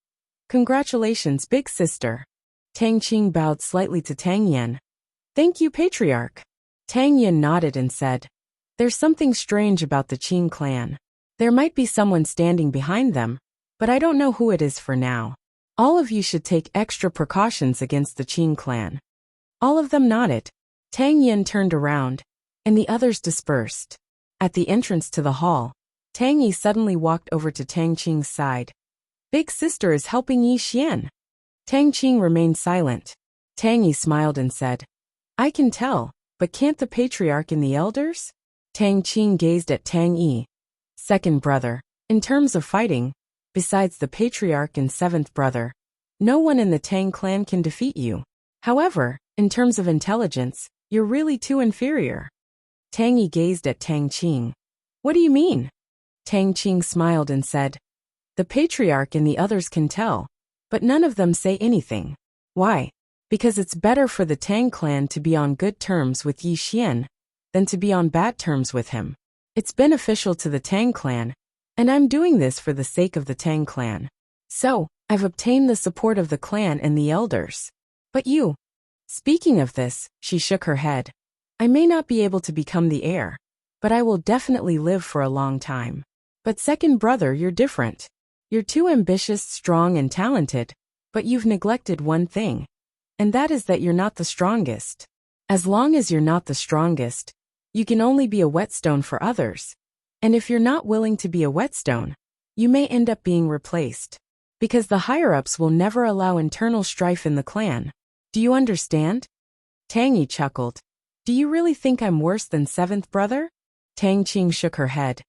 S1: "Congratulations, big sister." Tang Qing bowed slightly to Tang Yen. "Thank you, patriarch." Tang Yen nodded and said, "There's something strange about the Qing clan. There might be someone standing behind them, but I don't know who it is for now. All of you should take extra precautions against the Qing clan." All of them nodded. Tang Yen turned around, and the others dispersed. At the entrance to the hall, Tang Yi suddenly walked over to Tang Qing's side. "Big sister is helping Yi Xian." Tang Qing remained silent. Tang Yi smiled and said, "I can tell, but can't the patriarch and the elders?" Tang Qing gazed at Tang Yi. "Second brother, in terms of fighting, besides the patriarch and seventh brother, no one in the Tang clan can defeat you. However, in terms of intelligence, you're really too inferior." Tang Yi gazed at Tang Qing. "What do you mean?" Tang Qing smiled and said, "The patriarch and the others can tell, but none of them say anything. Why? Because it's better for the Tang clan to be on good terms with Yi Xian than to be on bad terms with him. It's beneficial to the Tang clan, and I'm doing this for the sake of the Tang clan. So, I've obtained the support of the clan and the elders. But you..." Speaking of this, she shook her head. "I may not be able to become the heir, but I will definitely live for a long time. But second brother, you're different. You're too ambitious, strong, and talented, but you've neglected one thing. And that is that you're not the strongest. As long as you're not the strongest, you can only be a whetstone for others. And if you're not willing to be a whetstone, you may end up being replaced. Because the higher-ups will never allow internal strife in the clan. Do you understand?" Tang Yi chuckled. "Do you really think I'm worse than seventh brother?" Tang Qing shook her head.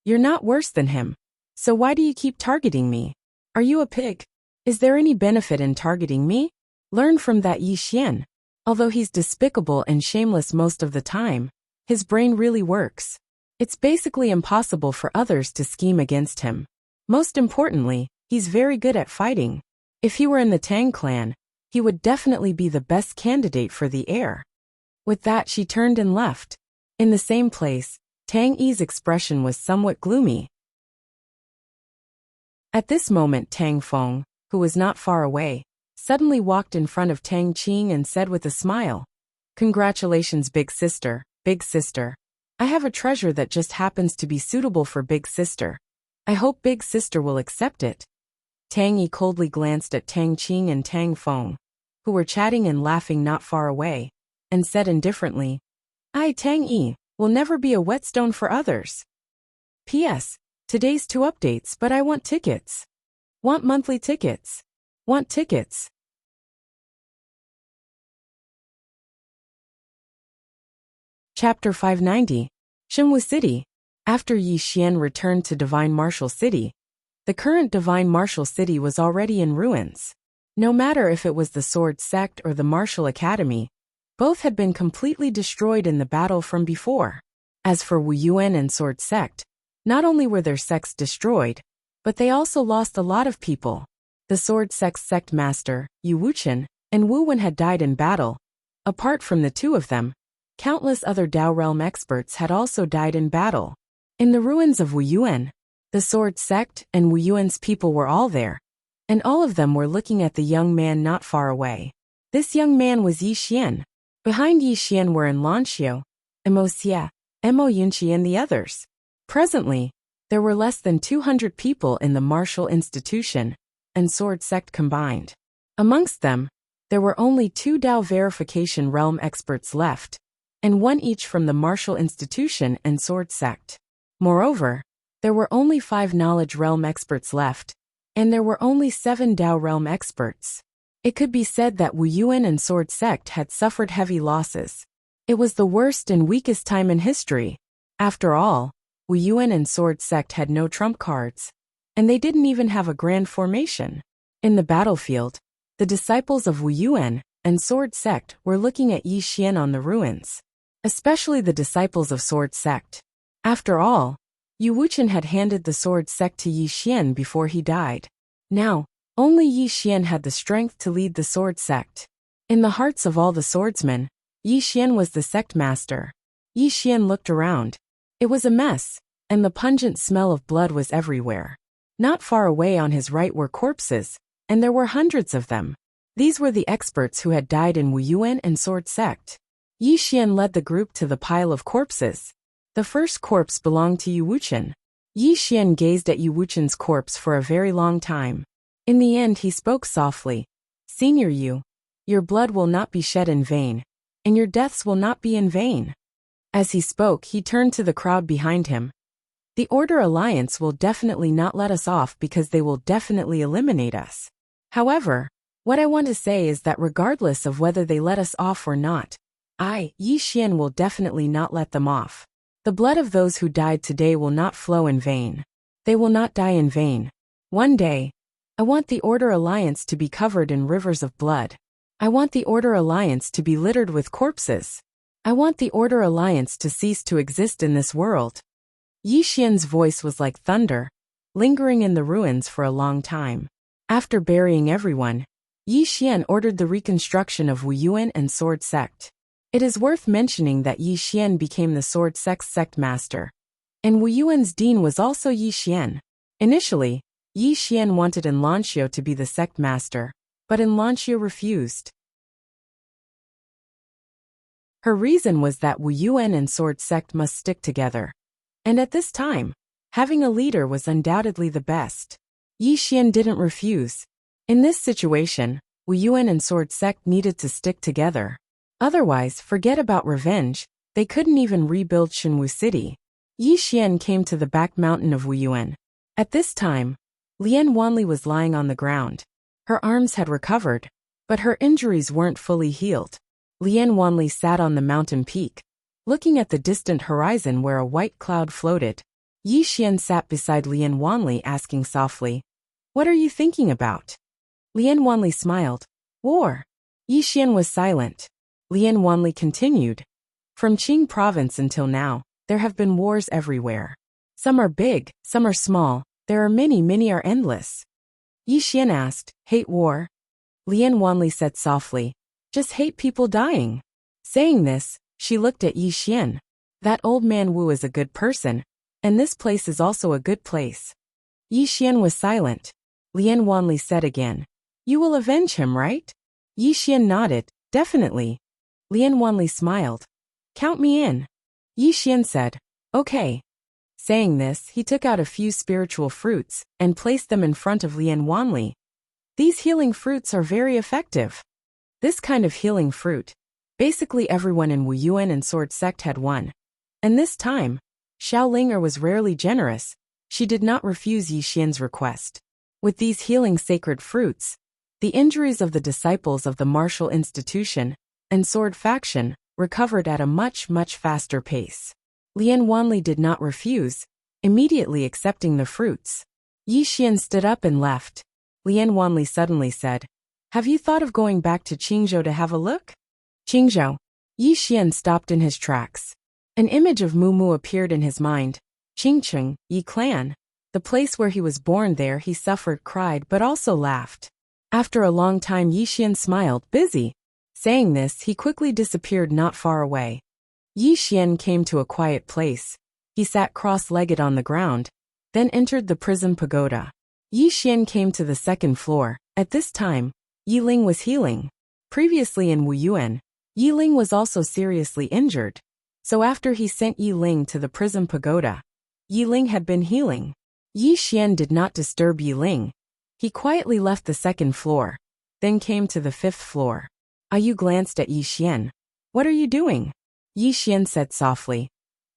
S1: "You're not worse than him. So why do you keep targeting me? Are you a pig? Is there any benefit in targeting me? Learn from that Yi Xian. Although he's despicable and shameless most of the time, his brain really works. It's basically impossible for others to scheme against him. Most importantly, he's very good at fighting. If he were in the Tang clan, he would definitely be the best candidate for the heir." With that, she turned and left. In the same place, Tang Yi's expression was somewhat gloomy. At this moment, Tang Feng, who was not far away, suddenly walked in front of Tang Qing and said with a smile, "Congratulations, big sister, big sister. I have a treasure that just happens to be suitable for big sister. I hope big sister will accept it." Tang Yi coldly glanced at Tang Qing and Tang Feng, who were chatting and laughing not far away, and said indifferently, "I, Tang Yi, will never be a whetstone for others. P.S. Today's 2 updates, but I want tickets. Want monthly tickets. Want tickets." Chapter 590. Shenwu City. After Yi Xian returned to Divine Martial City, the current Divine Martial City was already in ruins. No matter if it was the Sword Sect or the Martial Academy, both had been completely destroyed in the battle from before. As for Wu Yuan and Sword Sect, not only were their sects destroyed, but they also lost a lot of people. The Sword Sect's sect master, Yu Wuchen, and Wu Wen had died in battle. Apart from the two of them, countless other Dao Realm experts had also died in battle. In the ruins of Wu Yuan, the Sword Sect and Wu Yuan's people were all there, and all of them were looking at the young man not far away. This young man was Yi Xian. Behind Yi Xian were Lanxiu, Mo Xia, Mo Yunqi, and the others. Presently, there were less than 200 people in the martial institution and Sword Sect combined. Amongst them, there were only 2 Dao verification realm experts left, and 1 each from the martial institution and Sword Sect. Moreover, there were only 5 knowledge realm experts left, and there were only 7 Dao realm experts. It could be said that Wu Yuan and Sword Sect had suffered heavy losses. It was the worst and weakest time in history. After all, Wu Yuan and Sword Sect had no trump cards. and they didn't even have a grand formation. In the battlefield, the disciples of Wu Yuan and Sword Sect were looking at Yi Xian on the ruins, especially the disciples of Sword Sect. After all, Yu Wuchen had handed the Sword Sect to Yi Xian before he died. Now, only Yi Xian had the strength to lead the Sword Sect. In the hearts of all the swordsmen, Yi Xian was the sect master. Yi Xian looked around. It was a mess, and the pungent smell of blood was everywhere. Not far away on his right were corpses, and there were hundreds of them. These were the experts who had died in Wu Yuan and Sword Sect. Yi Xian led the group to the pile of corpses. The first corpse belonged to Yu Wuchen. Yi Xian gazed at Yu Wuchen's corpse for a very long time. In the end he spoke softly. "Senior Yu, your blood will not be shed in vain, and your deaths will not be in vain." As he spoke, he turned to the crowd behind him. "The Order Alliance will definitely not let us off because they will definitely eliminate us. However, what I want to say is that regardless of whether they let us off or not, Yi Xian, will definitely not let them off. The blood of those who died today will not flow in vain. They will not die in vain. One day, I want the Order Alliance to be covered in rivers of blood. I want the Order Alliance to be littered with corpses. I want the Order Alliance to cease to exist in this world." Yi Xian's voice was like thunder, lingering in the ruins for a long time. After burying everyone, Yi Xian ordered the reconstruction of Wu Yuan and Sword Sect. It is worth mentioning that Yi Xian became the Sword Sect's sect master, and Wu Yuan's dean was also Yi Xian. Initially, Yi Xian wanted Enlanxio to be the sect master, but Enlanxio refused. Her reason was that Wu Yuan and Sword Sect must stick together, and at this time, having a leader was undoubtedly the best. Yi Xian didn't refuse. In this situation, Wu Yuan and Sword Sect needed to stick together. Otherwise, forget about revenge, they couldn't even rebuild Shenwu City. Yi Xian came to the back mountain of Wu Yuan. At this time, Lian Wanli was lying on the ground. Her arms had recovered, but her injuries weren't fully healed. Lian Wanli sat on the mountain peak, looking at the distant horizon where a white cloud floated. Yi Xian sat beside Lian Wanli asking softly, "What are you thinking about?" Lian Wanli smiled. "War." Yi Xian was silent. Lian Wanli continued. "From Qing province until now, there have been wars everywhere. Some are big, some are small, there are many are endless." Yi Xian asked, "Hate war?" Lian Wanli said softly, "Just hate people dying." Saying this, she looked at Yi Xian. "That old man Wu is a good person, and this place is also a good place." Yi Xian was silent. Lian Wanli said again, "You will avenge him, right?" Yi Xian nodded, "Definitely." Lian Wanli smiled. "Count me in." Yi Xian said, "Okay." Saying this, he took out a few spiritual fruits and placed them in front of Lian Wanli. These healing fruits are very effective. This kind of healing fruit, basically everyone in Wu Yuan and Sword Sect had one. And this time, Xiaolinger was rarely generous. She did not refuse Yi Xian's request. With these healing sacred fruits, the injuries of the disciples of the martial institution and sword faction recovered at a much faster pace. Lian Wanli did not refuse, immediately accepting the fruits. Yi Xian stood up and left. Lian Wanli suddenly said, "Have you thought of going back to Qingzhou to have a look?" Qingzhou. Yi Xian stopped in his tracks. An image of Mu appeared in his mind. Qingcheng, Yi clan. The place where he was born. There he suffered, cried, but also laughed. After a long time Yi Xian smiled, busy. Saying this, he quickly disappeared not far away. Yi Xian came to a quiet place. He sat cross-legged on the ground, then entered the prison pagoda. Yi Xian came to the second floor. At this time, Yi Ling was healing. Previously in Wu Yuan, Yi Ling was also seriously injured. So after he sent Yi Ling to the prison pagoda, Yi Ling had been healing. Yi Xian did not disturb Yi Ling. He quietly left the second floor, then came to the fifth floor. Yu glanced at Yi Xian. "What are you doing?" Yi Xian said softly,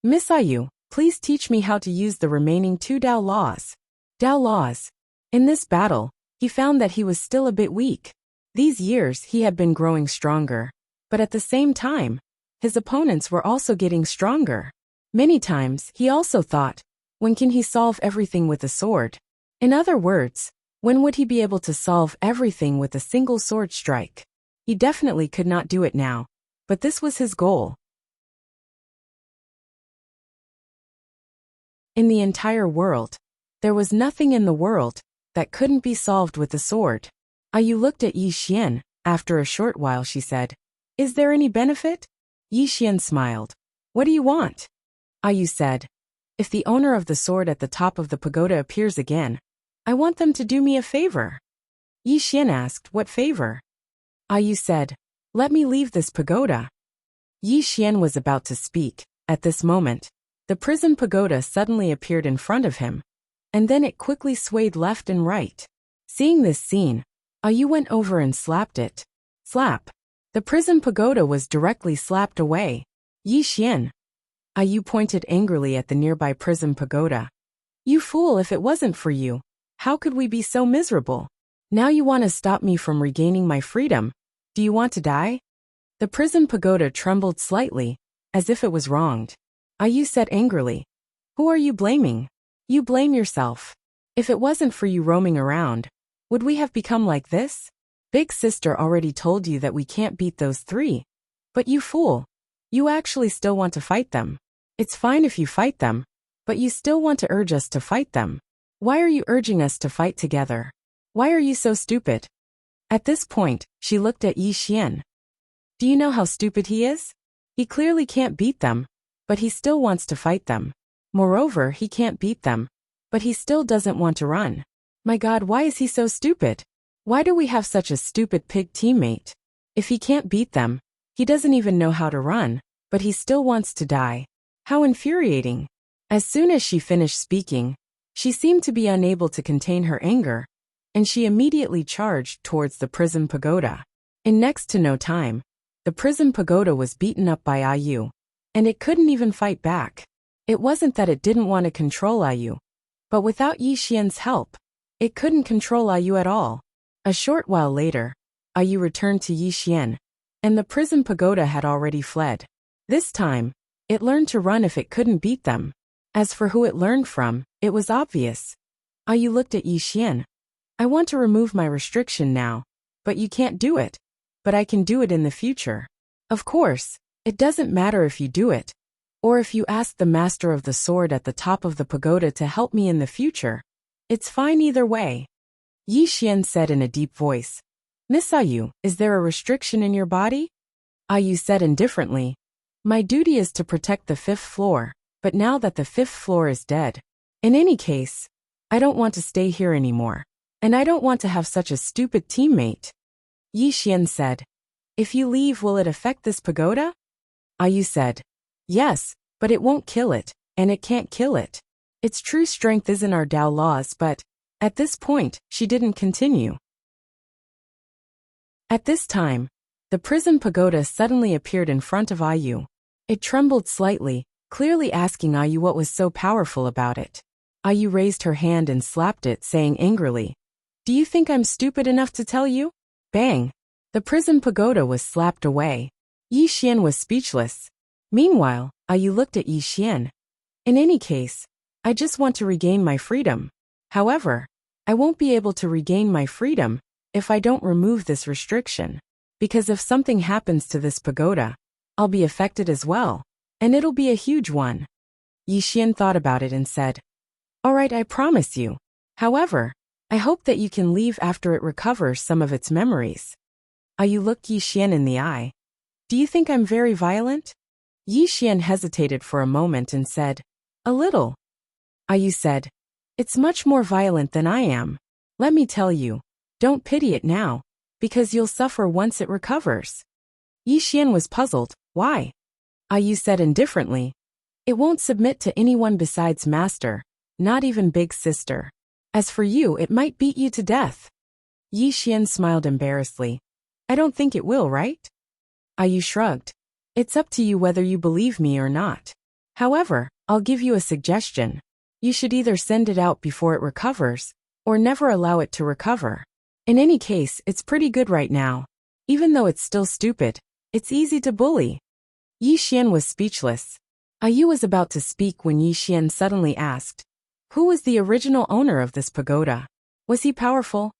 S1: "Miss Yu, please teach me how to use the remaining 2 Dao laws." Dao laws. In this battle, he found that he was still a bit weak. These years he had been growing stronger, but at the same time, his opponents were also getting stronger. Many times he also thought, when can he solve everything with a sword? In other words, when would he be able to solve everything with a single sword strike? He definitely could not do it now, but this was his goal. In the entire world, there was nothing in the world that couldn't be solved with a sword. Ayu looked at Yi Xian. After a short while she said, "Is there any benefit?" Yi Xian smiled. "What do you want?" Ayu said, "If the owner of the sword at the top of the pagoda appears again, I want them to do me a favor." Yi Xian asked, "What favor?" Ayu said, "Let me leave this pagoda." Yi Xian was about to speak. At this moment, the prison pagoda suddenly appeared in front of him, and then it quickly swayed left and right. Seeing this scene, Ayu went over and slapped it. Slap. The prison pagoda was directly slapped away. Yi Xian. Ayu pointed angrily at the nearby prison pagoda. "You fool, if it wasn't for you, how could we be so miserable? Now you want to stop me from regaining my freedom? Do you want to die?" The prison pagoda trembled slightly, as if it was wronged. Ayu said angrily, "Who are you blaming? You blame yourself. If it wasn't for you roaming around, would we have become like this? Big sister already told you that we can't beat those three. But you fool, you actually still want to fight them. It's fine if you fight them, but you still want to urge us to fight them. Why are you urging us to fight together? Why are you so stupid?" At this point, she looked at Yi Xian. "Do you know how stupid he is? He clearly can't beat them, but he still wants to fight them. Moreover, he can't beat them, but he still doesn't want to run. My God, why is he so stupid? Why do we have such a stupid pig teammate? If he can't beat them, he doesn't even know how to run, but he still wants to die. How infuriating." As soon as she finished speaking, she seemed to be unable to contain her anger, and she immediately charged towards the prison pagoda. In next to no time, the prison pagoda was beaten up by Ayu, and it couldn't even fight back. It wasn't that it didn't want to control Ayu, but without Yi Xian's help, it couldn't control Ayu at all. A short while later, Ayu returned to Yi Xian, and the prison pagoda had already fled. This time, it learned to run if it couldn't beat them. As for who it learned from, it was obvious. Ayu looked at Yi Xian. "I want to remove my restriction now, but you can't do it. But I can do it in the future. Of course, it doesn't matter if you do it, or if you ask the master of the sword at the top of the pagoda to help me in the future. It's fine either way." Yi Xian said in a deep voice, "Miss Ayu, is there a restriction in your body?" Ayu said indifferently, "My duty is to protect the 5th floor, but now that the 5th floor is dead. In any case, I don't want to stay here anymore, and I don't want to have such a stupid teammate." Yi Xian said, "If you leave, will it affect this pagoda?" Ayu said, "Yes, but it won't kill it, and it can't kill it. Its true strength is in our Tao laws, but..." At this point, she didn't continue. At this time, the prison pagoda suddenly appeared in front of Ayu. It trembled slightly, clearly asking Ayu what was so powerful about it. Ayu raised her hand and slapped it, saying angrily, "Do you think I'm stupid enough to tell you?" Bang! The prison pagoda was slapped away. Yi Xian was speechless. Meanwhile, Ayu looked at Yi Xian. "In any case, I just want to regain my freedom. However, I won't be able to regain my freedom if I don't remove this restriction. Because if something happens to this pagoda, I'll be affected as well, and it'll be a huge one." Yi Xian thought about it and said, "All right, I promise you. However, I hope that you can leave after it recovers some of its memories." Ayu looked Yi Xian in the eye. "Do you think I'm very violent?" Yi Xian hesitated for a moment and said, "A little." Ayu said, "It's much more violent than I am. Let me tell you, don't pity it now, because you'll suffer once it recovers." Yi Xian was puzzled. "Why?" Ayu said indifferently, "It won't submit to anyone besides master, not even big sister. As for you, it might beat you to death." Yi Xian smiled embarrassedly. "I don't think it will, right?" Ayu shrugged. "It's up to you whether you believe me or not. However, I'll give you a suggestion. You should either send it out before it recovers, or never allow it to recover. In any case, it's pretty good right now. Even though it's still stupid, it's easy to bully." Yi Xian was speechless. Ayu was about to speak when Yi Xian suddenly asked, Who was the original owner of this pagoda? Was he powerful?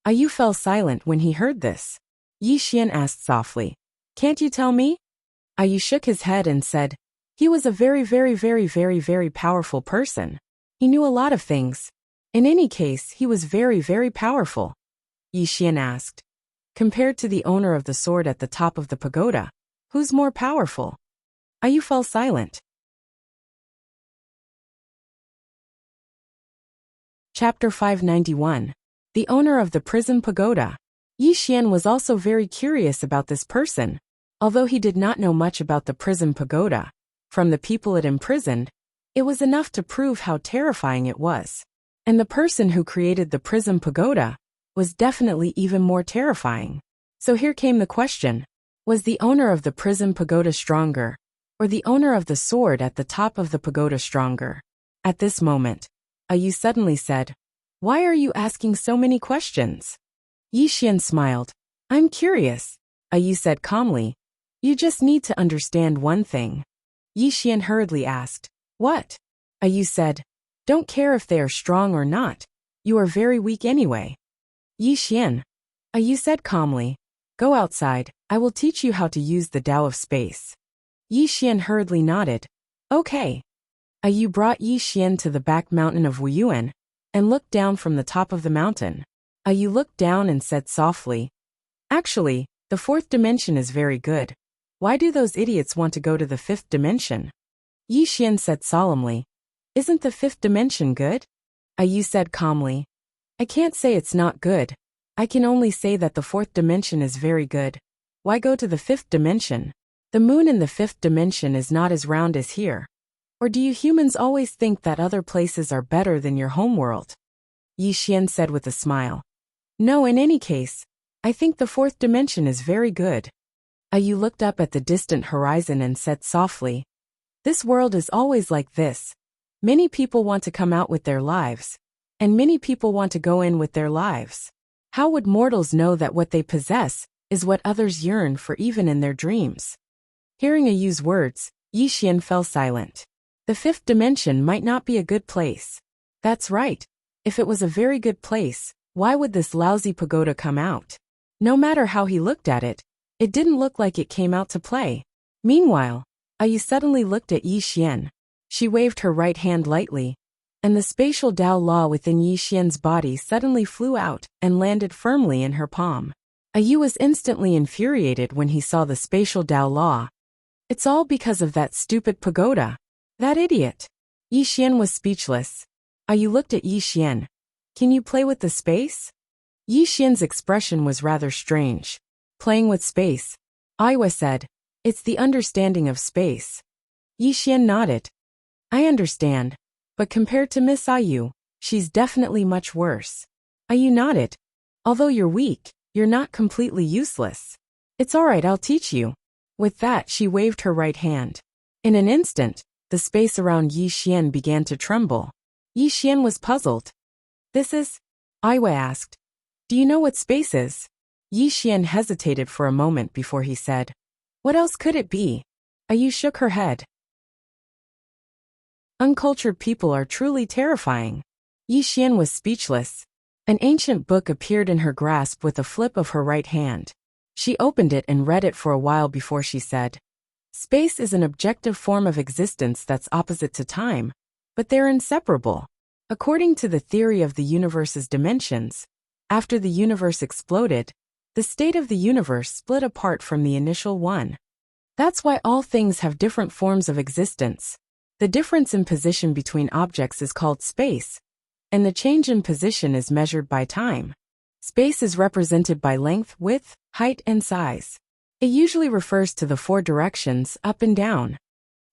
S1: Ayu fell silent when he heard this. Yi Xian asked softly, "Can't you tell me?" Ayu shook his head and said, "He was a very powerful person. He knew a lot of things. In any case, he was very powerful." Yi Xian asked, "Compared to the owner of the sword at the top of the pagoda, who's more powerful?" Ayu fell silent. Chapter 591. The owner of the prison pagoda. Yi Xian was also very curious about this person. Although he did not know much about the prison pagoda, from the people it imprisoned, it was enough to prove how terrifying it was. And the person who created the prison pagoda was definitely even more terrifying. So here came the question. Was the owner of the prison pagoda stronger, or the owner of the sword at the top of the pagoda stronger? At this moment, Ayu suddenly said, "Why are you asking so many questions?" Yi Xian smiled. "I'm curious," Ayu said calmly. "You just need to understand one thing." Yi Xian hurriedly asked, "What?" Ayu said, "Don't care if they are strong or not. You are very weak anyway." Yi Xian, Ayu said calmly, "Go outside, I will teach you how to use the Tao of space." Yi Xian hurriedly nodded. "Okay." Ayu brought Yi Xian to the back mountain of Wuyuan and looked down from the top of the mountain. Ayu looked down and said softly, "Actually, the fourth dimension is very good. Why do those idiots want to go to the fifth dimension?" Yi Xian said solemnly, "Isn't the fifth dimension good?" Ayu said calmly, "I can't say it's not good. I can only say that the fourth dimension is very good. Why go to the fifth dimension? The moon in the fifth dimension is not as round as here. Or do you humans always think that other places are better than your homeworld?" Yi Xian said with a smile. "No, in any case, I think the fourth dimension is very good." Ayu looked up at the distant horizon and said softly, "This world is always like this. Many people want to come out with their lives, and many people want to go in with their lives. How would mortals know that what they possess is what others yearn for even in their dreams?" Hearing Ayu's words, Yi Xian fell silent. The fifth dimension might not be a good place. That's right. If it was a very good place, why would this lousy pagoda come out? No matter how he looked at it, it didn't look like it came out to play. Meanwhile, Ayu suddenly looked at Yi Xian. She waved her right hand lightly, and the spatial Tao law within Yi Xian's body suddenly flew out and landed firmly in her palm. Ayu was instantly infuriated when he saw the spatial Tao law. "It's all because of that stupid pagoda. That idiot." Yi Xian was speechless. Ayu looked at Yi Xian. "Can you play with the space?" Yi Xian's expression was rather strange. "Playing with space," Aiwa said. "It's the understanding of space." Yi Xian nodded. "I understand, but compared to Miss Ayu, she's definitely much worse." Ayu nodded. "Although you're weak, you're not completely useless. It's all right, I'll teach you." With that, she waved her right hand. In an instant, the space around Yi Xian began to tremble. Yi Xian was puzzled. "This is?" Aiwa asked. "Do you know what space is?" Yi Xian hesitated for a moment before he said, "What else could it be?" Ayu shook her head. Uncultured people are truly terrifying. Yi Xian was speechless. An ancient book appeared in her grasp with a flip of her right hand. She opened it and read it for a while before she said, "Space is an objective form of existence that's opposite to time, but they're inseparable. According to the theory of the universe's dimensions, after the universe exploded, the state of the universe split apart from the initial one. That's why all things have different forms of existence. The difference in position between objects is called space, and the change in position is measured by time. Space is represented by length, width, height, and size. It usually refers to the four directions, up and down."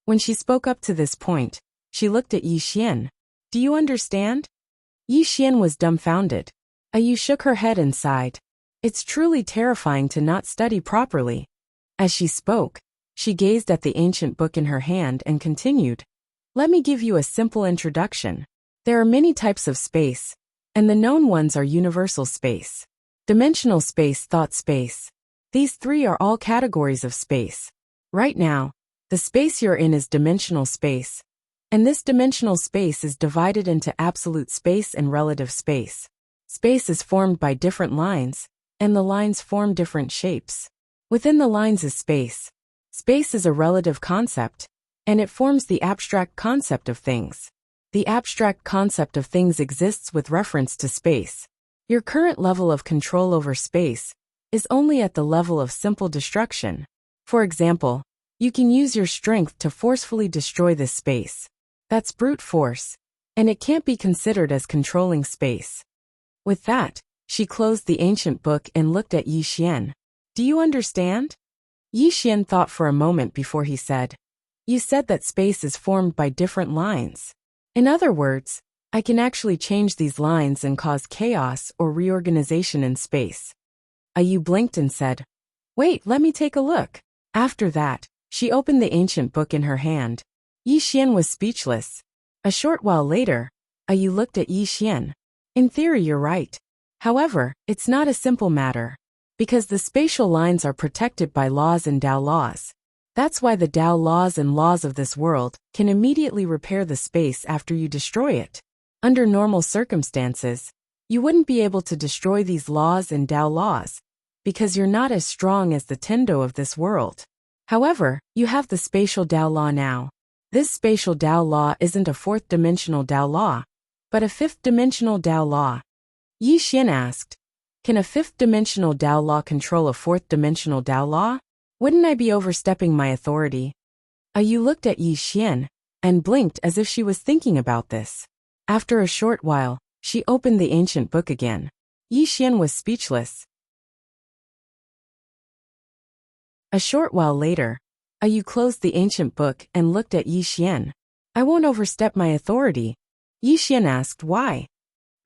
S1: When she spoke up to this point, she looked at Yi Xian. "Do you understand?" Yi Xian was dumbfounded. Ayu shook her head and sighed. "It's truly terrifying to not study properly." As she spoke, she gazed at the ancient book in her hand and continued, "Let me give you a simple introduction. There are many types of space, and the known ones are universal space, dimensional space, thought space. These three are all categories of space. Right now, the space you're in is dimensional space, And this dimensional space is divided into absolute space and relative space. Space is formed by different lines, and the lines form different shapes. Within the lines is space. Space is a relative concept, and it forms the abstract concept of things. The abstract concept of things exists with reference to space. Your current level of control over space is only at the level of simple destruction. For example, you can use your strength to forcefully destroy this space. That's brute force, and it can't be considered as controlling space. With that, she closed the ancient book and looked at Yi Xian. Do you understand? Yi Xian thought for a moment before he said, You said that space is formed by different lines. In other words, I can actually change these lines and cause chaos or reorganization in space. Yu blinked and said, Wait, let me take a look. After that, she opened the ancient book in her hand. Yi Xian was speechless. A short while later, Yu looked at Yi Xian. In theory, you're right. However, it's not a simple matter. Because the spatial lines are protected by laws and Tao laws. That's why the Tao laws and laws of this world can immediately repair the space after you destroy it. Under normal circumstances, you wouldn't be able to destroy these laws and Tao laws, because you're not as strong as the Tendo of this world. However, you have the spatial Tao law now. This spatial Tao law isn't a fourth-dimensional Tao law, but a fifth-dimensional Tao law. Yi Xian asked, Can a fifth-dimensional Tao law control a fourth-dimensional Tao law? Wouldn't I be overstepping my authority? Yu looked at Yi Xian and blinked as if she was thinking about this. After a short while, she opened the ancient book again. Yi Xian was speechless. A short while later, Yu closed the ancient book and looked at Yi Xian. I won't overstep my authority. Yi Xian asked why.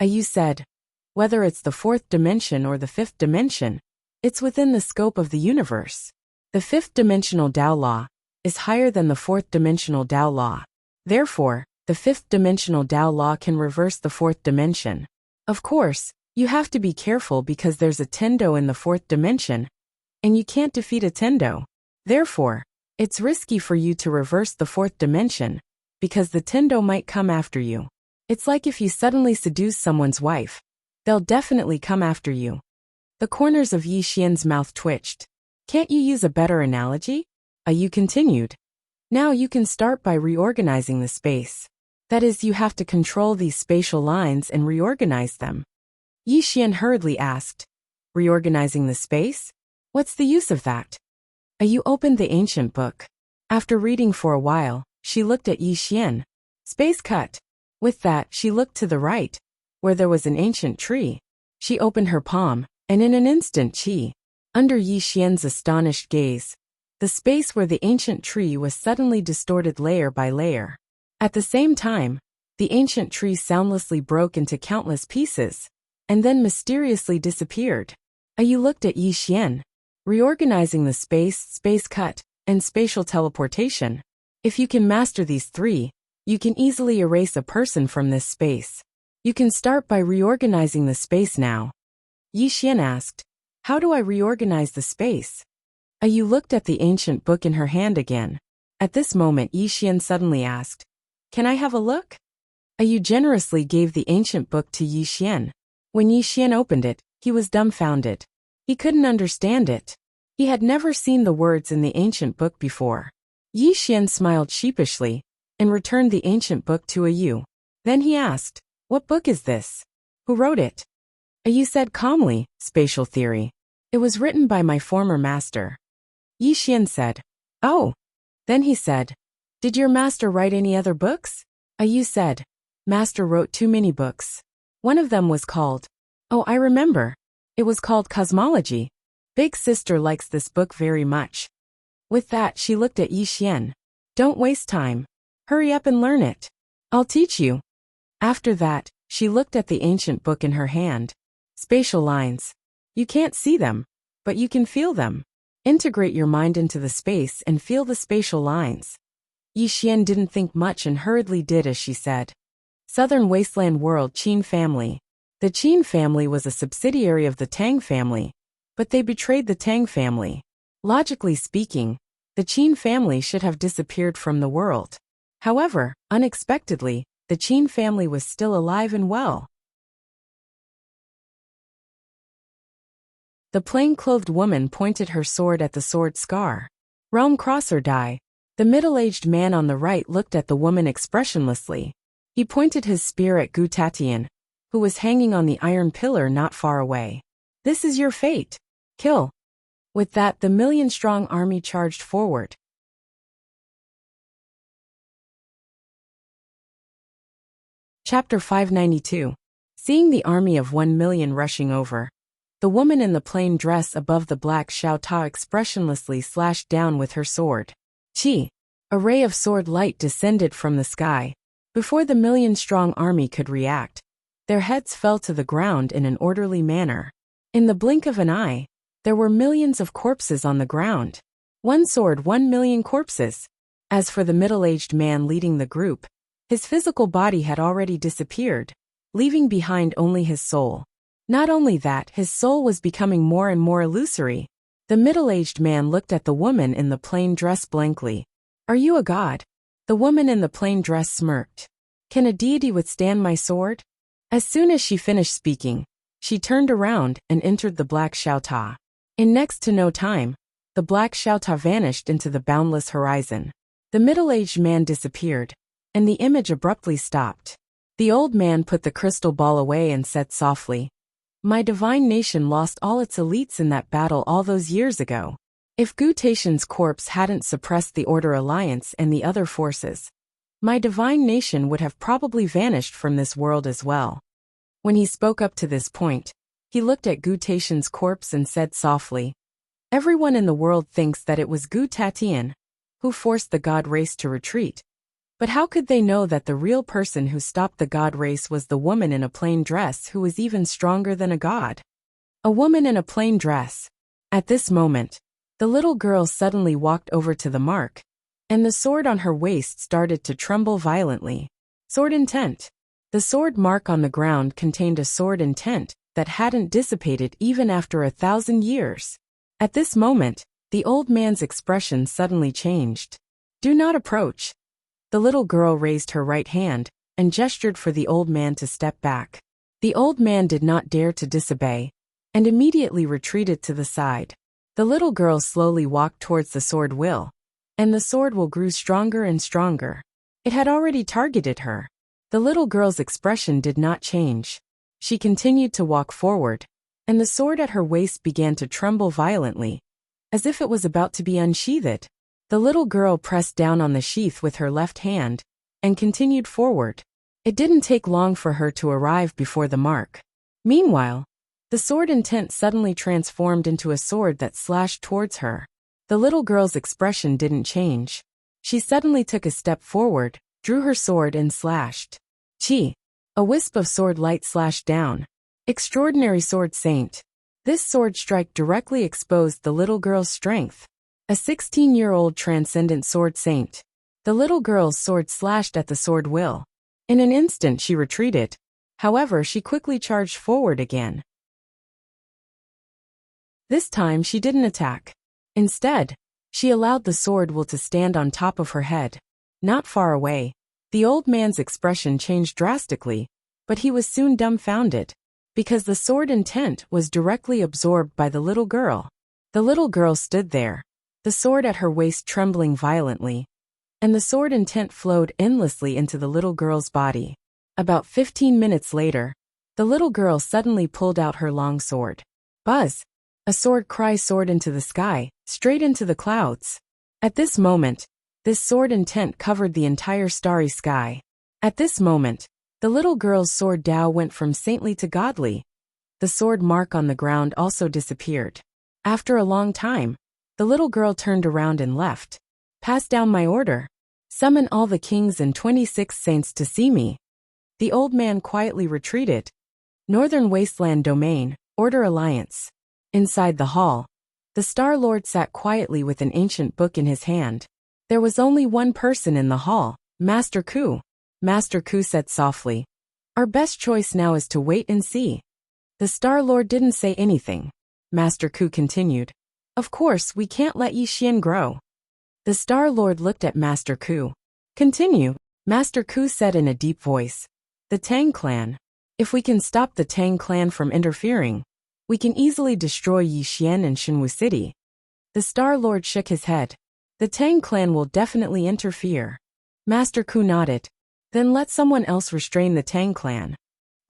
S1: Yu said, Whether it's the fourth dimension or the fifth dimension, it's within the scope of the universe. The fifth-dimensional Tao law is higher than the fourth-dimensional Tao law. Therefore, the fifth-dimensional Tao law can reverse the fourth dimension. Of course, you have to be careful because there's a Tendo in the fourth dimension, and you can't defeat a Tendo. Therefore, it's risky for you to reverse the fourth dimension, because the Tendo might come after you. It's like if you suddenly seduce someone's wife. They'll definitely come after you. The corners of Yi Xian's mouth twitched. Can't you use a better analogy? Yu continued. Now you can start by reorganizing the space. That is, you have to control these spatial lines and reorganize them. Yi Xian hurriedly asked, Reorganizing the space? What's the use of that? Yu opened the ancient book. After reading for a while, she looked at Yi Xian. Space cut. With that, she looked to the right, where there was an ancient tree. She opened her palm, and in an instant under Yi Xian's astonished gaze, the space where the ancient tree was suddenly distorted layer by layer. At the same time, the ancient tree soundlessly broke into countless pieces, and then mysteriously disappeared. Yu looked at Yi Xian. Reorganizing the space cut, and spatial teleportation. If you can master these three, you can easily erase a person from this space. You can start by reorganizing the space now. Yi Xian asked, How do I reorganize the space? Yu looked at the ancient book in her hand again. At this moment Yi Xian suddenly asked, Can I have a look? Yu generously gave the ancient book to Yi Xian. When Yi Xian opened it, he was dumbfounded. He couldn't understand it. He had never seen the words in the ancient book before. Yi Xian smiled sheepishly and returned the ancient book to Yu. Then he asked, What book is this? Who wrote it? Yu said calmly, Spatial theory. It was written by my former master. Yi Xian said, Oh. Then he said, Did your master write any other books? Yu said, Master wrote too many books. One of them was called, Oh, I remember. It was called Cosmology. Big sister likes this book very much. With that, she looked at Yi Xian. Don't waste time. Hurry up and learn it. I'll teach you. After that, she looked at the ancient book in her hand. Spatial lines. You can't see them, but you can feel them. Integrate your mind into the space and feel the spatial lines. Yi Xian didn't think much and hurriedly did as she said. Southern Wasteland World Qin family. The Qin family was a subsidiary of the Tang family, but they betrayed the Tang family. Logically speaking, the Qin family should have disappeared from the world. However, unexpectedly, the Qin family was still alive and well. The plain-clothed woman pointed her sword at the sword scar. Realm cross or die. The middle-aged man on the right looked at the woman expressionlessly. He pointed his spear at Gu Tatian, who was hanging on the iron pillar not far away. This is your fate. Kill. With that, the million-strong army charged forward. Chapter 592. Seeing the army of 1,000,000 rushing over, the woman in the plain dress above the black Xiao Ta expressionlessly slashed down with her sword. Chi. A ray of sword light descended from the sky. Before the million-strong army could react, their heads fell to the ground in an orderly manner. In the blink of an eye, there were millions of corpses on the ground. One sword, 1,000,000 corpses. As for the middle-aged man leading the group, his physical body had already disappeared, leaving behind only his soul. Not only that, his soul was becoming more and more illusory. The middle-aged man looked at the woman in the plain dress blankly. Are you a god? The woman in the plain dress smirked. Can a deity withstand my sword? As soon as she finished speaking, she turned around and entered the black Xiao Ta. In next to no time, the black Xiao Ta vanished into the boundless horizon. The middle-aged man disappeared, and the image abruptly stopped. The old man put the crystal ball away and said softly, My divine nation lost all its elites in that battle all those years ago. If Gu Taishan's corpse hadn't suppressed the Order Alliance and the other forces, my divine nation would have probably vanished from this world as well. When he spoke up to this point, he looked at Gu Taishan's corpse and said softly, Everyone in the world thinks that it was Gu Tatian who forced the god race to retreat. But how could they know that the real person who stopped the god race was the woman in a plain dress who was even stronger than a god? A woman in a plain dress. At this moment, the little girl suddenly walked over to the mark, and the sword on her waist started to tremble violently. Sword intent. The sword mark on the ground contained a sword intent that hadn't dissipated even after 1,000 years. At this moment, the old man's expression suddenly changed. Do not approach. The little girl raised her right hand and gestured for the old man to step back. The old man did not dare to disobey, and immediately retreated to the side. The little girl slowly walked towards the sword will, and the sword will grew stronger and stronger. It had already targeted her. The little girl's expression did not change. She continued to walk forward, and the sword at her waist began to tremble violently, as if it was about to be unsheathed. The little girl pressed down on the sheath with her left hand, and continued forward. It didn't take long for her to arrive before the mark. Meanwhile, the sword intent suddenly transformed into a sword that slashed towards her. The little girl's expression didn't change. She suddenly took a step forward, drew her sword and slashed. Chi. A wisp of sword light slashed down. Extraordinary sword saint. This sword strike directly exposed the little girl's strength. A 16-year-old transcendent sword saint. The little girl's sword slashed at the sword will. In an instant she retreated. However, she quickly charged forward again. This time she didn't attack. Instead, she allowed the sword will to stand on top of her head. Not far away, the old man's expression changed drastically, but he was soon dumbfounded, because the sword intent was directly absorbed by the little girl. The little girl stood there, the sword at her waist trembling violently, and the sword intent flowed endlessly into the little girl's body. About 15 minutes later, the little girl suddenly pulled out her long sword. Buzz! A sword cry soared into the sky, straight into the clouds. At this moment, this sword intent covered the entire starry sky. At this moment, the little girl's sword Dao went from saintly to godly. The sword mark on the ground also disappeared. After a long time, the little girl turned around and left. Pass down my order. Summon all the kings and 26 saints to see me. The old man quietly retreated. Northern Wasteland Domain, Order Alliance. Inside the hall, the Star Lord sat quietly with an ancient book in his hand. There was only one person in the hall, Master Ku. Master Ku said softly, Our best choice now is to wait and see. The Star Lord didn't say anything. Master Ku continued, Of course, we can't let Yi Xian grow. The Star Lord looked at Master Ku. Continue, Master Ku said in a deep voice. The Tang clan. If we can stop the Tang clan from interfering, we can easily destroy Yixian and Shenwu City. The Star Lord shook his head. The Tang clan will definitely interfere. Master Ku nodded. Then let someone else restrain the Tang clan.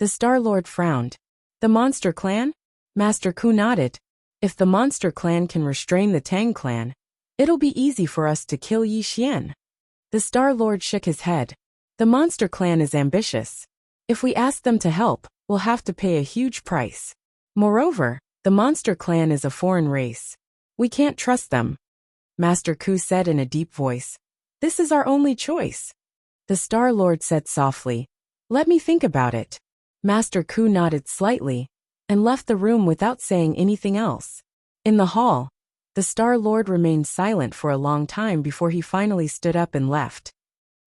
S1: The Star Lord frowned. The Monster Clan? Master Ku nodded. If the Monster Clan can restrain the Tang clan, it'll be easy for us to kill Yixian. The Star Lord shook his head. The Monster Clan is ambitious. If we ask them to help, we'll have to pay a huge price. Moreover, the Monster Clan is a foreign race. We can't trust them. Master Ku said in a deep voice. This is our only choice. The Star Lord said softly. Let me think about it. Master Ku nodded slightly and left the room without saying anything else. In the hall, the Star Lord remained silent for a long time before he finally stood up and left.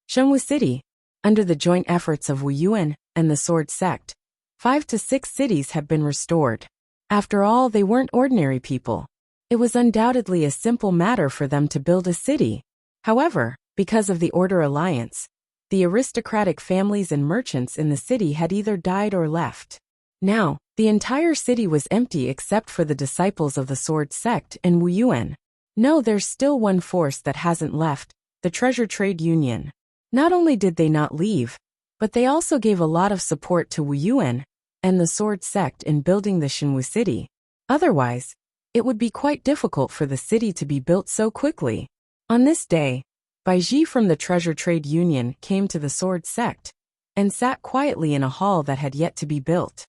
S1: Shenwu City, under the joint efforts of Wu Yuan and the Sword Sect, 5 to 6 cities have been restored. After all, they weren't ordinary people. It was undoubtedly a simple matter for them to build a city. However, because of the Order Alliance, the aristocratic families and merchants in the city had either died or left. Now, the entire city was empty except for the disciples of the Sword Sect and Wu Yuan. No, there's still one force that hasn't left, the Treasure Trade Union. Not only did they not leave, but they also gave a lot of support to Wu Yuan and the Sword Sect in building the Shenwu City. Otherwise, it would be quite difficult for the city to be built so quickly. On this day, Baiji from the Treasure Trade Union came to the Sword Sect and sat quietly in a hall that had yet to be built.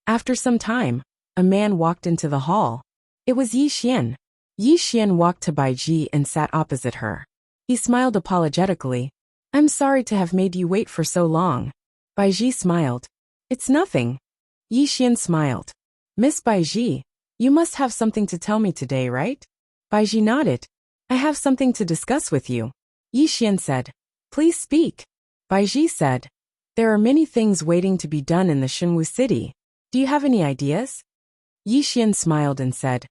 S1: After some time, a man walked into the hall. It was Yixian. Yixian walked to Baiji and sat opposite her. He smiled apologetically. I'm sorry to have made you wait for so long. Baiji smiled. It's nothing. Yixian smiled. Miss Baiji, you must have something to tell me today, right? Baiji nodded. I have something to discuss with you. Yixian said. Please speak. Baiji said. There are many things waiting to be done in the Shenwu City. Do you have any ideas? Yixian smiled and said.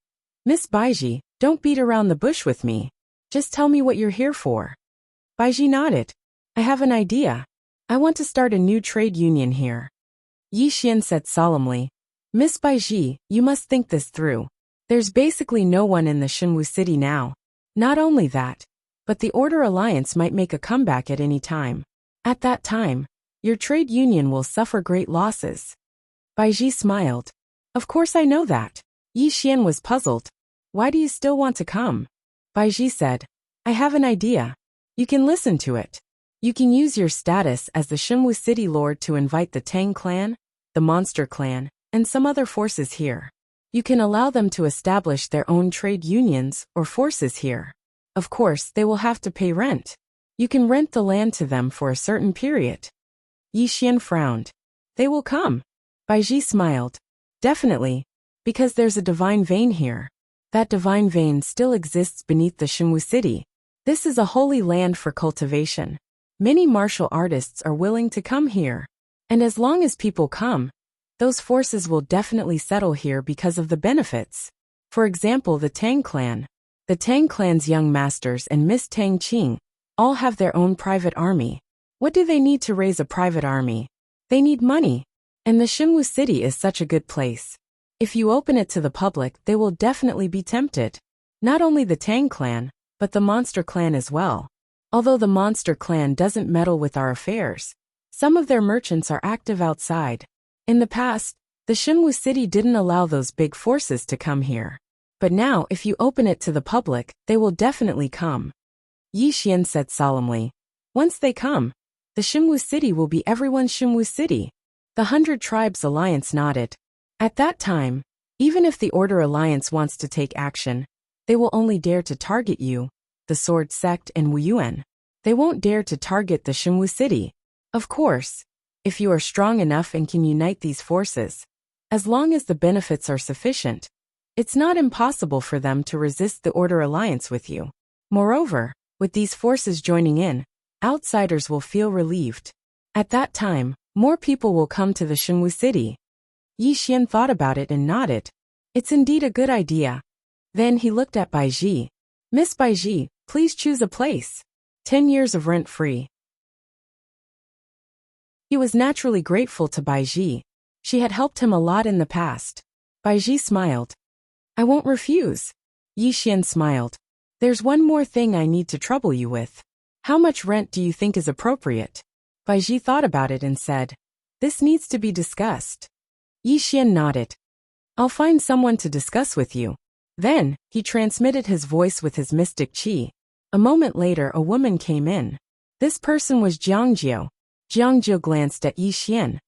S1: Miss Baiji, don't beat around the bush with me. Just tell me what you're here for. Baiji nodded. I have an idea. I want to start a new trade union here. Yixian said solemnly. Miss Baiji, you must think this through. There's basically no one in the Shenwu City now. Not only that, but the Order Alliance might make a comeback at any time. At that time, your trade union will suffer great losses. Baiji smiled. Of course I know that. Yixian was puzzled. Why do you still want to come? Baiji said. I have an idea. You can listen to it. You can use your status as the Shenwu City Lord to invite the Tang clan, the Monster clan, and some other forces here. You can allow them to establish their own trade unions or forces here. Of course, they will have to pay rent. You can rent the land to them for a certain period. Yixian frowned. They will come. Baiji smiled. Definitely, because there's a divine vein here. That divine vein still exists beneath the Shenwu City. This is a holy land for cultivation. Many martial artists are willing to come here. And as long as people come, those forces will definitely settle here because of the benefits. For example, the Tang clan. The Tang clan's young masters and Miss Tang Qing all have their own private army. What do they need to raise a private army? They need money. And the Shenwu City is such a good place. If you open it to the public, they will definitely be tempted. Not only the Tang clan, but the Monster clan as well. Although the Monster clan doesn't meddle with our affairs, some of their merchants are active outside. In the past, the Shenwu City didn't allow those big forces to come here. But now, if you open it to the public, they will definitely come. Yixian said solemnly. Once they come, the Shenwu City will be everyone's Shenwu City. The 100 Tribes Alliance nodded. At that time, even if the Order Alliance wants to take action, they will only dare to target you, the Sword Sect and Wu Yuan. They won't dare to target the Shenwu City. Of course, if you are strong enough and can unite these forces, as long as the benefits are sufficient, it's not impossible for them to resist the Order Alliance with you. Moreover, with these forces joining in, outsiders will feel relieved. At that time, more people will come to the Shenwu City. Yixian thought about it and nodded. It's indeed a good idea. Then he looked at Baiji. Miss Baiji, please choose a place. 10 years of rent-free. He was naturally grateful to Baiji. She had helped him a lot in the past. Baiji smiled. I won't refuse. Yi Xian smiled. There's one more thing I need to trouble you with. How much rent do you think is appropriate? Baiji thought about it and said, this needs to be discussed. Yi Xian nodded. I'll find someone to discuss with you. Then, he transmitted his voice with his mystic qi. A moment later a woman came in. This person was Jiangjiu. Jiangjiu glanced at Yi Xian.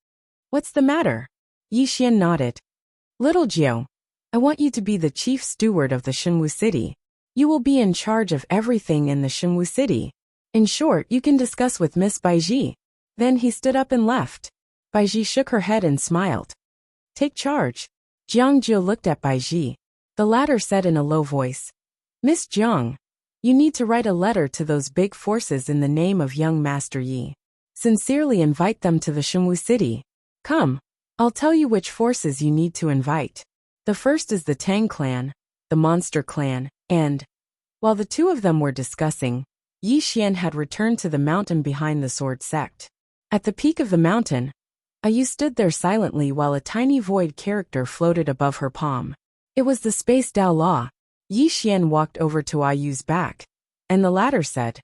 S1: What's the matter? Yi Xian nodded. Little Jiu, I want you to be the chief steward of the Shenwu city. You will be in charge of everything in the Shenwu city. In short, you can discuss with Miss Baiji. Then he stood up and left. Baiji shook her head and smiled. Take charge. Jiangjiu looked at Baiji. The latter said in a low voice, Miss Jiang, you need to write a letter to those big forces in the name of young Master Yi. Sincerely invite them to the Shenwu city. Come, I'll tell you which forces you need to invite. The first is the Tang clan, the Monster clan, and, while the two of them were discussing, Yi Xian had returned to the mountain behind the sword sect. At the peak of the mountain, Ayu stood there silently while a tiny void character floated above her palm. It was the Space Dao Law. Yi Xian walked over to Ayu's back, and the latter said,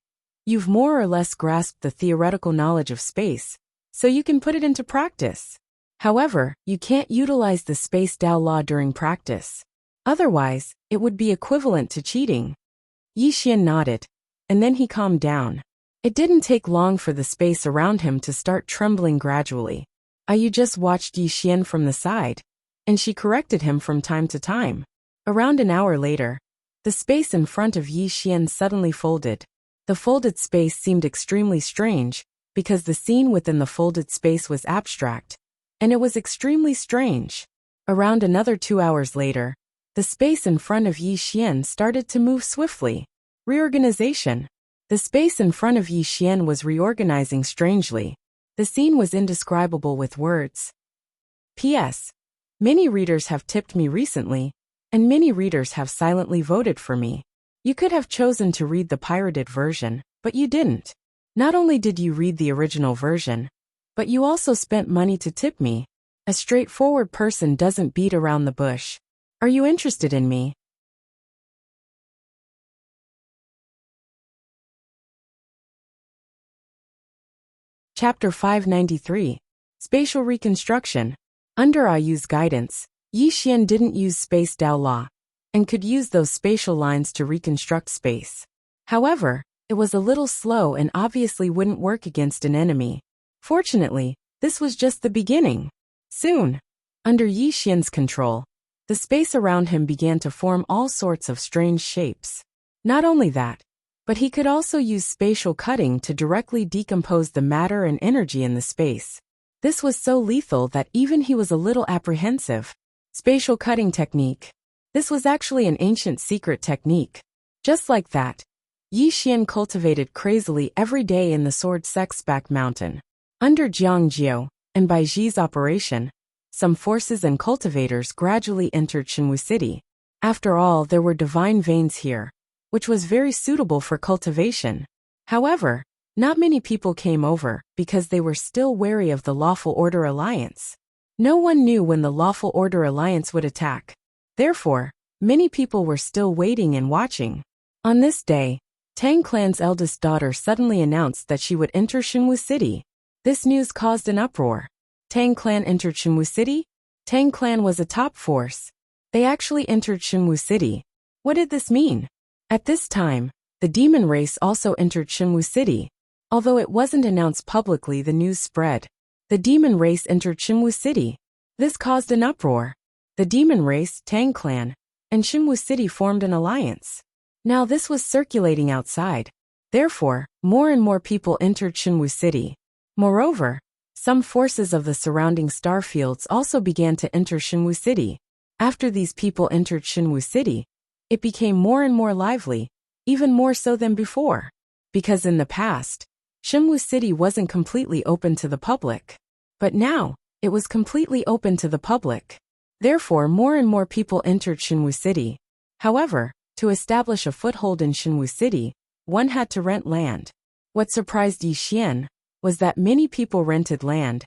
S1: You've more or less grasped the theoretical knowledge of space, so you can put it into practice. However, you can't utilize the Space Dao Law during practice. Otherwise, it would be equivalent to cheating. Yi Xian nodded, and then he calmed down. It didn't take long for the space around him to start trembling gradually. Ayu just watched Yi Xian from the side, and she corrected him from time to time. Around an hour later, the space in front of Yi Xian suddenly folded. The folded space seemed extremely strange, because the scene within the folded space was abstract, and it was extremely strange. Around another 2 hours later, the space in front of Yi Xian started to move swiftly. Reorganization. The space in front of Yi Xian was reorganizing strangely. The scene was indescribable with words. P.S. Many readers have tipped me recently, and many readers have silently voted for me. You could have chosen to read the pirated version, but you didn't. Not only did you read the original version, but you also spent money to tip me. A straightforward person doesn't beat around the bush. Are you interested in me? Chapter 593. Spatial Reconstruction. Under Ayu's guidance, Yi Xian didn't use Space Dao Law, and could use those spatial lines to reconstruct space. However, it was a little slow and obviously wouldn't work against an enemy. Fortunately, this was just the beginning. Soon, under Yi Xian's control, the space around him began to form all sorts of strange shapes. Not only that, but he could also use spatial cutting to directly decompose the matter and energy in the space. This was so lethal that even he was a little apprehensive. Spatial cutting technique. This was actually an ancient secret technique. Just like that, Yi Xian cultivated crazily every day in the Sword Sect's back mountain. Under Jiangjiu and Baiji's operation, some forces and cultivators gradually entered Shenwu City. After all, there were divine veins here, which was very suitable for cultivation. However, not many people came over because they were still wary of the Lawful Order Alliance. No one knew when the Lawful Order Alliance would attack. Therefore, many people were still waiting and watching. On this day, Tang Clan's eldest daughter suddenly announced that she would enter Shenwu City. This news caused an uproar. Tang Clan entered Shenwu City? Tang Clan was a top force. They actually entered Shenwu City. What did this mean? At this time, the demon race also entered Shenwu City. Although it wasn't announced publicly, the news spread. The demon race entered Shenwu City. This caused an uproar. The demon race, Tang Clan, and Shenwu City formed an alliance. Now this was circulating outside. Therefore, more and more people entered Shenwu City. Moreover, some forces of the surrounding star fields also began to enter Shenwu City. After these people entered Shenwu City, it became more and more lively, even more so than before. Because in the past, Shenwu City wasn't completely open to the public. But now, it was completely open to the public. Therefore, more and more people entered Shenwu City. However, To establish a foothold in Shenwu City, one had to rent land. What surprised Yi Xian was that many people rented land,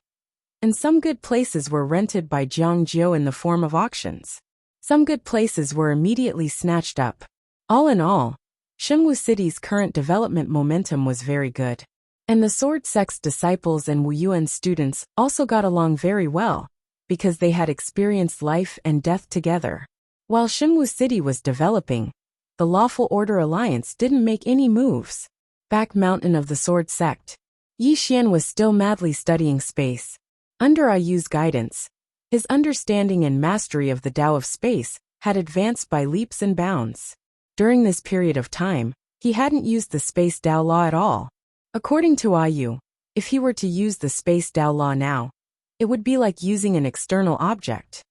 S1: and some good places were rented by Jiang Jiu in the form of auctions. Some good places were immediately snatched up. All in all, Shenwu City's current development momentum was very good. And the sword sect's disciples and Wu Yuan students also got along very well, because they had experienced life and death together. While Shenwu City was developing, the Lawful Order Alliance didn't make any moves. Back mountain of the sword sect, Yi Xian was still madly studying space. Under Ayu's guidance, his understanding and mastery of the Tao of space had advanced by leaps and bounds. During this period of time, he hadn't used the Space Tao Law at all. According to Ayu, if he were to use the Space Tao Law now, it would be like using an external object.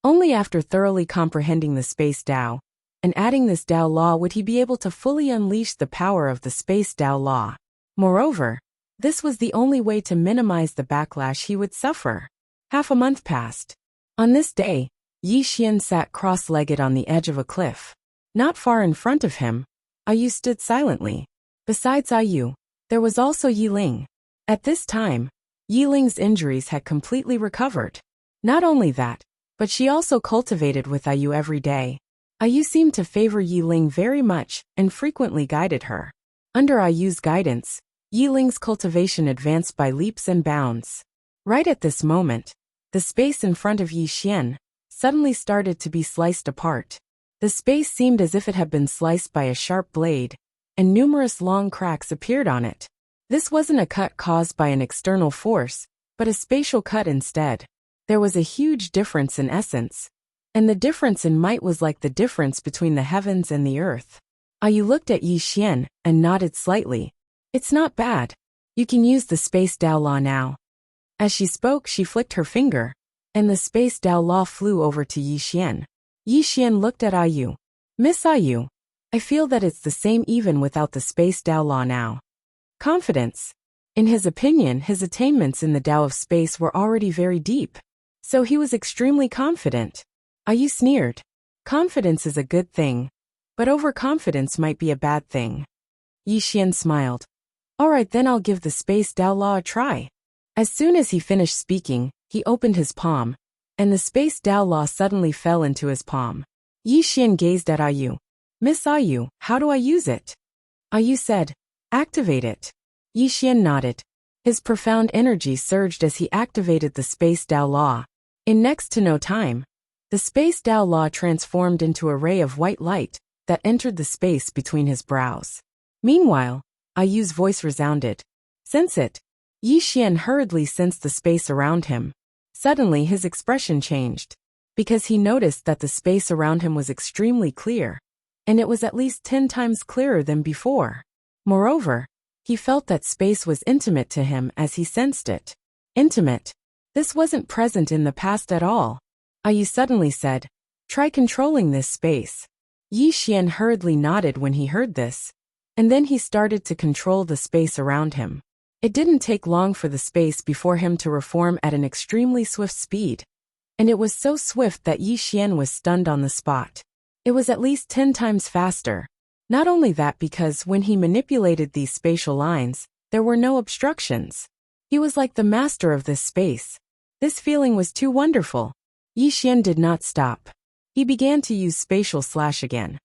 S1: Only after thoroughly comprehending the Space Tao and adding this Tao Law would he be able to fully unleash the power of the Space Tao Law. Moreover, this was the only way to minimize the backlash he would suffer. Half a month passed. On this day, Yi Xian sat cross-legged on the edge of a cliff. Not far in front of him, Ayu stood silently. Besides Ayu, there was also Yi Ling. At this time, Yi Ling's injuries had completely recovered. Not only that, but she also cultivated with Ayu every day. Ayu seemed to favor Yi Ling very much and frequently guided her. Under Ayu's guidance, Yi Ling's cultivation advanced by leaps and bounds. Right at this moment, the space in front of Yi Xian suddenly started to be sliced apart. The space seemed as if it had been sliced by a sharp blade, and numerous long cracks appeared on it. This wasn't a cut caused by an external force, but a spatial cut instead. There was a huge difference in essence, and the difference in might was like the difference between the heavens and the earth. Ayu looked at Yi Xian and nodded slightly. It's not bad. You can use the Space Tao Law now. As she spoke, she flicked her finger, and the Space Tao Law flew over to Yi Xian. Yi Xian looked at Ayu. Miss Ayu, I feel that it's the same even without the Space Tao Law now. Confidence. In his opinion, his attainments in the Tao of space were already very deep, so he was extremely confident. Ayu sneered. Confidence is a good thing, but overconfidence might be a bad thing. Yi Xian smiled. Alright, then I'll give the Space Tao Law a try. As soon as he finished speaking, he opened his palm, and the Space Tao Law suddenly fell into his palm. Yi Xian gazed at Ayu. Miss Ayu, how do I use it? Ayu said, activate it. Yi Xian nodded. His profound energy surged as he activated the Space Tao Law. In next to no time, the Space Tao Law transformed into a ray of white light that entered the space between his brows. Meanwhile, Ayu's voice resounded. Sense it. Yi Xian hurriedly sensed the space around him. Suddenly his expression changed, because he noticed that the space around him was extremely clear, and it was at least 10 times clearer than before. Moreover, he felt that space was intimate to him as he sensed it. Intimate. This wasn't present in the past at all. Ayu suddenly said, try controlling this space. Yi Xian hurriedly nodded when he heard this, and then he started to control the space around him. It didn't take long for the space before him to reform at an extremely swift speed, and it was so swift that Yi Xian was stunned on the spot. It was at least 10 times faster. Not only that, because when he manipulated these spatial lines, there were no obstructions. He was like the master of this space. This feeling was too wonderful. Yi Xian did not stop. He began to use spatial slash again.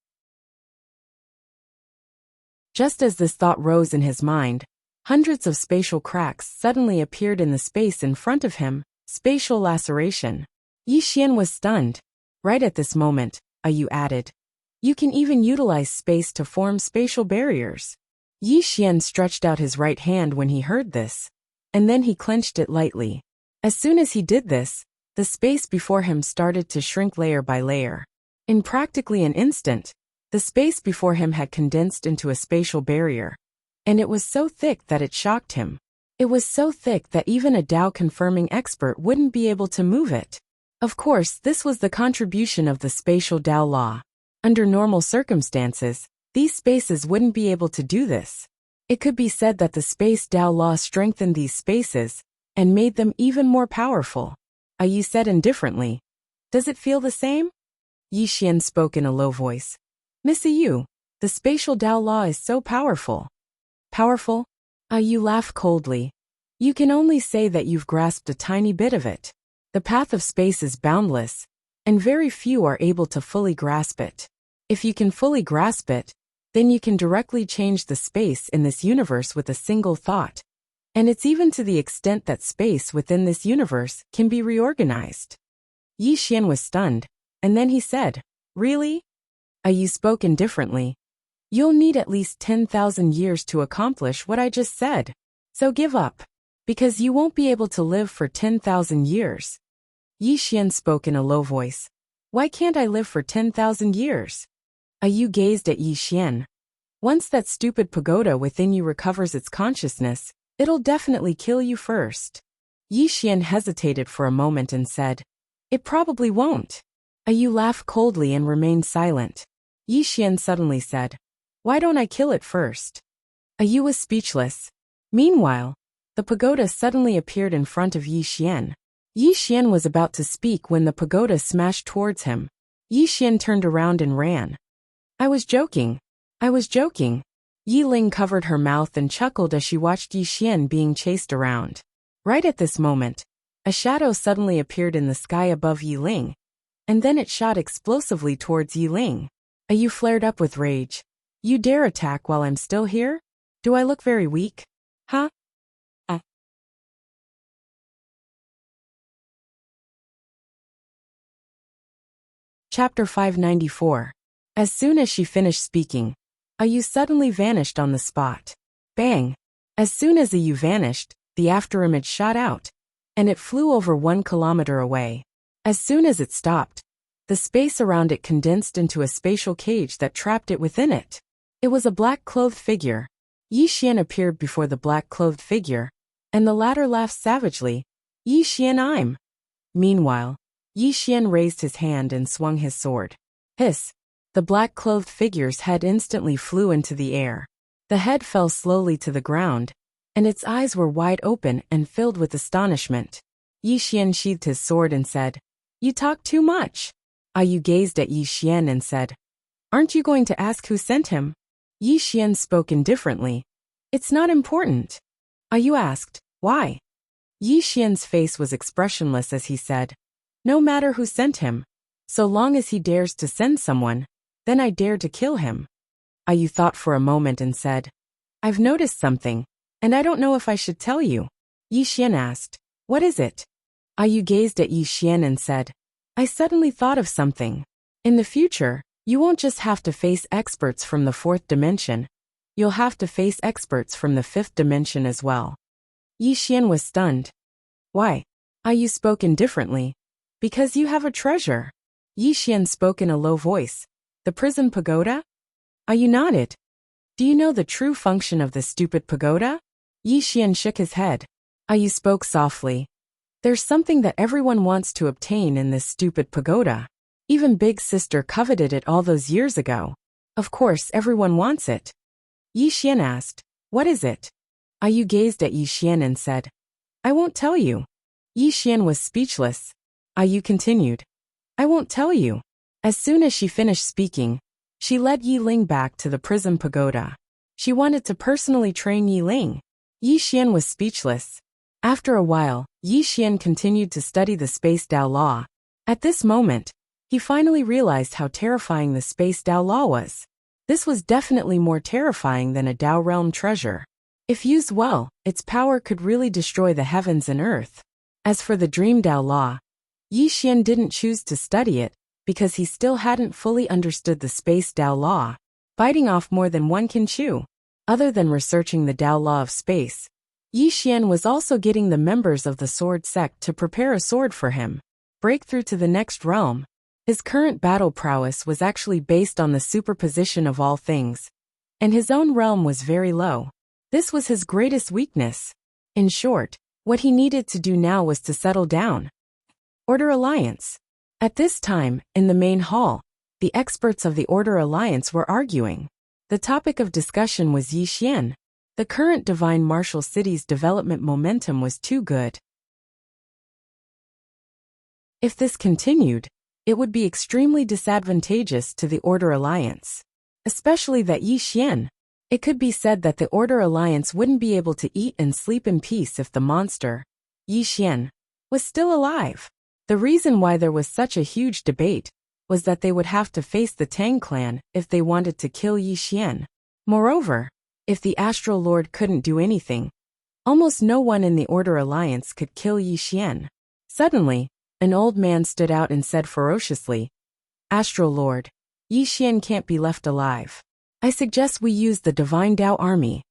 S1: Just as this thought rose in his mind, hundreds of spatial cracks suddenly appeared in the space in front of him. Spatial laceration. Yi Xian was stunned. Right at this moment, Ayu added, you can even utilize space to form spatial barriers. Yi Xian stretched out his right hand when he heard this, and then he clenched it lightly. As soon as he did this, the space before him started to shrink layer by layer. In practically an instant, the space before him had condensed into a spatial barrier, and it was so thick that it shocked him. It was so thick that even a Tao-confirming expert wouldn't be able to move it. Of course, this was the contribution of the spatial Tao law. Under normal circumstances, these spaces wouldn't be able to do this. It could be said that the space Tao law strengthened these spaces and made them even more powerful. Ayu said indifferently, Does it feel the same? Yi Xian spoke in a low voice. Missy Yu, the spatial Tao law is so powerful. Powerful? You laugh coldly. You can only say that you've grasped a tiny bit of it. The path of space is boundless, and very few are able to fully grasp it. If you can fully grasp it, then you can directly change the space in this universe with a single thought. And it's even to the extent that space within this universe can be reorganized. Yi Xian was stunned, and then he said, Really? You spoke indifferently. You'll need at least 10,000 years to accomplish what I just said. So give up. Because you won't be able to live for 10,000 years. Yi Xian spoke in a low voice. Why can't I live for 10,000 years? Yu gazed at Yi Xian. Once that stupid pagoda within you recovers its consciousness, it'll definitely kill you first. Yi Xian hesitated for a moment and said, It probably won't. Yu laughed coldly and remained silent. Yi Xian suddenly said, Why don't I kill it first? Yu was speechless. Meanwhile, the pagoda suddenly appeared in front of Yi Xian. Yi Xian was about to speak when the pagoda smashed towards him. Yi Xian turned around and ran. I was joking. I was joking. Yi Ling covered her mouth and chuckled as she watched Yi Xian being chased around. Right at this moment, a shadow suddenly appeared in the sky above Yi Ling, and then it shot explosively towards Yi Ling. Yu flared up with rage. You dare attack while I'm still here? Do I look very weak? Huh? Chapter 594. As soon as she finished speaking, Yu suddenly vanished on the spot. Bang! As soon as Yu vanished, the afterimage shot out, and it flew over 1 kilometer away. As soon as it stopped, the space around it condensed into a spatial cage that trapped it within it. It was a black-clothed figure. Yi Xian appeared before the black-clothed figure, and the latter laughed savagely. Yi Xian, I'm. Meanwhile, Yi Xian raised his hand and swung his sword. Hiss! The black-clothed figure's head instantly flew into the air. The head fell slowly to the ground, and its eyes were wide open and filled with astonishment. Yi Xian sheathed his sword and said, You talk too much. Yu gazed at Yi Xian and said, Aren't you going to ask who sent him? Yi Xian spoke indifferently. It's not important. Yu asked, Why? Yi Xian's face was expressionless as he said, No matter who sent him, so long as he dares to send someone, then I dare to kill him. Yu thought for a moment and said, I've noticed something, and I don't know if I should tell you. Yi Xian asked, What is it? Yu gazed at Yi Xian and said, I suddenly thought of something. In the future, you won't just have to face experts from the 4th dimension. You'll have to face experts from the 5th dimension as well. Yi Xian was stunned. Why? Yu spoke indifferently. Because you have a treasure. Yi Xian spoke in a low voice. The prison pagoda? Yu nodded. Do you know the true function of the stupid pagoda? Yi Xian shook his head. Yu spoke softly. There's something that everyone wants to obtain in this stupid pagoda. Even Big Sister coveted it all those years ago. Of course everyone wants it. Yi Xian asked, What is it? Yu gazed at Yi Xian and said, I won't tell you. Yi Xian was speechless. Yu continued, I won't tell you. As soon as she finished speaking, she led Yi Ling back to the prison pagoda. She wanted to personally train Yi Ling. Yi Xian was speechless. After a while, Yi Xian continued to study the Space Tao Law. At this moment, he finally realized how terrifying the Space Tao Law was. This was definitely more terrifying than a Tao realm treasure. If used well, its power could really destroy the heavens and earth. As for the Dream Tao Law, Yi Xian didn't choose to study it, because he still hadn't fully understood the Space Tao Law. Biting off more than one can chew. Other than researching the Tao Law of space, Yi Xian was also getting the members of the sword sect to prepare a sword for him. Breakthrough to the next realm. His current battle prowess was actually based on the superposition of all things, and his own realm was very low. This was his greatest weakness. In short, what he needed to do now was to settle down. Order Alliance. At this time, in the main hall, the experts of the Order Alliance were arguing. The topic of discussion was Yi Xian. The current Divine Martial City's development momentum was too good. If this continued, it would be extremely disadvantageous to the Order Alliance. Especially that Yi Xian. It could be said that the Order Alliance wouldn't be able to eat and sleep in peace if the monster, Yi Xian, was still alive. The reason why there was such a huge debate was that they would have to face the Tang clan if they wanted to kill Yi Xian. Moreover, if the Astral Lord couldn't do anything, almost no one in the Order Alliance could kill Yi Xian. Suddenly, an old man stood out and said ferociously, "Astral Lord, Yi Xian can't be left alive. I suggest we use the Divine Tao Army."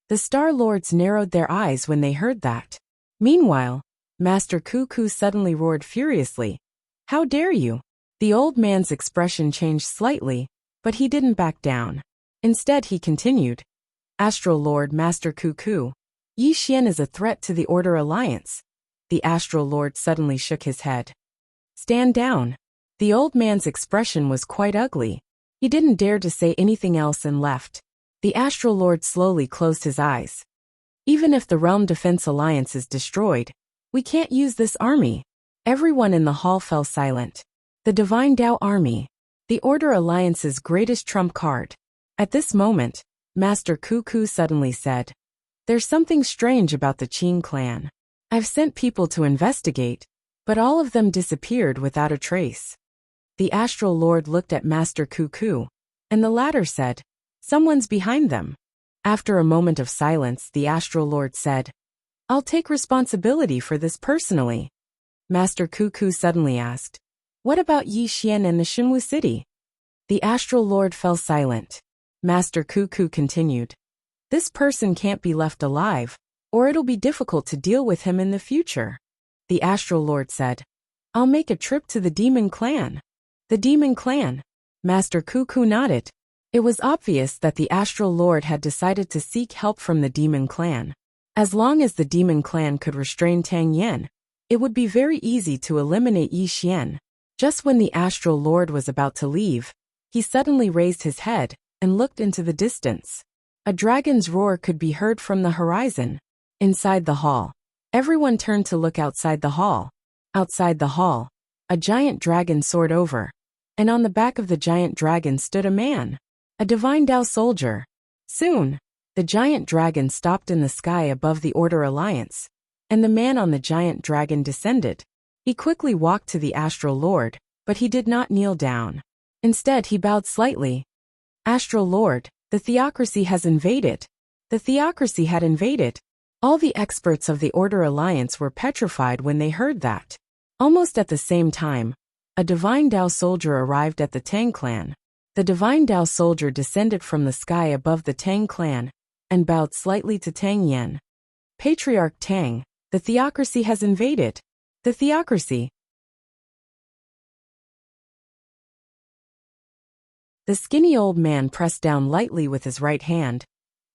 S1: The Star Lords narrowed their eyes when they heard that. Meanwhile, Master Cuckoo suddenly roared furiously, "How dare you!" The old man's expression changed slightly, but he didn't back down. Instead he continued, "Astral Lord Master Cuckoo, Yi Xian is a threat to the Order Alliance." The Astral Lord suddenly shook his head. "Stand down." The old man's expression was quite ugly. He didn't dare to say anything else and left. The Astral Lord slowly closed his eyes. "Even if the Realm Defense Alliance is destroyed, we can't use this army." Everyone in the hall fell silent. The Divine Tao Army, the Order Alliance's greatest trump card. At this moment, Master Cuckoo suddenly said, "There's something strange about the Qing clan. I've sent people to investigate, but all of them disappeared without a trace." The Astral Lord looked at Master Cuckoo, and the latter said, "Someone's behind them." After a moment of silence, the Astral Lord said, "I'll take responsibility for this personally." Master Cuckoo suddenly asked, "What about Yi Xian and the Shinwu City?" The Astral Lord fell silent. Master Cuckoo continued, "This person can't be left alive, or it'll be difficult to deal with him in the future." The Astral Lord said, "I'll make a trip to the Demon Clan." The Demon Clan. Master Cuckoo nodded. It was obvious that the Astral Lord had decided to seek help from the Demon Clan. As long as the Demon Clan could restrain Tang Yen, it would be very easy to eliminate Yi Xian. Just when the Astral Lord was about to leave, he suddenly raised his head and looked into the distance. A dragon's roar could be heard from the horizon. Inside the hall, everyone turned to look outside the hall. Outside the hall, a giant dragon soared over, and on the back of the giant dragon stood a man, a Divine Tao soldier. Soon, the giant dragon stopped in the sky above the Order Alliance, and the man on the giant dragon descended. He quickly walked to the Astral Lord, but he did not kneel down. Instead, he bowed slightly. "Astral Lord, the Theocracy has invaded." The Theocracy had invaded. All the experts of the Order Alliance were petrified when they heard that. Almost at the same time, a Divine Tao soldier arrived at the Tang clan. The Divine Tao soldier descended from the sky above the Tang clan and bowed slightly to Tang Yen. "Patriarch Tang, the Theocracy has invaded." The Theocracy. The skinny old man pressed down lightly with his right hand,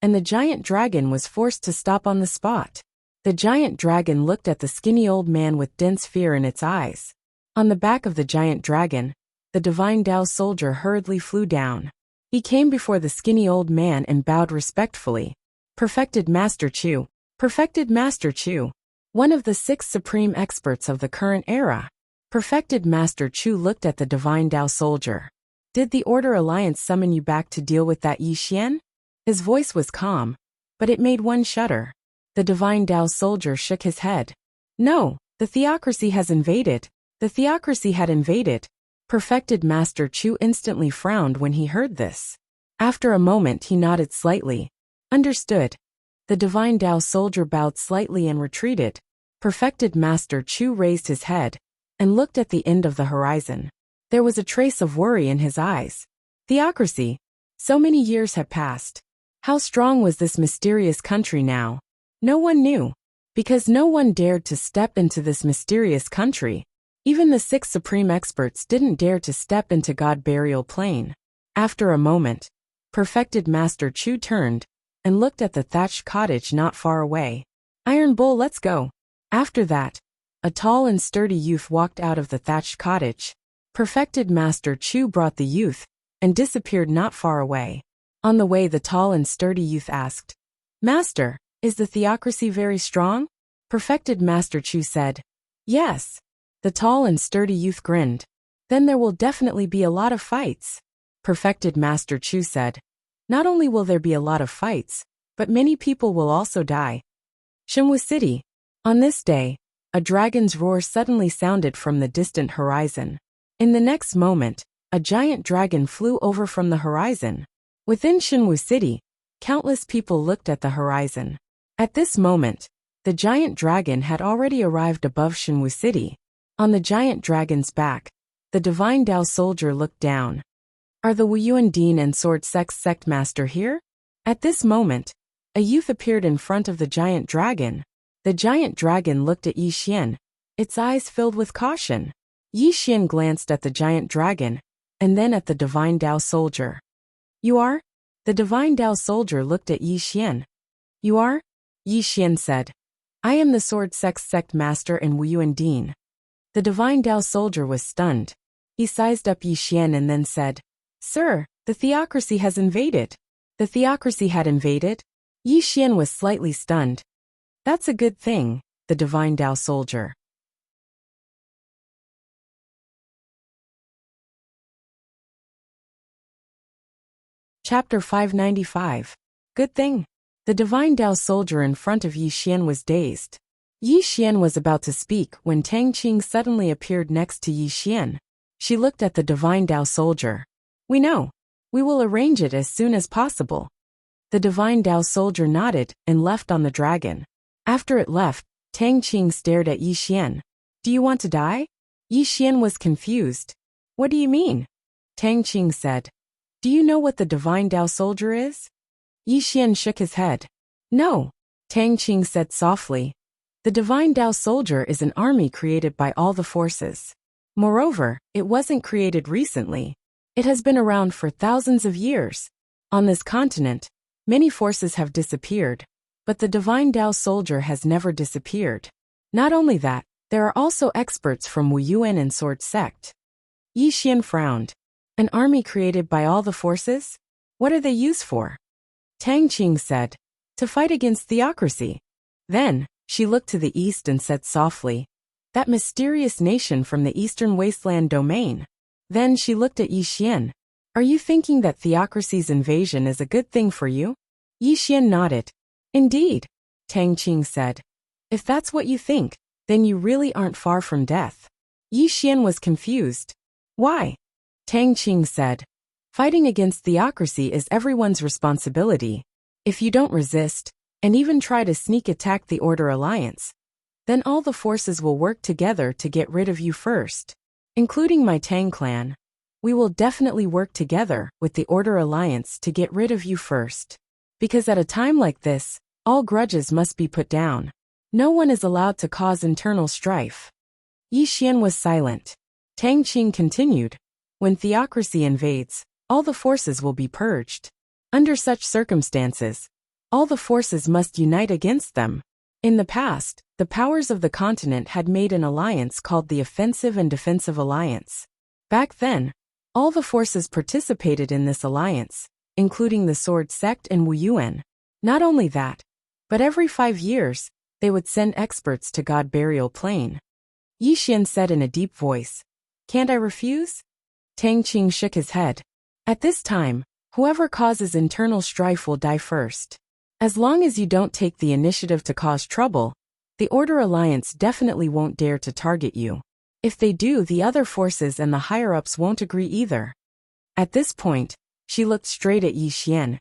S1: and the giant dragon was forced to stop on the spot. The giant dragon looked at the skinny old man with dense fear in its eyes. On the back of the giant dragon, the Divine Tao soldier hurriedly flew down. He came before the skinny old man and bowed respectfully. "Perfected Master Chu. Perfected Master Chu. One of the 6 supreme experts of the current era." Perfected Master Chu looked at the Divine Tao soldier. "Did the Order Alliance summon you back to deal with that Yi Xian?" His voice was calm, but it made one shudder. The Divine Tao soldier shook his head. "No, the Theocracy has invaded." The Theocracy had invaded. Perfected Master Chu instantly frowned when he heard this. After a moment he nodded slightly. "Understood." The Divine Tao soldier bowed slightly and retreated. Perfected Master Chu raised his head and looked at the end of the horizon. There was a trace of worry in his eyes. Theocracy. So many years had passed. How strong was this mysterious country now? No one knew, because no one dared to step into this mysterious country. Even the 6 supreme experts didn't dare to step into God Burial Plain. After a moment, Perfected Master Chu turned and looked at the thatched cottage not far away. "Iron Bull, let's go." After that, a tall and sturdy youth walked out of the thatched cottage. Perfected Master Chu brought the youth and disappeared not far away. On the way, the tall and sturdy youth asked, "Master, is the Theocracy very strong?" Perfected Master Chu said, "Yes." The tall and sturdy youth grinned. Then there will definitely be a lot of fights. Perfected Master Chu said. Not only will there be a lot of fights, but many people will also die. Shenwu City. On this day, a dragon's roar suddenly sounded from the distant horizon. In the next moment, a giant dragon flew over from the horizon. Within Shenwu City, countless people looked at the horizon. At this moment, the giant dragon had already arrived above Shenwu City. On the giant dragon's back, the divine Dao soldier looked down. Are the Wuyuan Dean and Sword Sect Master here? At this moment, a youth appeared in front of the giant dragon. The giant dragon looked at Yi Xian, its eyes filled with caution. Yi Xian glanced at the giant dragon, and then at the divine Dao soldier. You are? The divine Dao soldier looked at Yi Xian. You are? Yi Xian said. I am the Sword Sect Master and Wuyuan Dean. The divine Dao soldier was stunned. He sized up Yi Xian and then said, Sir, the theocracy has invaded. The theocracy had invaded? Yi Xian was slightly stunned. That's a good thing, the divine Dao soldier. Chapter 595. Good thing. The divine Dao soldier in front of Yi Xian was dazed. Yi Xian was about to speak when Tang Qing suddenly appeared next to Yi Xian. She looked at the divine Dao soldier. We know. We will arrange it as soon as possible. The divine Dao soldier nodded and left on the dragon. After it left, Tang Qing stared at Yi Xian. Do you want to die? Yi Xian was confused. What do you mean? Tang Qing said. Do you know what the divine Dao soldier is? Yi Xian shook his head. No. Tang Qing said softly. The divine Dao soldier is an army created by all the forces. Moreover, it wasn't created recently. It has been around for thousands of years. On this continent, many forces have disappeared, but the divine Dao soldier has never disappeared. Not only that, there are also experts from Wuyuan and Sword Sect. Yi Xian frowned. An army created by all the forces? What are they used for? Tang Qing said. To fight against theocracy. Then, she looked to the east and said softly, that mysterious nation from the eastern wasteland domain. Then she looked at Yi Xian. Are you thinking that theocracy's invasion is a good thing for you? Yi Xian nodded. Indeed, Tang Qing said. If that's what you think, then you really aren't far from death. Yi Xian was confused. Why? Tang Qing said. Fighting against theocracy is everyone's responsibility. If you don't resist, and even try to sneak attack the Order Alliance, then all the forces will work together to get rid of you first. Including my Tang clan. We will definitely work together with the Order Alliance to get rid of you first. Because at a time like this, all grudges must be put down. No one is allowed to cause internal strife. Yi Xian was silent. Tang Qing continued. When theocracy invades, all the forces will be purged. Under such circumstances, all the forces must unite against them. In the past, the powers of the continent had made an alliance called the Offensive and Defensive Alliance. Back then, all the forces participated in this alliance, including the Sword Sect and Wuyuan. Not only that, but every 5 years, they would send experts to God Burial Plain. Yi Xian said in a deep voice, Can't I refuse? Tang Qing shook his head. At this time, whoever causes internal strife will die first. As long as you don't take the initiative to cause trouble, the Order Alliance definitely won't dare to target you. If they do, the other forces and the higher-ups won't agree either. At this point, she looked straight at Yi Xian.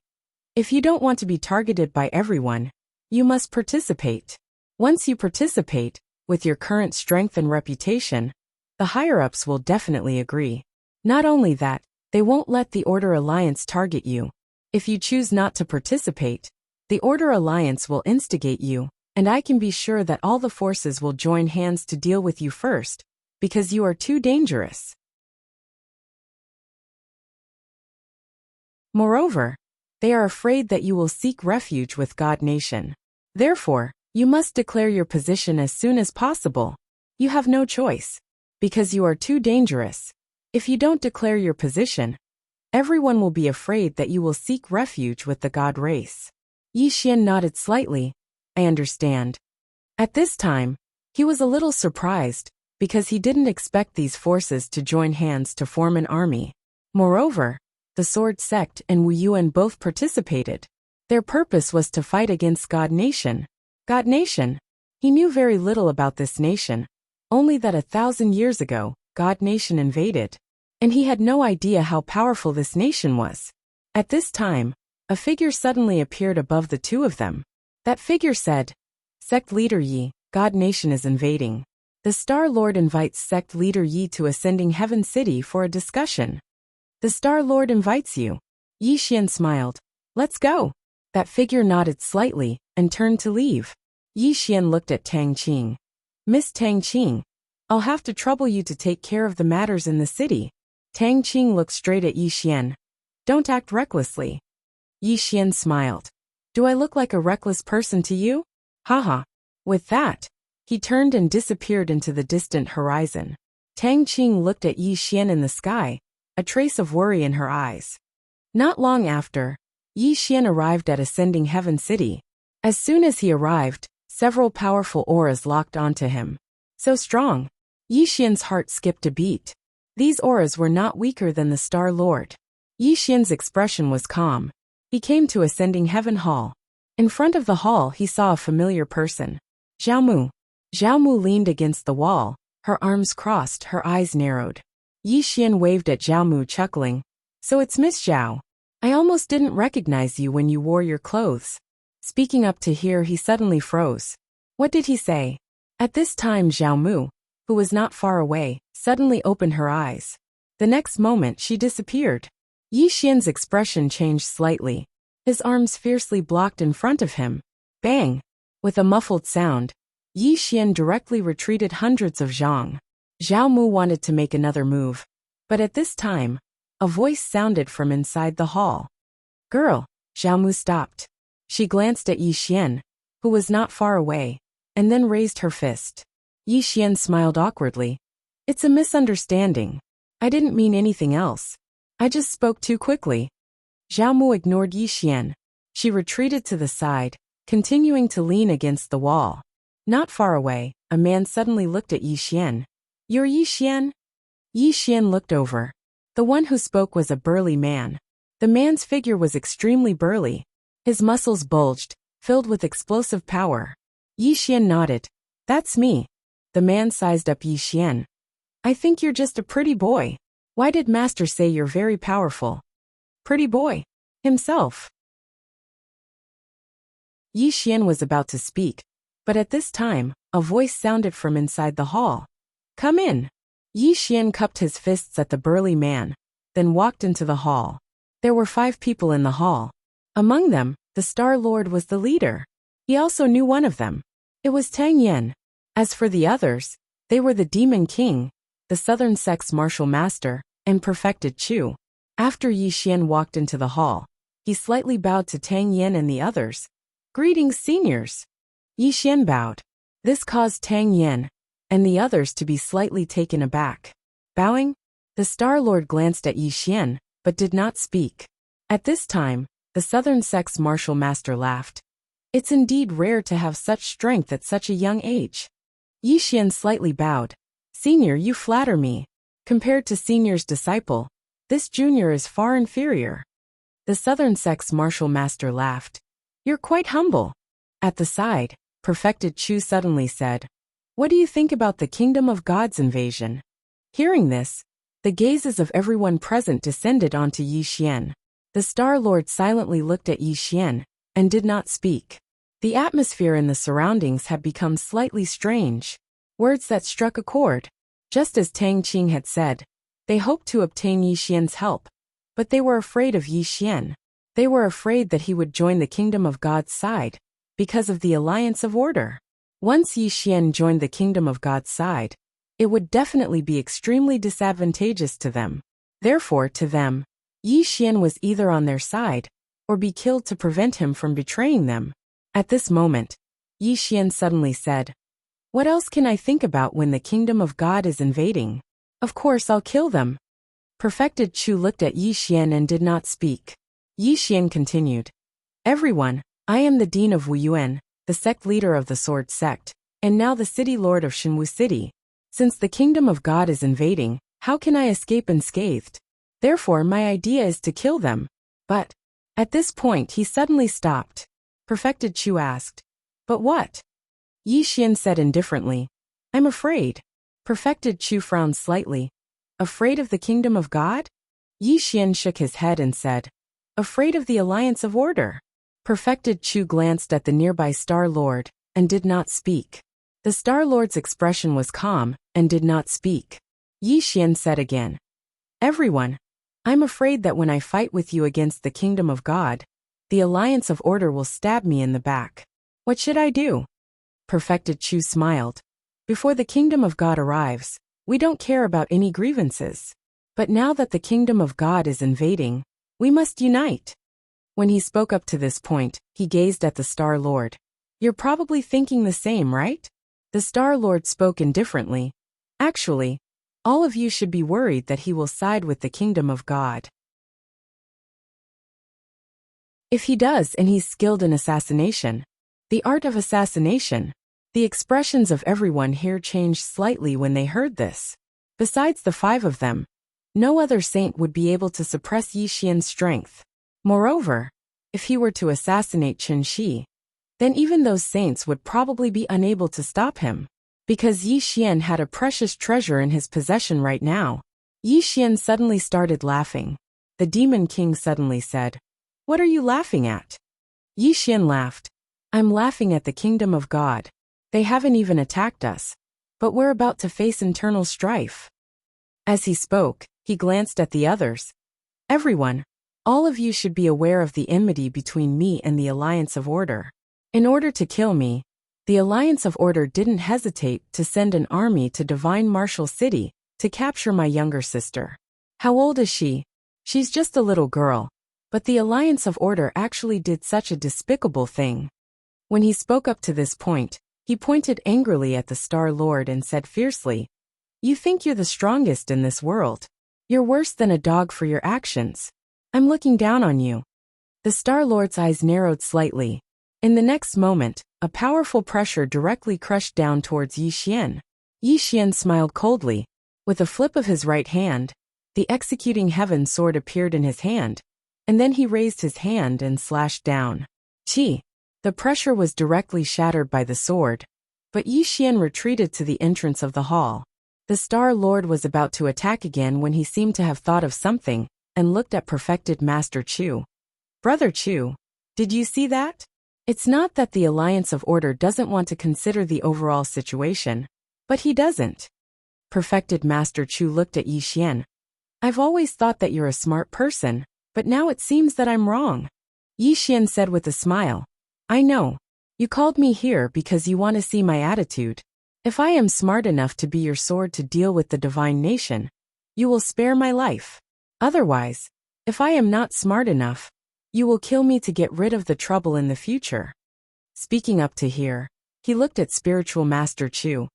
S1: If you don't want to be targeted by everyone, you must participate. Once you participate, with your current strength and reputation, the higher-ups will definitely agree. Not only that, they won't let the Order Alliance target you. If you choose not to participate, the Order Alliance will instigate you, and I can be sure that all the forces will join hands to deal with you first, because you are too dangerous. Moreover, they are afraid that you will seek refuge with God Nation. Therefore, you must declare your position as soon as possible. You have no choice, because you are too dangerous. If you don't declare your position, everyone will be afraid that you will seek refuge with the God race. Yi Xian nodded slightly. I understand. At this time, he was a little surprised, because he didn't expect these forces to join hands to form an army. Moreover, the Sword Sect and Wu Yuan both participated. Their purpose was to fight against God Nation. God Nation? He knew very little about this nation, only that 1,000 years ago, God Nation invaded. And he had no idea how powerful this nation was. At this time, a figure suddenly appeared above the two of them. That figure said, "Sect Leader Yi, God Nation is invading. The Star Lord invites Sect Leader Yi to Ascending Heaven City for a discussion." "The Star Lord invites you." Yi Xian smiled. "Let's go." That figure nodded slightly and turned to leave. Yi Xian looked at Tang Qing. "Miss Tang Qing, I'll have to trouble you to take care of the matters in the city." Tang Qing looked straight at Yi Xian. "Don't act recklessly." Yi Xian smiled. "Do I look like a reckless person to you?" Haha. With that, he turned and disappeared into the distant horizon. Tang Qing looked at Yi Xian in the sky, a trace of worry in her eyes. Not long after, Yi Xian arrived at Ascending Heaven City. As soon as he arrived, several powerful auras locked onto him. So strong. Yi Xian's heart skipped a beat. These auras were not weaker than the Star Lord. Yi Xian's expression was calm. He came to Ascending Heaven Hall. In front of the hall he saw a familiar person. Zhao Mu. Zhao Mu leaned against the wall, her arms crossed, her eyes narrowed. Yi Xian waved at Zhao Mu, chuckling. "So it's Miss Zhao. I almost didn't recognize you when you wore your clothes." Speaking up to hear, he suddenly froze. What did he say? At this time Zhao Mu, who was not far away, suddenly opened her eyes. The next moment she disappeared. Yi Xian's expression changed slightly. His arms fiercely blocked in front of him. Bang! With a muffled sound, Yi Xian directly retreated hundreds of zhang. Zhao Mu wanted to make another move. But at this time, a voice sounded from inside the hall. "Girl!" Zhao Mu stopped. She glanced at Yi Xian, who was not far away, and then raised her fist. Yi Xian smiled awkwardly. "It's a misunderstanding. I didn't mean anything else. I just spoke too quickly." Zhao Mu ignored Yi Xian. She retreated to the side, continuing to lean against the wall. Not far away, a man suddenly looked at Yi Xian. "You're Yi Xian?" Yi Xian looked over. The one who spoke was a burly man. The man's figure was extremely burly. His muscles bulged, filled with explosive power. Yi Xian nodded. "That's me." The man sized up Yi Xian. "I think you're just a pretty boy. Why did Master say you're very powerful?" "Pretty boy. Himself." Yi Xian was about to speak, but at this time, a voice sounded from inside the hall. "Come in." Yi Xian cupped his fists at the burly man, then walked into the hall. There were 5 people in the hall. Among them, the Star Lord was the leader. He also knew one of them. It was Tang Yen. As for the others, they were the Demon King, the Southern Sect's Martial Master, and Perfected Chu. After Yi Xian walked into the hall, he slightly bowed to Tang Yen and the others. "Greetings, seniors." Yi Xian bowed. This caused Tang Yen and the others to be slightly taken aback. Bowing, the Star Lord glanced at Yi Xian, but did not speak. At this time, the Southern Sect's Martial Master laughed. "It's indeed rare to have such strength at such a young age." Yi Xian slightly bowed. "Senior, you flatter me. Compared to Senior's disciple, this junior is far inferior." The Southern Sect's Martial Master laughed. "You're quite humble." At the side, Perfected Chu suddenly said, "What do you think about the Kingdom of God's invasion?" Hearing this, the gazes of everyone present descended onto Yi Xian. The Star Lord silently looked at Yi Xian and did not speak. The atmosphere in the surroundings had become slightly strange. Words that struck a chord. Just as Tang Qing had said, they hoped to obtain Yi Xian's help, but they were afraid of Yi Xian. They were afraid that he would join the Kingdom of God's side, because of the Alliance of Order. Once Yi Xian joined the Kingdom of God's side, it would definitely be extremely disadvantageous to them. Therefore, to them, Yi Xian was either on their side, or be killed to prevent him from betraying them. At this moment, Yi Xian suddenly said, "What else can I think about when the Kingdom of God is invading? Of course I'll kill them." Perfected Chu looked at Yi Xian and did not speak. Yi Xian continued, "Everyone, I am the Dean of Wu Yuan, the sect leader of the Sword Sect, and now the city lord of Shenwu City. Since the kingdom of God is invading, how can I escape unscathed? Therefore my idea is to kill them. But, at this point he suddenly stopped. Perfected Chu asked, "But what?" Yi Xian said indifferently, "I'm afraid." Perfected Chu frowned slightly. "Afraid of the kingdom of God?" Yi Xian shook his head and said, "Afraid of the alliance of order." Perfected Chu glanced at the nearby Star Lord, and did not speak. The Star Lord's expression was calm, and did not speak. Yi Xian said again, "Everyone, I'm afraid that when I fight with you against the kingdom of God, the alliance of order will stab me in the back. What should I do?" Perfected Chu smiled. "Before the kingdom of God arrives, we don't care about any grievances. But now that the kingdom of God is invading, we must unite." When he spoke up to this point, he gazed at the Star Lord. "You're probably thinking the same, right?" The Star Lord spoke indifferently. "Actually, all of you should be worried that he will side with the kingdom of God. If he does, and he's skilled in assassination." The art of assassination. The expressions of everyone here changed slightly when they heard this. Besides the 5 of them, no other saint would be able to suppress Yi Xian's strength. Moreover, if he were to assassinate Chen Shi, then even those saints would probably be unable to stop him. Because Yi Xian had a precious treasure in his possession right now. Yi Xian suddenly started laughing. The Demon King suddenly said, "What are you laughing at?" Yi Xian laughed. "I'm laughing at the kingdom of God. They haven't even attacked us. But we're about to face internal strife." As he spoke, he glanced at the others. "Everyone, all of you should be aware of the enmity between me and the Alliance of Order. In order to kill me, the Alliance of Order didn't hesitate to send an army to Divine Martial City to capture my younger sister. How old is she? She's just a little girl. But the Alliance of Order actually did such a despicable thing." When he spoke up to this point, he pointed angrily at the Star Lord and said fiercely, "You think you're the strongest in this world. You're worse than a dog for your actions. I'm looking down on you." The Star Lord's eyes narrowed slightly. In the next moment, a powerful pressure directly crushed down towards Yi Xian. Yi Xian smiled coldly. With a flip of his right hand, the executing heaven sword appeared in his hand, and then he raised his hand and slashed down. Chi! The pressure was directly shattered by the sword, but Yi Xian retreated to the entrance of the hall. The Star Lord was about to attack again when he seemed to have thought of something, and looked at Perfected Master Chu. "Brother Chu, did you see that? It's not that the Alliance of Order doesn't want to consider the overall situation, but he doesn't." Perfected Master Chu looked at Yi Xian. "I've always thought that you're a smart person, but now it seems that I'm wrong." Yi Xian said with a smile, "I know. You called me here because you want to see my attitude. If I am smart enough to be your sword to deal with the divine nation, you will spare my life. Otherwise, if I am not smart enough, you will kill me to get rid of the trouble in the future." Speaking up to here, he looked at Spiritual Master Chu.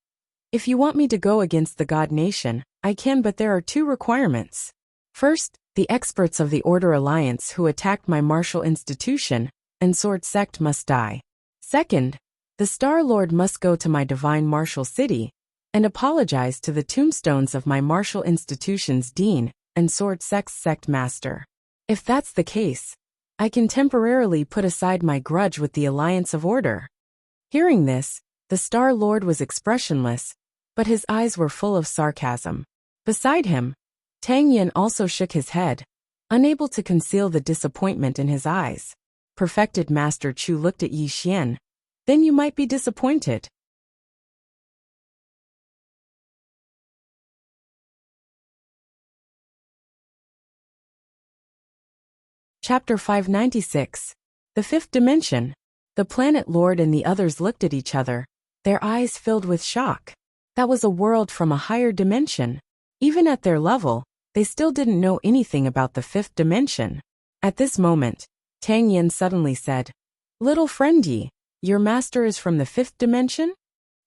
S1: "If you want me to go against the God Nation, I can, but there are 2 requirements. First, the experts of the Order Alliance who attacked my martial institution and sword sect must die. Second, the Star Lord must go to my Divine Martial City and apologize to the tombstones of my martial institution's dean and sword sect master. If that's the case, I can temporarily put aside my grudge with the Alliance of Order." Hearing this, the Star Lord was expressionless, but his eyes were full of sarcasm. Beside him, Tang Yin also shook his head, unable to conceal the disappointment in his eyes. Perfected Master Chu looked at Yi Xian. "Then you might be disappointed." Chapter 596. The Fifth Dimension. The Planet Lord and the others looked at each other, their eyes filled with shock. That was a world from a higher dimension. Even at their level, they still didn't know anything about the 5th dimension. At this moment, Tang Yin suddenly said, "Little friend Yi, your master is from the 5th dimension?"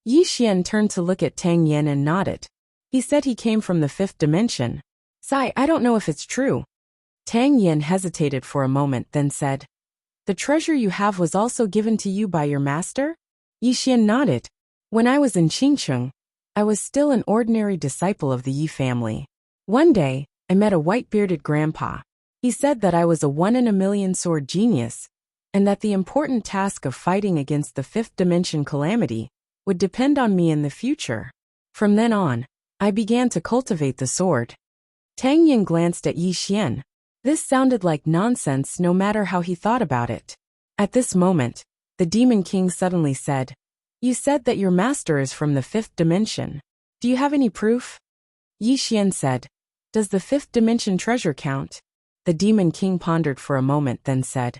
S1: Yi Xian turned to look at Tang Yin and nodded. "He said he came from the 5th dimension. Sai, I don't know if it's true." Tang Yin hesitated for a moment, then said, "The treasure you have was also given to you by your master?" Yi Xian nodded. "When I was in Qingcheng, I was still an ordinary disciple of the Yi family. One day, I met a white-bearded grandpa. He said that I was a one-in-a-million sword genius, and that the important task of fighting against the fifth dimension calamity would depend on me in the future. From then on, I began to cultivate the sword. Tang Yin glanced at Yi Xian. This sounded like nonsense no matter how he thought about it. At this moment, the Demon King suddenly said, "You said that your master is from the fifth dimension. Do you have any proof?" Yi Xian said, "Does the fifth dimension treasure count?" The Demon King pondered for a moment, then said,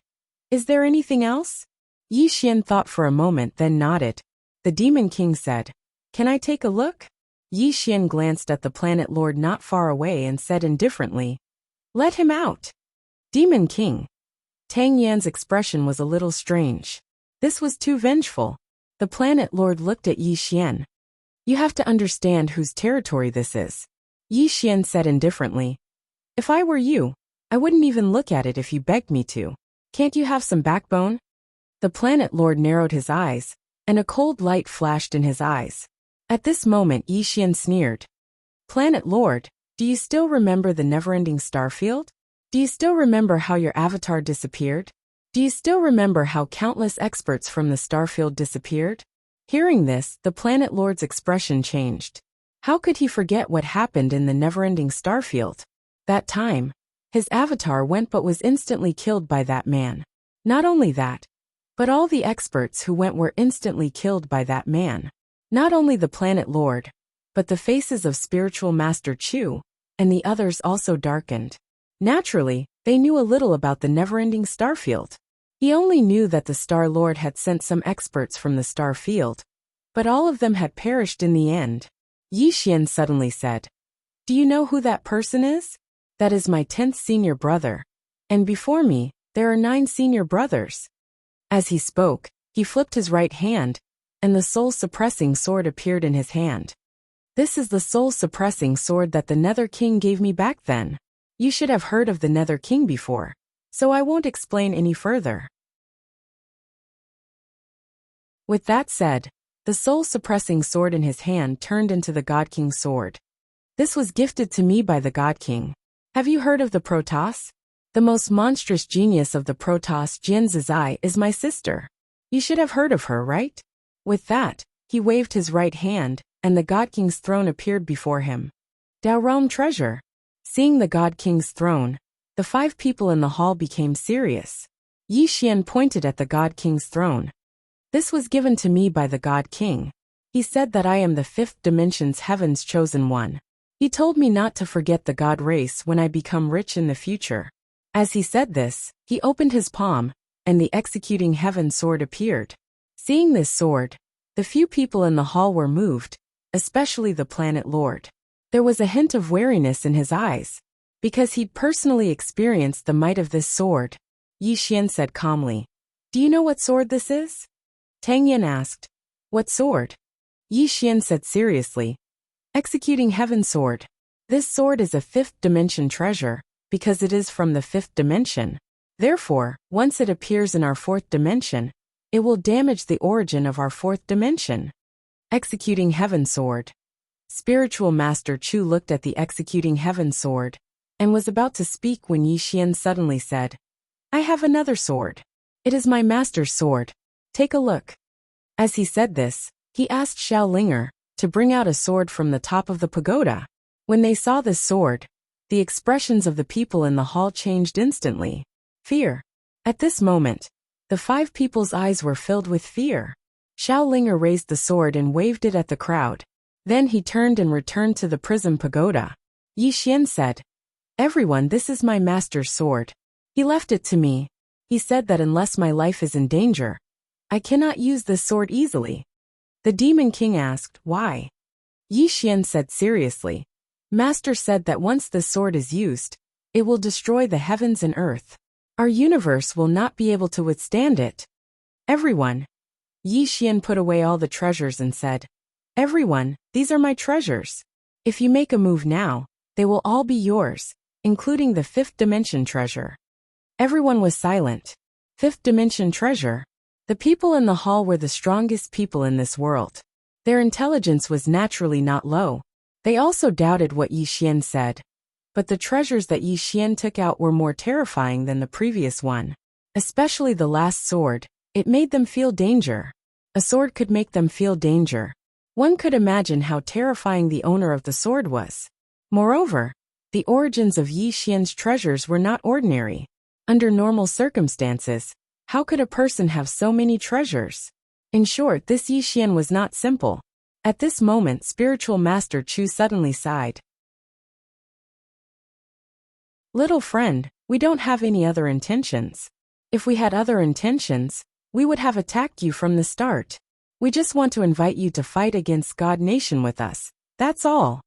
S1: "Is there anything else?" Yi Xian thought for a moment, then nodded. The Demon King said, "Can I take a look?" Yi Xian glanced at the planet lord not far away and said indifferently, "Let him out." Demon King. Tang Yan's expression was a little strange. This was too vengeful. The planet lord looked at Yi Xian. "You have to understand whose territory this is." Yi Xian said indifferently, "If I were you, I wouldn't even look at it if you begged me to. Can't you have some backbone?" The planet lord narrowed his eyes, and a cold light flashed in his eyes. At this moment Yi Xian sneered. "Planet lord, do you still remember the never-ending starfield? Do you still remember how your avatar disappeared? Do you still remember how countless experts from the starfield disappeared?" Hearing this, the planet lord's expression changed. How could he forget what happened in the never-ending starfield? That time, his avatar went but was instantly killed by that man. Not only that, but all the experts who went were instantly killed by that man. Not only the planet lord, but the faces of spiritual master Chu and the others also darkened. Naturally, they knew a little about the never-ending starfield. He only knew that the Star Lord had sent some experts from the star field, but all of them had perished in the end. Yi Xian suddenly said, "Do you know who that person is? That is my 10th senior brother. And before me, there are 9 senior brothers." As he spoke, he flipped his right hand, and the soul-suppressing sword appeared in his hand. "This is the soul-suppressing sword that the Nether King gave me back then. You should have heard of the Nether King before, so I won't explain any further." With that said, the soul-suppressing sword in his hand turned into the God King's sword. "This was gifted to me by the God King. Have you heard of the Protoss? The most monstrous genius of the Protoss, Jian Zizai, is my sister. You should have heard of her, right?" With that, he waved his right hand, and the God King's throne appeared before him. Dao Realm treasure. Seeing the God King's throne, the 5 people in the hall became serious. Yi Xian pointed at the God King's throne. "This was given to me by the God King. He said that I am the 5th dimension's heaven's chosen one. He told me not to forget the God race when I become rich in the future." As he said this, he opened his palm, and the executing heaven sword appeared. Seeing this sword, the few people in the hall were moved, especially the planet lord. There was a hint of wariness in his eyes, because he'd personally experienced the might of this sword. Yi Xian said calmly, "Do you know what sword this is?" Tang Yin asked, "What sword?" Yi Xian said seriously, "Executing heaven sword. This sword is a 5th dimension treasure, because it is from the 5th dimension. Therefore, once it appears in our 4th dimension, it will damage the origin of our 4th dimension." Executing heaven sword. Spiritual Master Chu looked at the executing heaven sword, and was about to speak when Yi Xian suddenly said, "I have another sword. It is my master's sword. Take a look." As he said this, he asked Xiao Linger to bring out a sword from the top of the pagoda. When they saw this sword, the expressions of the people in the hall changed instantly. Fear. At this moment, the 5 people's eyes were filled with fear. Xiao Linger raised the sword and waved it at the crowd. Then he turned and returned to the prism pagoda. Yi Xian said, "Everyone, this is my master's sword. He left it to me. He said that unless my life is in danger, I cannot use this sword easily." The Demon King asked, "Why?" Yi Xian said seriously, "Master said that once this sword is used, it will destroy the heavens and earth. Our universe will not be able to withstand it." "Everyone." Yi Xian put away all the treasures and said, "Everyone, these are my treasures. If you make a move now, they will all be yours, including the 5th dimension treasure." Everyone was silent. 5th dimension treasure. The people in the hall were the strongest people in this world. Their intelligence was naturally not low. They also doubted what Yi Xian said. But the treasures that Yi Xian took out were more terrifying than the previous one. Especially the last sword. It made them feel danger. A sword could make them feel danger. One could imagine how terrifying the owner of the sword was. Moreover, the origins of Yi Xian's treasures were not ordinary. Under normal circumstances, how could a person have so many treasures? In short, this Yi Xian was not simple. At this moment, Spiritual Master Chu suddenly sighed. Little friend, we don't have any other intentions. If we had other intentions, we would have attacked you from the start. We just want to invite you to fight against God Nation with us. That's all.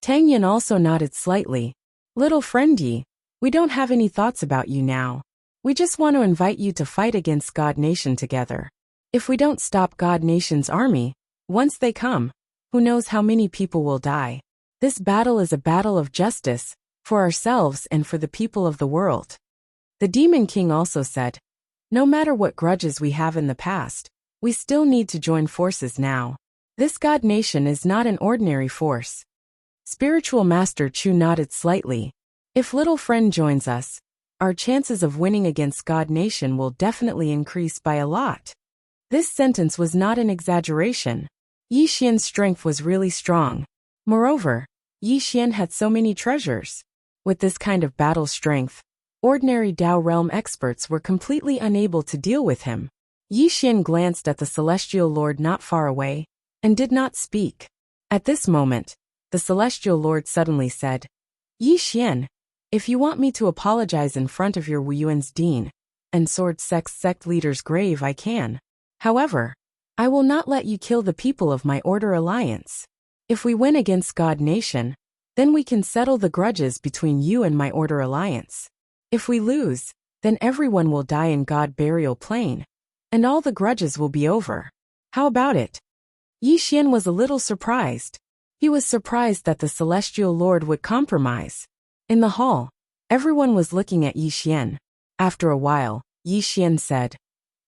S1: Tang Yin also nodded slightly. Little friend Yi, we don't have any thoughts about you now. We just want to invite you to fight against God Nation together. If we don't stop God Nation's army, once they come, who knows how many people will die. This battle is a battle of justice, for ourselves and for the people of the world. The Demon King also said, no matter what grudges we have in the past, we still need to join forces now. This God Nation is not an ordinary force. Spiritual Master Chu nodded slightly. If little friend joins us, our chances of winning against God Nation will definitely increase by a lot. This sentence was not an exaggeration. Yi Xian's strength was really strong. Moreover, Yi Xian had so many treasures. With this kind of battle strength, ordinary Dao realm experts were completely unable to deal with him. Yi Xian glanced at the Celestial Lord not far away, and did not speak. At this moment, the Celestial Lord suddenly said, Yi Xian, if you want me to apologize in front of your Wu Yuan's dean and Sword sect leader's grave, I can. However, I will not let you kill the people of my Order Alliance. If we win against God Nation, then we can settle the grudges between you and my Order Alliance. If we lose, then everyone will die in God Burial Plain, and all the grudges will be over. How about it? Yi Xian was a little surprised. He was surprised that the Celestial Lord would compromise. In the hall, everyone was looking at Yi Xian. After a while, Yi Xian said,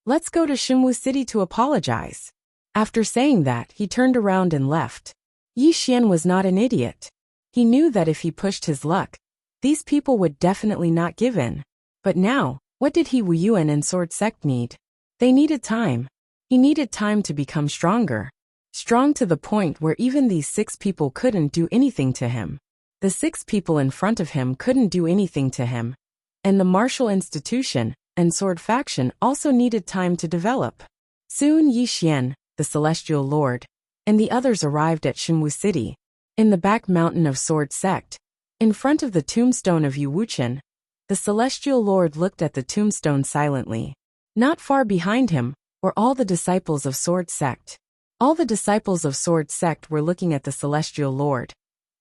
S1: let's go to Xinwu City to apologize. After saying that, he turned around and left. Yi Xian was not an idiot. He knew that if he pushed his luck, these people would definitely not give in. But now, what did he Wu Yuan and Sword Sect need? They needed time. He needed time to become stronger. Strong to the point where even these 6 people couldn't do anything to him. The 6 people in front of him couldn't do anything to him. And the martial institution and sword faction also needed time to develop. Soon Yi Xian, the Celestial Lord, and the others arrived at Xinwu City. In the back mountain of Sword Sect, in front of the tombstone of Yu Wuchen, the Celestial Lord looked at the tombstone silently. Not far behind him were all the disciples of Sword Sect. All the disciples of Sword Sect were looking at the Celestial Lord,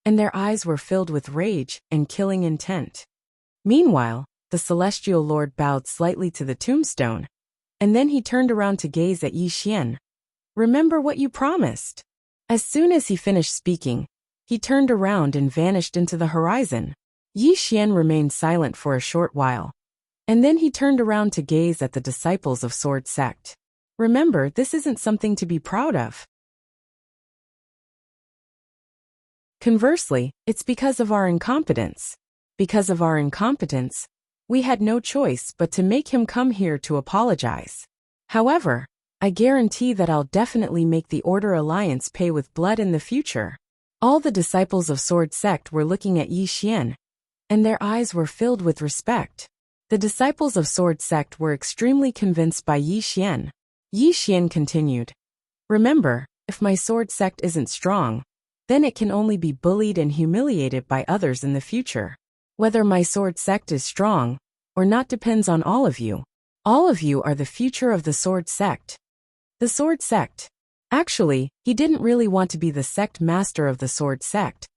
S1: and their eyes were filled with rage and killing intent. Meanwhile, the Celestial Lord bowed slightly to the tombstone, and then he turned around to gaze at Yi Xian. Remember what you promised. As soon as he finished speaking, he turned around and vanished into the horizon. Yi Xian remained silent for a short while, and then he turned around to gaze at the disciples of Sword Sect. Remember, this isn't something to be proud of. Conversely, it's because of our incompetence. Because of our incompetence, we had no choice but to make him come here to apologize. However, I guarantee that I'll definitely make the Order Alliance pay with blood in the future. All the disciples of Sword Sect were looking at Yi Xian, and their eyes were filled with respect. The disciples of Sword Sect were extremely convinced by Yi Xian. Yi Xian continued, remember, if my Sword Sect isn't strong, then it can only be bullied and humiliated by others in the future. Whether my Sword Sect is strong or not depends on all of you. All of you are the future of the Sword Sect. The Sword Sect. Actually, he didn't really want to be the sect master of the Sword Sect,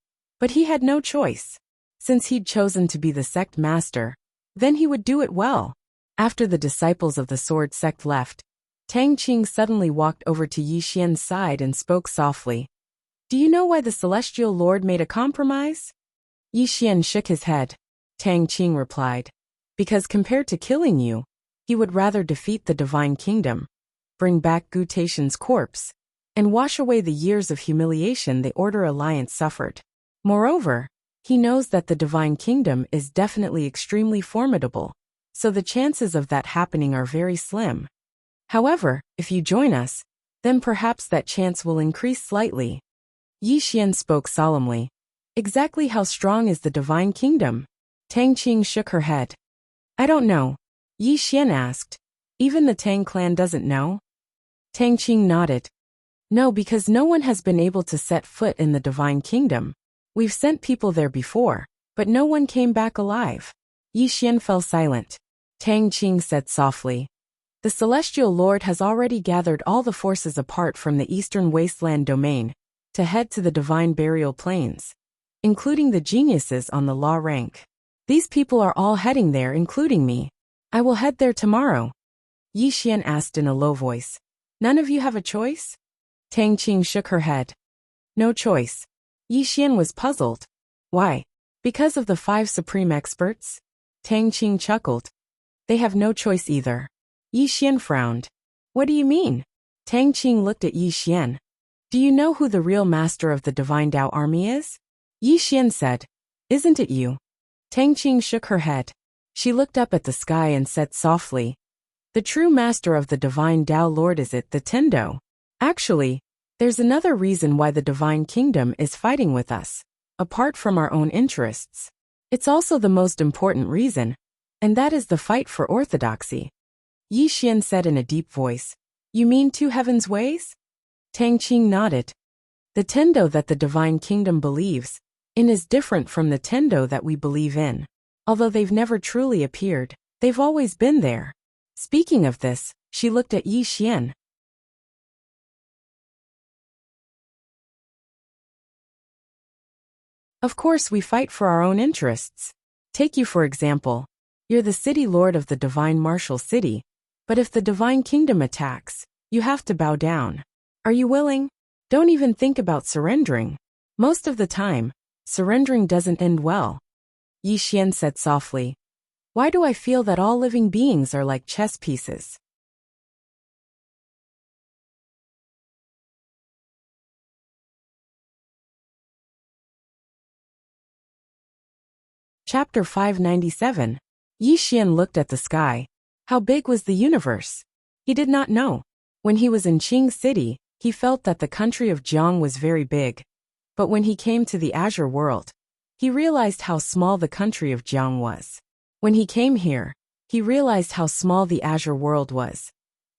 S1: but he had no choice. Since he'd chosen to be the sect master, then he would do it well. After the disciples of the Sword Sect left, Tang Qing suddenly walked over to Yi Xian's side and spoke softly. Do you know why the Celestial Lord made a compromise? Yi Xian shook his head. Tang Qing replied, because compared to killing you, he would rather defeat the Divine Kingdom, bring back Gu Taishan's corpse, and wash away the years of humiliation the Order Alliance suffered. Moreover, he knows that the Divine Kingdom is definitely extremely formidable, so the chances of that happening are very slim. However, if you join us, then perhaps that chance will increase slightly. Yi Xian spoke solemnly. Exactly how strong is the Divine Kingdom? Tang Qing shook her head. I don't know. Yi Xian asked. Even the Tang clan doesn't know? Tang Qing nodded. No, because no one has been able to set foot in the Divine Kingdom. We've sent people there before, but no one came back alive. Yi Xian fell silent. Tang Qing said softly. The Celestial Lord has already gathered all the forces apart from the Eastern Wasteland domain to head to the Divine Burial Plains, including the geniuses on the law rank. These people are all heading there, including me. I will head there tomorrow. Yi Xian asked in a low voice. None of you have a choice? Tang Qing shook her head. No choice. Yi Xian was puzzled. Why? Because of the 5 supreme experts? Tang Qing chuckled. They have no choice either. Yi Xian frowned. What do you mean? Tang Qing looked at Yi Xian. Do you know who the real master of the Divine Tao army is? Yi Xian said. Isn't it you? Tang Qing shook her head. She looked up at the sky and said softly. The true master of the Divine Tao Lord is it the Tendo? Actually, there's another reason why the Divine Kingdom is fighting with us, apart from our own interests. It's also the most important reason, and that is the fight for orthodoxy. Yi Xian said in a deep voice. You mean 2 heavens' ways? Tang Qing nodded. The Tendo that the Divine Kingdom believes in is different from the Tendo that we believe in. Although they've never truly appeared, they've always been there. Speaking of this, she looked at Yi Xian. Of course we fight for our own interests. Take you for example. You're the city lord of the Divine Martial City, but if the Divine Kingdom attacks, you have to bow down. Are you willing? Don't even think about surrendering. Most of the time, surrendering doesn't end well. Yi Xian said softly. Why do I feel that all living beings are like chess pieces? Chapter 597. Yi Xian looked at the sky. How big was the universe? He did not know. When he was in Qing City, he felt that the country of Jiang was very big. But when he came to the Azure world, he realized how small the country of Jiang was. When he came here, he realized how small the Azure world was.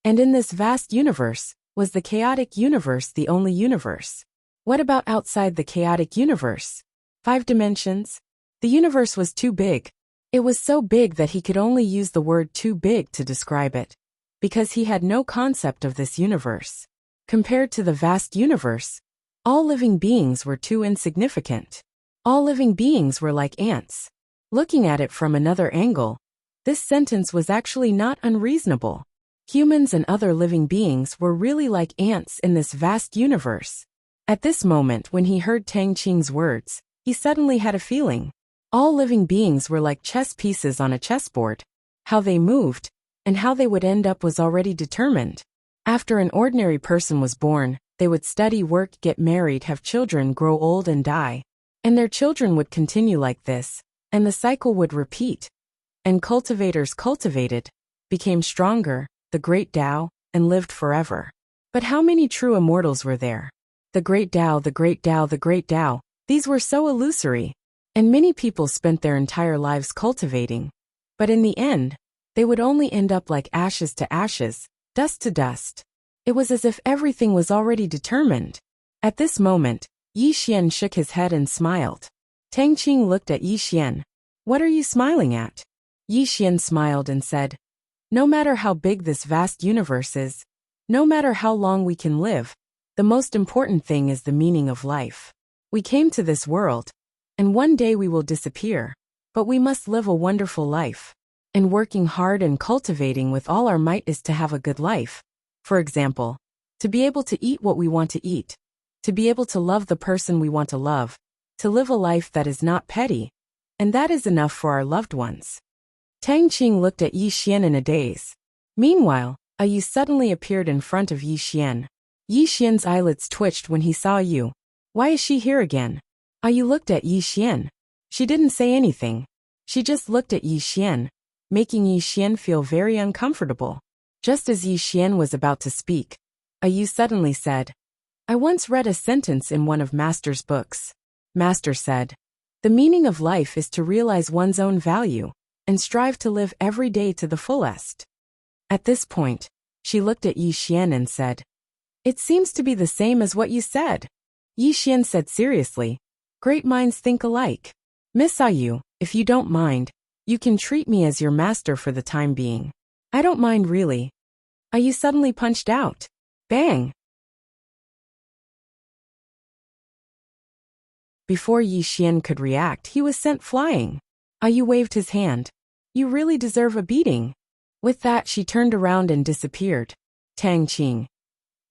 S1: And in this vast universe, was the chaotic universe the only universe? What about outside the chaotic universe? 5 dimensions? The universe was too big. It was so big that he could only use the word too big to describe it, because he had no concept of this universe. Compared to the vast universe, all living beings were too insignificant. All living beings were like ants. Looking at it from another angle, this sentence was actually not unreasonable. Humans and other living beings were really like ants in this vast universe. At this moment when he heard Tang Qing's words, he suddenly had a feeling. All living beings were like chess pieces on a chessboard. How they moved, and how they would end up was already determined. After an ordinary person was born, they would study, work, get married, have children, grow old and die. And their children would continue like this, and the cycle would repeat. And cultivators cultivated, became stronger, the great Tao, and lived forever. But how many true immortals were there? The great Tao, the great Tao, the great Tao, these were so illusory. And many people spent their entire lives cultivating. But in the end, they would only end up like ashes to ashes, dust to dust. It was as if everything was already determined. At this moment, Yi Xian shook his head and smiled. Tang Qing looked at Yi Xian. What are you smiling at? Yi Xian smiled and said, no matter how big this vast universe is, no matter how long we can live, the most important thing is the meaning of life. We came to this world, and one day we will disappear, but we must live a wonderful life. And working hard and cultivating with all our might is to have a good life. For example, to be able to eat what we want to eat, to be able to love the person we want to love, to live a life that is not petty, and that is enough for our loved ones. Tang Qing looked at Yi Xian in a daze. Meanwhile, a Yu suddenly appeared in front of Yi Xian. Yi Xian's eyelids twitched when he saw you. Why is she here again? You looked at Yi Xian. She didn't say anything. She just looked at Yi Xian, making Yi Xian feel very uncomfortable. Just as Yi Xian was about to speak, Yu suddenly said, I once read a sentence in one of Master's books. Master said, the meaning of life is to realize one's own value and strive to live every day to the fullest. At this point, she looked at Yi Xian and said, it seems to be the same as what you said. Yi Xian said seriously, great minds think alike. Miss Yu, if you don't mind, you can treat me as your master for the time being. I don't mind really. Yu suddenly punched out. Bang! Before Yi Xian could react, he was sent flying. Yu waved his hand. You really deserve a beating. With that, she turned around and disappeared. Tang Qing.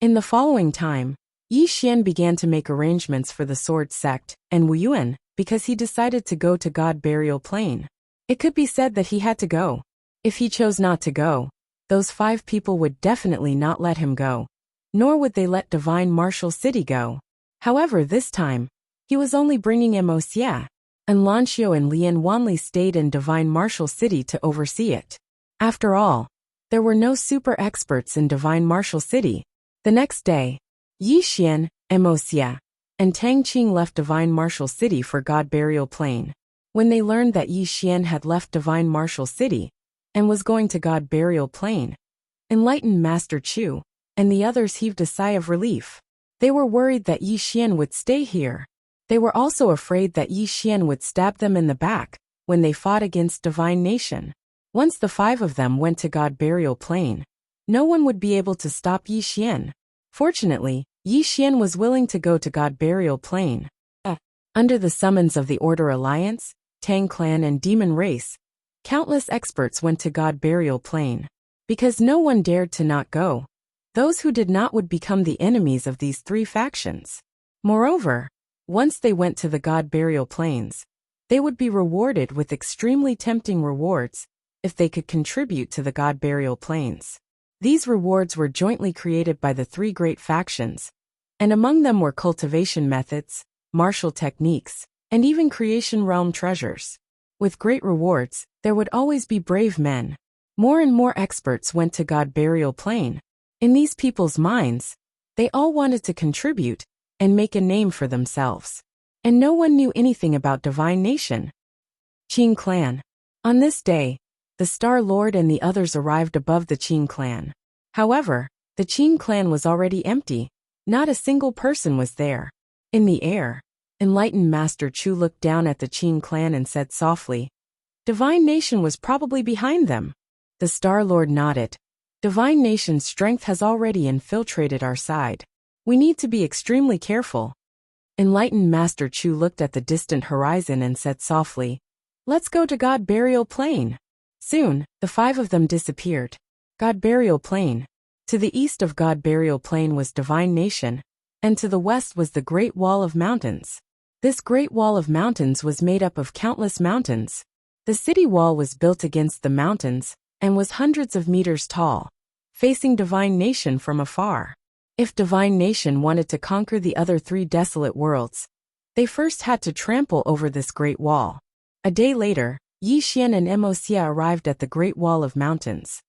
S1: In the following time, Yi Xian began to make arrangements for the sword sect and Wu Yuan because he decided to go to God Burial Plain. It could be said that he had to go. If he chose not to go, those 5 people would definitely not let him go, nor would they let Divine Martial City go. However, this time, he was only bringing Xia, and Lanxiu and Lian Wanli stayed in Divine Martial City to oversee it. After all, there were no super experts in Divine Martial City. The next day, Yi Xian, Xia, and Tang Qing left Divine Martial City for God Burial Plain. When they learned that Yi Xian had left Divine Martial City and was going to God Burial Plain, enlightened Master Chu and the others heaved a sigh of relief. They were worried that Yi Xian would stay here. They were also afraid that Yi Xian would stab them in the back when they fought against Divine Nation. Once the 5 of them went to God Burial Plain, no one would be able to stop Yi Xian. Fortunately, Yi Xian was willing to go to God Burial Plain. Under the summons of the Order Alliance, Tang Clan and Demon Race, countless experts went to God Burial Plain. Because no one dared to not go, those who did not would become the enemies of these 3 factions. Moreover, once they went to the God Burial Plains, they would be rewarded with extremely tempting rewards if they could contribute to the God Burial Plains. These rewards were jointly created by the 3 great factions, and among them were cultivation methods, martial techniques, and even creation realm treasures. With great rewards, there would always be brave men. More and more experts went to God Burial Plain. In these people's minds, they all wanted to contribute and make a name for themselves. And no one knew anything about Divine Nation. Qing Clan. On this day, the Star Lord and the others arrived above the Qing Clan. However, the Qing Clan was already empty. Not a single person was there. In the air, enlightened Master Chu looked down at the Qing Clan and said softly, Divine Nation was probably behind them. The Star Lord nodded. Divine Nation's strength has already infiltrated our side. We need to be extremely careful. Enlightened Master Chu looked at the distant horizon and said softly, Let's go to God Burial Plain. Soon, the 5 of them disappeared. God Burial Plain. To the east of God Burial Plain was Divine Nation, and to the west was the Great Wall of Mountains. This Great Wall of Mountains was made up of countless mountains. The city wall was built against the mountains and was hundreds of meters tall, facing Divine Nation from afar. If Divine Nation wanted to conquer the other 3 desolate worlds, they first had to trample over this Great Wall. A day later, Yi Xian and Xia arrived at the Great Wall of Mountains.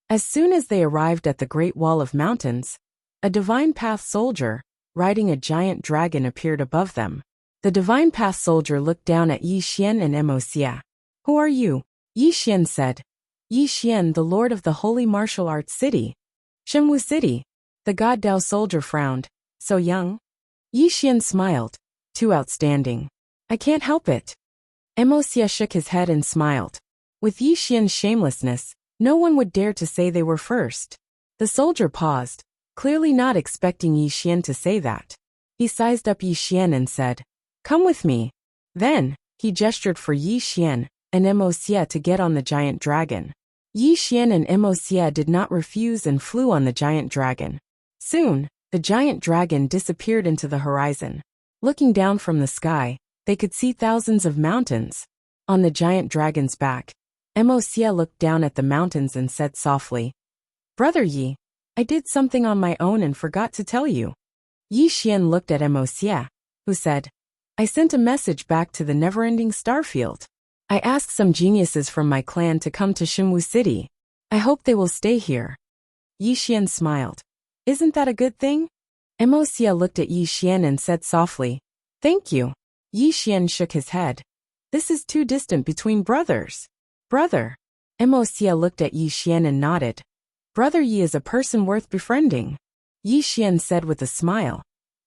S1: As soon as they arrived at the Great Wall of Mountains, a Divine Path soldier, riding a giant dragon, appeared above them. The Divine Path soldier looked down at Yi Xian and Xia. Who are you? Yi Xian said. Yi Xian, the Lord of the Holy Martial Arts City. Shenwu City. The God Dao soldier frowned. So young? Yi Xian smiled. Too outstanding. I can't help it. Xia shook his head and smiled. With Yi Xian's shamelessness, no one would dare to say they were first. The soldier paused, clearly not expecting Yi Xian to say that. He sized up Yi Xian and said, Come with me. Then, he gestured for Yi Xian and Xia to get on the giant dragon. Yi Xian and Xia did not refuse and flew on the giant dragon. Soon, the giant dragon disappeared into the horizon. Looking down from the sky, they could see thousands of mountains. On the giant dragon's back, Emosia looked down at the mountains and said softly, Brother Yi, I did something on my own and forgot to tell you. Yi Xian looked at Emosia, who said, I sent a message back to the never-ending starfield. I asked some geniuses from my clan to come to Shenwu City. I hope they will stay here. Yi Xian smiled. Isn't that a good thing? Emosia looked at Yi Xian and said softly, Thank you. Yi Xian shook his head. This is too distant between brothers. Brother. Emosia looked at Yi Xian and nodded. Brother Yi is a person worth befriending. Yi Xian said with a smile.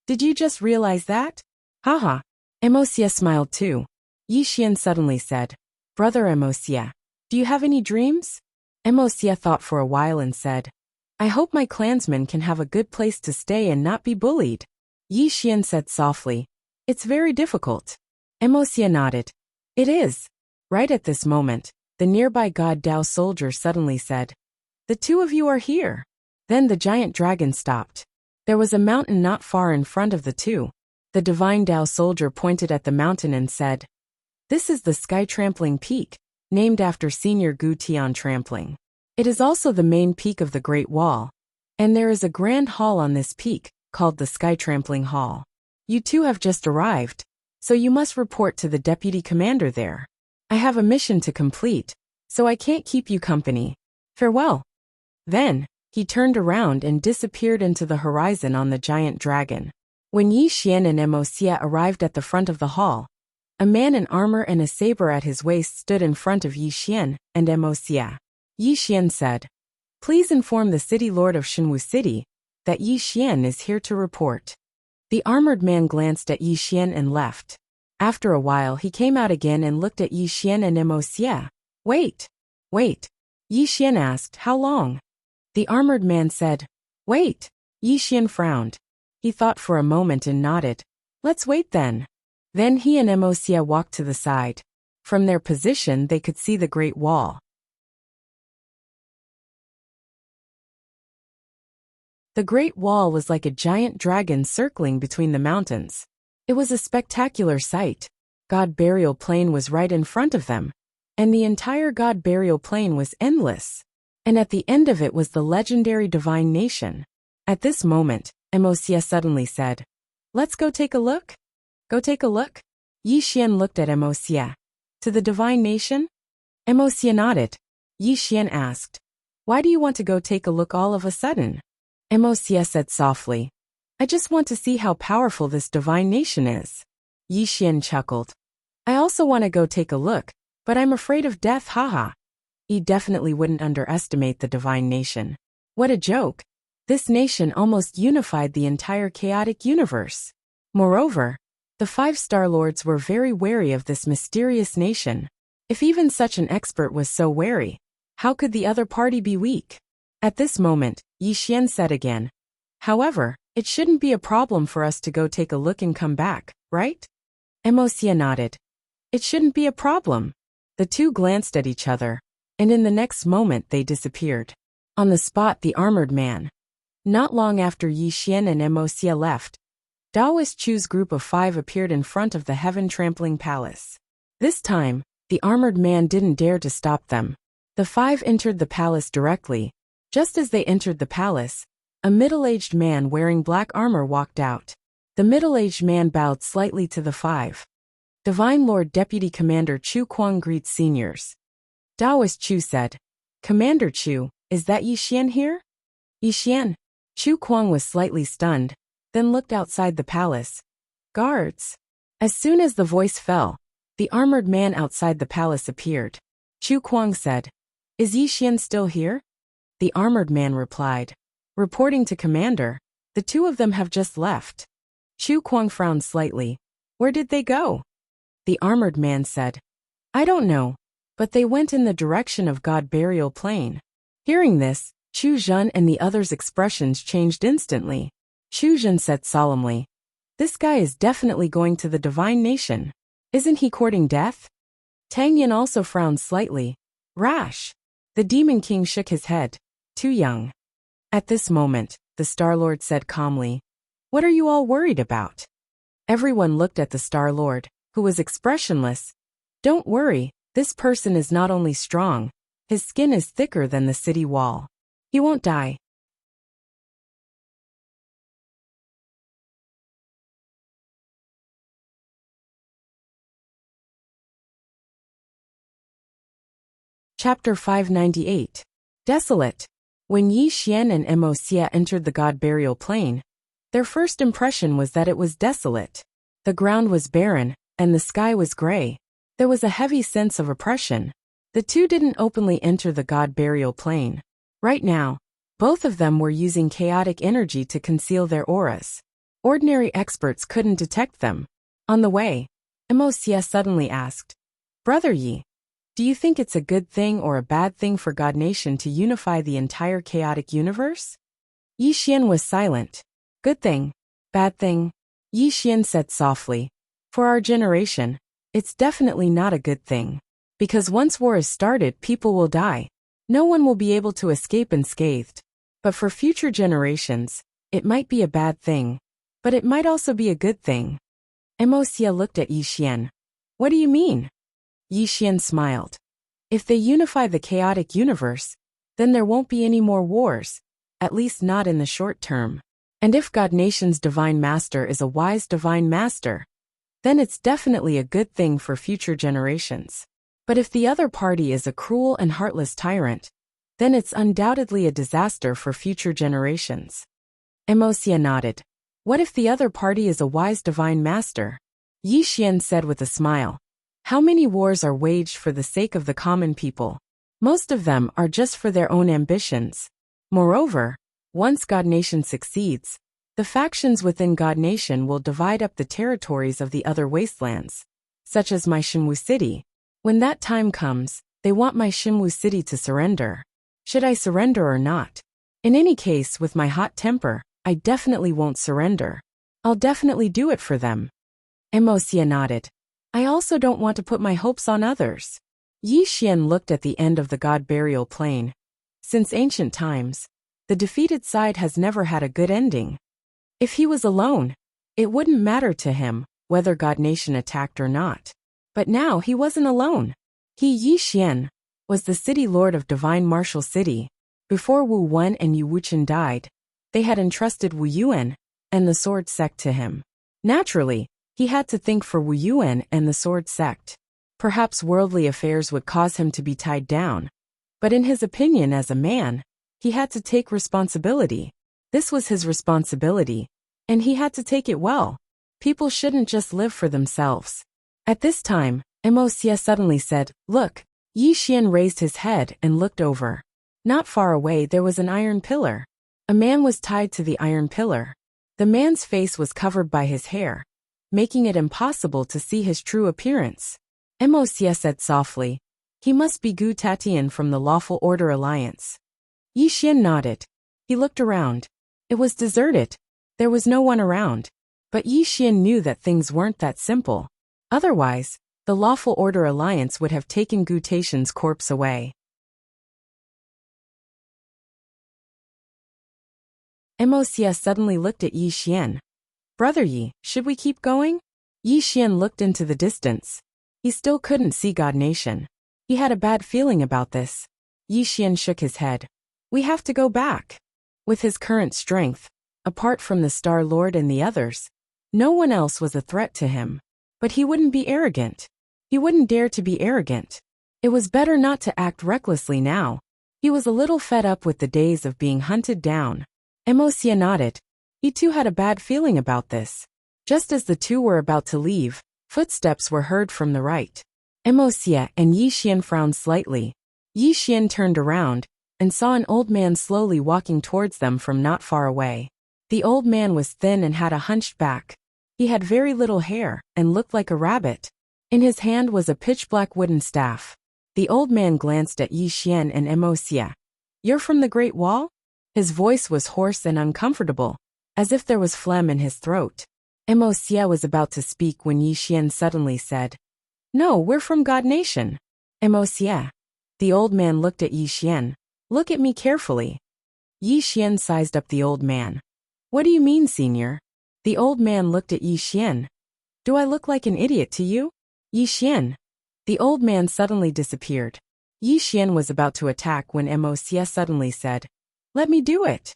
S1: Did you just realize that? Haha. Emosia smiled too. Yi Xian suddenly said, Brother Emosia, do you have any dreams? Emosia thought for a while and said, I hope my clansmen can have a good place to stay and not be bullied. Yi Xian said softly, It's very difficult. Emosia nodded. It is. Right at this moment, the nearby god Dao soldier suddenly said, The two of you are here. Then the giant dragon stopped. There was a mountain not far in front of the two. The divine Dao soldier pointed at the mountain and said, This is the Sky Trampling Peak, named after Senior Gu Tian Trampling. It is also the main peak of the Great Wall, and there is a grand hall on this peak, called the Sky Trampling Hall. You two have just arrived, so you must report to the deputy commander there. I have a mission to complete, so I can't keep you company. Farewell. Then, he turned around and disappeared into the horizon on the giant dragon. When Yi Xian and Emosia arrived at the front of the hall, a man in armor and a saber at his waist stood in front of Yi Xian and Emosia. Yi Xian said, Please inform the city lord of Shenwu City that Yi Xian is here to report. The armored man glanced at Yi Xian and left. After a while he came out again and looked at Yi Xian and Emosia. Wait. Yi Xian asked, How long? The armored man said, Wait. Yi Xian frowned. He thought for a moment and nodded. Let's wait then. Then he and Emosia walked to the side. From their position they could see the Great Wall. The Great Wall was like a giant dragon circling between the mountains. It was a spectacular sight. God Burial Plain was right in front of them, and the entire God Burial Plain was endless. And at the end of it was the legendary Divine Nation. At this moment, Emosia suddenly said, Let's go take a look? Go take a look? Yi Xian looked at Emosia. To the Divine Nation? Emosia nodded. Yi Xian asked, Why do you want to go take a look all of a sudden? Emosia said softly, I just want to see how powerful this Divine Nation is. Yi Xian chuckled. I also want to go take a look, but I'm afraid of death, haha. He definitely wouldn't underestimate the Divine Nation. What a joke. This nation almost unified the entire chaotic universe. Moreover, the 5 Star Lords were very wary of this mysterious nation. If even such an expert was so wary, how could the other party be weak? At this moment, Yi Xian said again, However, it shouldn't be a problem for us to go take a look and come back, right? Emosia nodded. It shouldn't be a problem. The two glanced at each other, and in the next moment they disappeared. On the spot the armored man. Not long after Yi Xian and Emosia left, Daoist Chu's group of 5 appeared in front of the heaven-trampling palace. This time, the armored man didn't dare to stop them. The 5 entered the palace directly. Just as they entered the palace, a middle-aged man wearing black armor walked out. The middle-aged man bowed slightly to the 5. Divine Lord Deputy Commander Chu Kuang greets seniors. Daoist Chu said, Commander Chu, is that Yi Xian here? Yi Xian. Chu Kuang was slightly stunned, then looked outside the palace. Guards. As soon as the voice fell, the armored man outside the palace appeared. Chu Kuang said, Is Yi Xian still here? The armored man replied, Reporting to Commander, the two of them have just left. Chu Kuang frowned slightly. Where did they go? The armored man said, I don't know, but they went in the direction of God Burial Plain. Hearing this, Chu Zhen and the others' expressions changed instantly. Chu Zhen said solemnly, This guy is definitely going to the Divine Nation. Isn't he courting death? Tang Yin also frowned slightly. Rash. The Demon King shook his head. Too young. At this moment, the Star-Lord said calmly, What are you all worried about? Everyone looked at the Star-Lord, who was expressionless. Don't worry, This person is not only strong, his skin is thicker than the city wall. He won't die. Chapter 598. Desolate. When Yi Xian and Mo Xie entered the god burial plain, their first impression was that it was desolate. The ground was barren, and the sky was gray. There was a heavy sense of oppression. The two didn't openly enter the god burial plain. Right now, both of them were using chaotic energy to conceal their auras. Ordinary experts couldn't detect them. On the way, Mo Xie suddenly asked, "Brother Yi, do you think it's a good thing or a bad thing for God Nation to unify the entire chaotic universe?" Yi Xian was silent. "Good thing. Bad thing?" Yi Xian said softly. "For our generation, it's definitely not a good thing. Because once war is started, people will die. No one will be able to escape unscathed. But for future generations, it might be a bad thing. But it might also be a good thing." Mo Xie looked at Yi Xian. "What do you mean?" Yi Xian smiled. "If they unify the chaotic universe, then there won't be any more wars, at least not in the short term. And if God Nation's divine master is a wise divine master, then it's definitely a good thing for future generations. But if the other party is a cruel and heartless tyrant, then it's undoubtedly a disaster for future generations." Mo Xie nodded. "What if the other party is a wise divine master?" Yi Xian said with a smile. "How many wars are waged for the sake of the common people? Most of them are just for their own ambitions. Moreover, once God Nation succeeds, the factions within God Nation will divide up the territories of the other wastelands, such as my Shinwu city. When that time comes, they want my Shinwu city to surrender. Should I surrender or not? In any case, with my hot temper, I definitely won't surrender. I'll definitely do it for them." Mo Xie nodded. "I also don't want to put my hopes on others." Yi Xian looked at the end of the god burial plain. Since ancient times, the defeated side has never had a good ending. If he was alone, it wouldn't matter to him whether God Nation attacked or not. But now he wasn't alone. He, Yi Xian, was the city lord of Divine Martial City. Before Wu Wen and Yu Wuchen died, they had entrusted Wu Yuan and the Sword Sect to him. Naturally, he had to think for Wu Yuan and the Sword Sect. Perhaps worldly affairs would cause him to be tied down. But in his opinion as a man, he had to take responsibility. This was his responsibility, and he had to take it well. People shouldn't just live for themselves. At this time, Mo Xie suddenly said, "Look." Yi Xian raised his head and looked over. Not far away there was an iron pillar. A man was tied to the iron pillar. The man's face was covered by his hair, making it impossible to see his true appearance. Mo Xie said softly, "He must be Gu Tatian from the Lawful Order Alliance." Yi Xian nodded. He looked around. It was deserted. There was no one around. But Yi Xian knew that things weren't that simple. Otherwise, the Lawful Order Alliance would have taken Gu Tatian's corpse away. Mo Xie suddenly looked at Yi Xian. "Brother Yi, should we keep going?" Yi Xian looked into the distance. He still couldn't see God Nation. He had a bad feeling about this. Yi Xian shook his head. "We have to go back." With his current strength, apart from the Star Lord and the others, no one else was a threat to him. But he wouldn't be arrogant. He wouldn't dare to be arrogant. It was better not to act recklessly now. He was a little fed up with the days of being hunted down. Mo Xie nodded. He too had a bad feeling about this. Just as the two were about to leave, footsteps were heard from the right. Mo Xie and Yi Xian frowned slightly. Yi Xian turned around and saw an old man slowly walking towards them from not far away. The old man was thin and had a hunched back. He had very little hair and looked like a rabbit. In his hand was a pitch-black wooden staff. The old man glanced at Yi Xian and Mo Xie. "You're from the Great Wall?" His voice was hoarse and uncomfortable, as if there was phlegm in his throat. Mo Xie was about to speak when Yi Xian suddenly said, "No, we're from God Nation." Mo Xie. The old man looked at Yi Xian. "Look at me carefully." Yi Xian sized up the old man. "What do you mean, senior?" The old man looked at Yi Xian. "Do I look like an idiot to you?" Yi Xian. The old man suddenly disappeared. Yi Xian was about to attack when Mo Xie suddenly said, "Let me do it."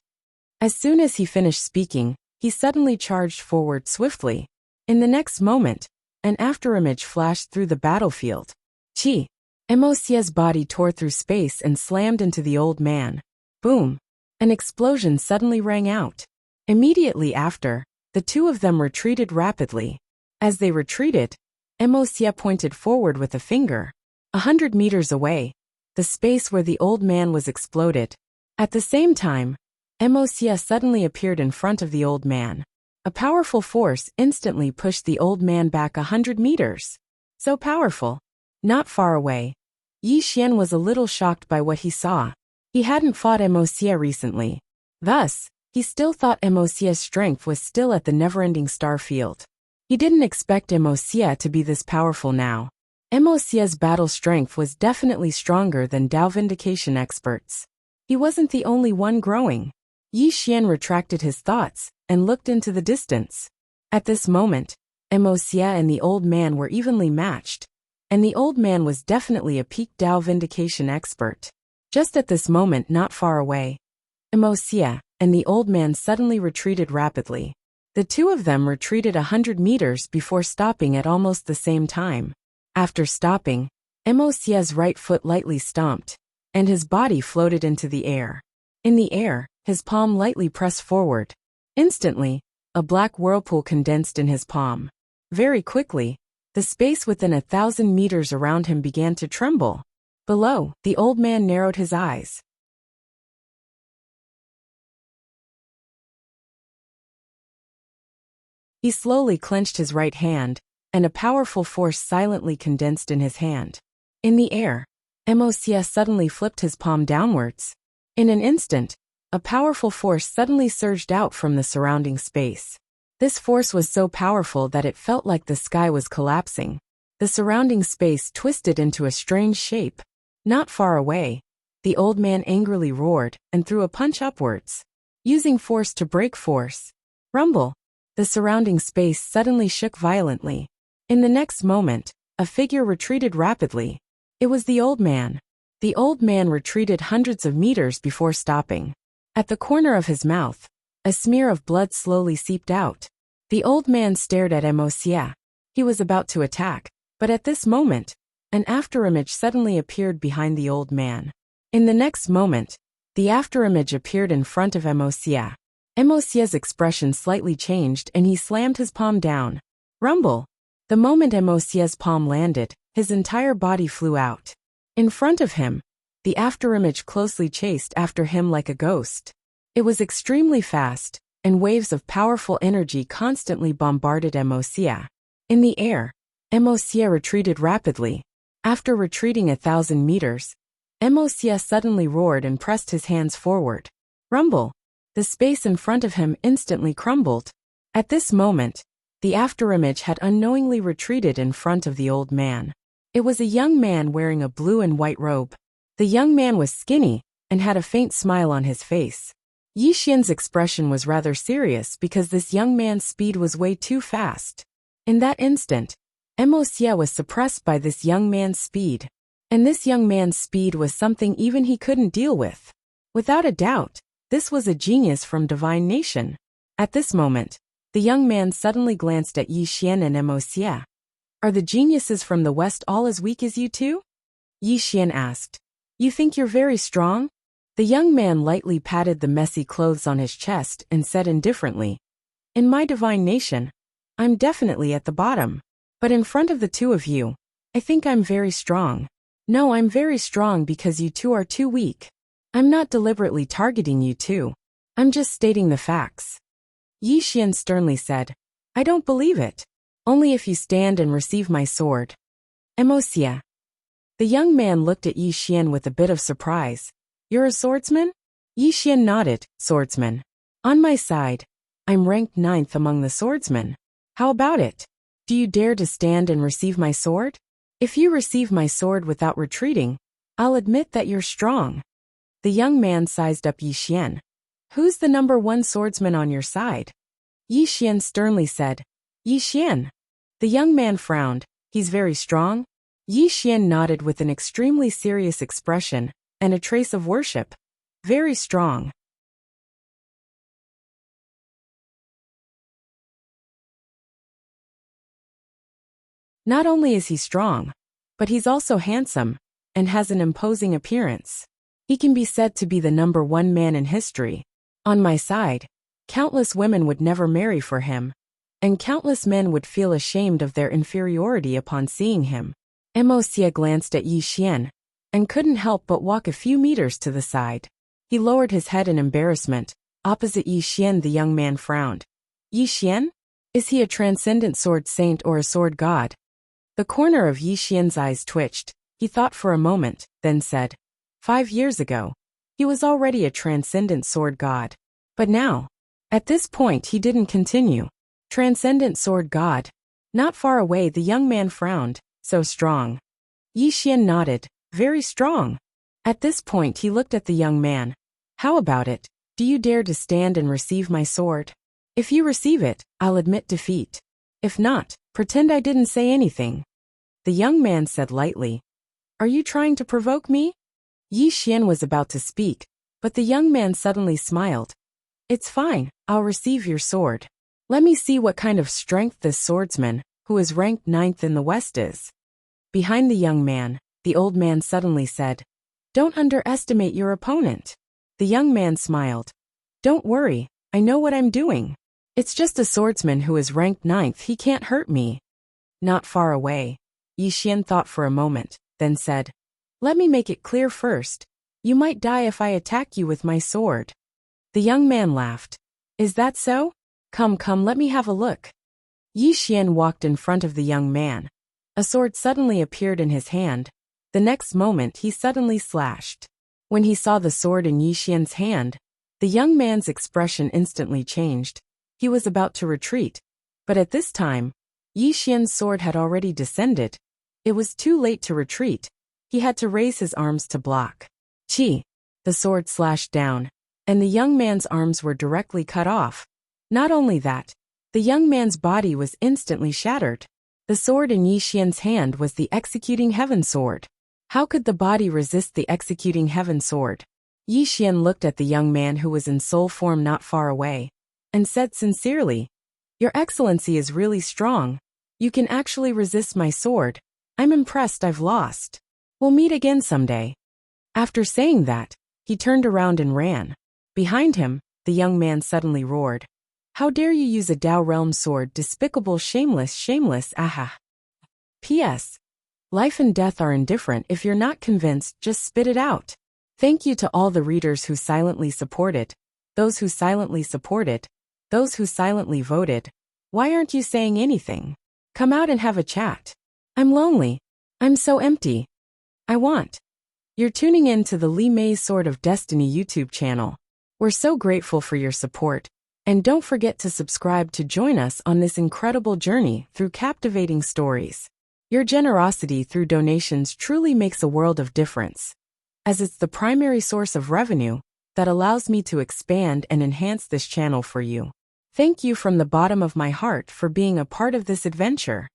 S1: As soon as he finished speaking, he suddenly charged forward swiftly. In the next moment, an afterimage flashed through the battlefield. Chi! Mo Xie's body tore through space and slammed into the old man. Boom! An explosion suddenly rang out. Immediately after, the two of them retreated rapidly. As they retreated, Mo Xie pointed forward with a finger. 100 meters away, the space where the old man was exploded. At the same time, Mo Xie suddenly appeared in front of the old man. A powerful force instantly pushed the old man back 100 meters. So powerful. Not far away, Yi Xian was a little shocked by what he saw. He hadn't fought Mo Xie recently. Thus, he still thought Mo Xie's strength was still at the never-ending star field. He didn't expect Mo Xie to be this powerful now. Mo Xie's battle strength was definitely stronger than Dao Vindication experts. He wasn't the only one growing. Yi Xian retracted his thoughts and looked into the distance. At this moment, Mo Xie and the old man were evenly matched, and the old man was definitely a peak Dao Vindication expert. Just at this moment not far away, Mo Xie and the old man suddenly retreated rapidly. The two of them retreated 100 meters before stopping at almost the same time. After stopping, Mo Xie's right foot lightly stomped, and his body floated into the air. In the air, his palm lightly pressed forward. Instantly, a black whirlpool condensed in his palm. Very quickly, the space within 1,000 meters around him began to tremble. Below, the old man narrowed his eyes. He slowly clenched his right hand, and a powerful force silently condensed in his hand. In the air, Mo Xie suddenly flipped his palm downwards. In an instant, a powerful force suddenly surged out from the surrounding space. This force was so powerful that it felt like the sky was collapsing. The surrounding space twisted into a strange shape. Not far away, the old man angrily roared and threw a punch upwards. Using force to break force. Rumble! The surrounding space suddenly shook violently. In the next moment, a figure retreated rapidly. It was the old man. The old man retreated hundreds of meters before stopping. At the corner of his mouth, a smear of blood slowly seeped out. The old man stared at Mo Xie. He was about to attack, but at this moment, an afterimage suddenly appeared behind the old man. In the next moment, the afterimage appeared in front of Mo Xie. Mo Xie's expression slightly changed and he slammed his palm down. Rumble! The moment Mo Xie's palm landed, his entire body flew out. In front of him, the afterimage closely chased after him like a ghost. It was extremely fast, and waves of powerful energy constantly bombarded Mo Xie. In the air, Mo Xie retreated rapidly. After retreating 1,000 meters, Mo Xie suddenly roared and pressed his hands forward. Rumble! The space in front of him instantly crumbled. At this moment, the afterimage had unknowingly retreated in front of the old man. It was a young man wearing a blue and white robe. The young man was skinny and had a faint smile on his face. Yi Xian's expression was rather serious because this young man's speed was way too fast. In that instant, Mo Xie was suppressed by this young man's speed. And this young man's speed was something even he couldn't deal with. Without a doubt, this was a genius from Divine Nation. At this moment, the young man suddenly glanced at Yi Xian and Mo Xie. Are the geniuses from the West all as weak as you two? Yi Xian asked. You think you're very strong? The young man lightly patted the messy clothes on his chest and said indifferently, In my Divine Nation, I'm definitely at the bottom. But in front of the two of you, I think I'm very strong. No, I'm very strong because you two are too weak. I'm not deliberately targeting you two. I'm just stating the facts. Yi Xian sternly said, I don't believe it. Only if you stand and receive my sword. Mo Xie. The young man looked at Yi Xian with a bit of surprise. You're a swordsman? Yi Xian nodded, swordsman. On my side, I'm ranked 9th among the swordsmen. How about it? Do you dare to stand and receive my sword? If you receive my sword without retreating, I'll admit that you're strong. The young man sized up Yi Xian. Who's the number 1 swordsman on your side? Yi Xian sternly said. Yi Xian. The young man frowned. He's very strong? Yi Xian nodded with an extremely serious expression and a trace of worship. Very strong. Not only is he strong, but he's also handsome and has an imposing appearance. He can be said to be the #1 man in history. On my side, countless women would never marry for him, and countless men would feel ashamed of their inferiority upon seeing him. Mo Xie glanced at Yi Xian and couldn't help but walk a few meters to the side. He lowered his head in embarrassment. Opposite Yi Xian, the young man frowned. Yi Xian? Is he a transcendent sword saint or a sword god? The corner of Yi Xian's eyes twitched. He thought for a moment, then said, 5 years ago, he was already a transcendent sword god. But now, at this point he didn't continue. Transcendent sword god. Not far away the young man frowned. So strong. Yi Xian nodded. Very strong. At this point he looked at the young man. How about it? Do you dare to stand and receive my sword? If you receive it, I'll admit defeat. If not, pretend I didn't say anything. The young man said lightly. Are you trying to provoke me? Yi Xian was about to speak, but the young man suddenly smiled. It's fine, I'll receive your sword. Let me see what kind of strength this swordsman, who is ranked 9th in the West, is. Behind the young man, the old man suddenly said, Don't underestimate your opponent. The young man smiled. Don't worry, I know what I'm doing. It's just a swordsman who is ranked 9th, he can't hurt me. Not far away. Yi Xian thought for a moment, then said, Let me make it clear first. You might die if I attack you with my sword. The young man laughed. Is that so? Come, let me have a look. Yi Xian walked in front of the young man. A sword suddenly appeared in his hand. The next moment he suddenly slashed. When he saw the sword in Yi Xian's hand, the young man's expression instantly changed. He was about to retreat. But at this time, Yi Xian's sword had already descended. It was too late to retreat. He had to raise his arms to block. Chi! The sword slashed down, and the young man's arms were directly cut off. Not only that, the young man's body was instantly shattered. The sword in Yi Xian's hand was the executing heaven sword. How could the body resist the executing heaven sword? Yi Xian looked at the young man who was in soul form not far away, and said sincerely, Your Excellency is really strong. You can actually resist my sword. I'm impressed I've lost. We'll meet again someday. After saying that, he turned around and ran. Behind him, the young man suddenly roared. How dare you use a Dao Realm sword, despicable, shameless, aha. P.S. Life and death are indifferent. If you're not convinced, just spit it out. Thank you to all the readers who silently supported, those who silently supported, those who silently voted. Why aren't you saying anything? Come out and have a chat. I'm lonely. I'm so empty. I want. You're tuning in to the Li Mei's Sword of Destiny YouTube channel. We're so grateful for your support. And don't forget to subscribe to join us on this incredible journey through captivating stories. Your generosity through donations truly makes a world of difference, as it's the primary source of revenue that allows me to expand and enhance this channel for you. Thank you from the bottom of my heart for being a part of this adventure.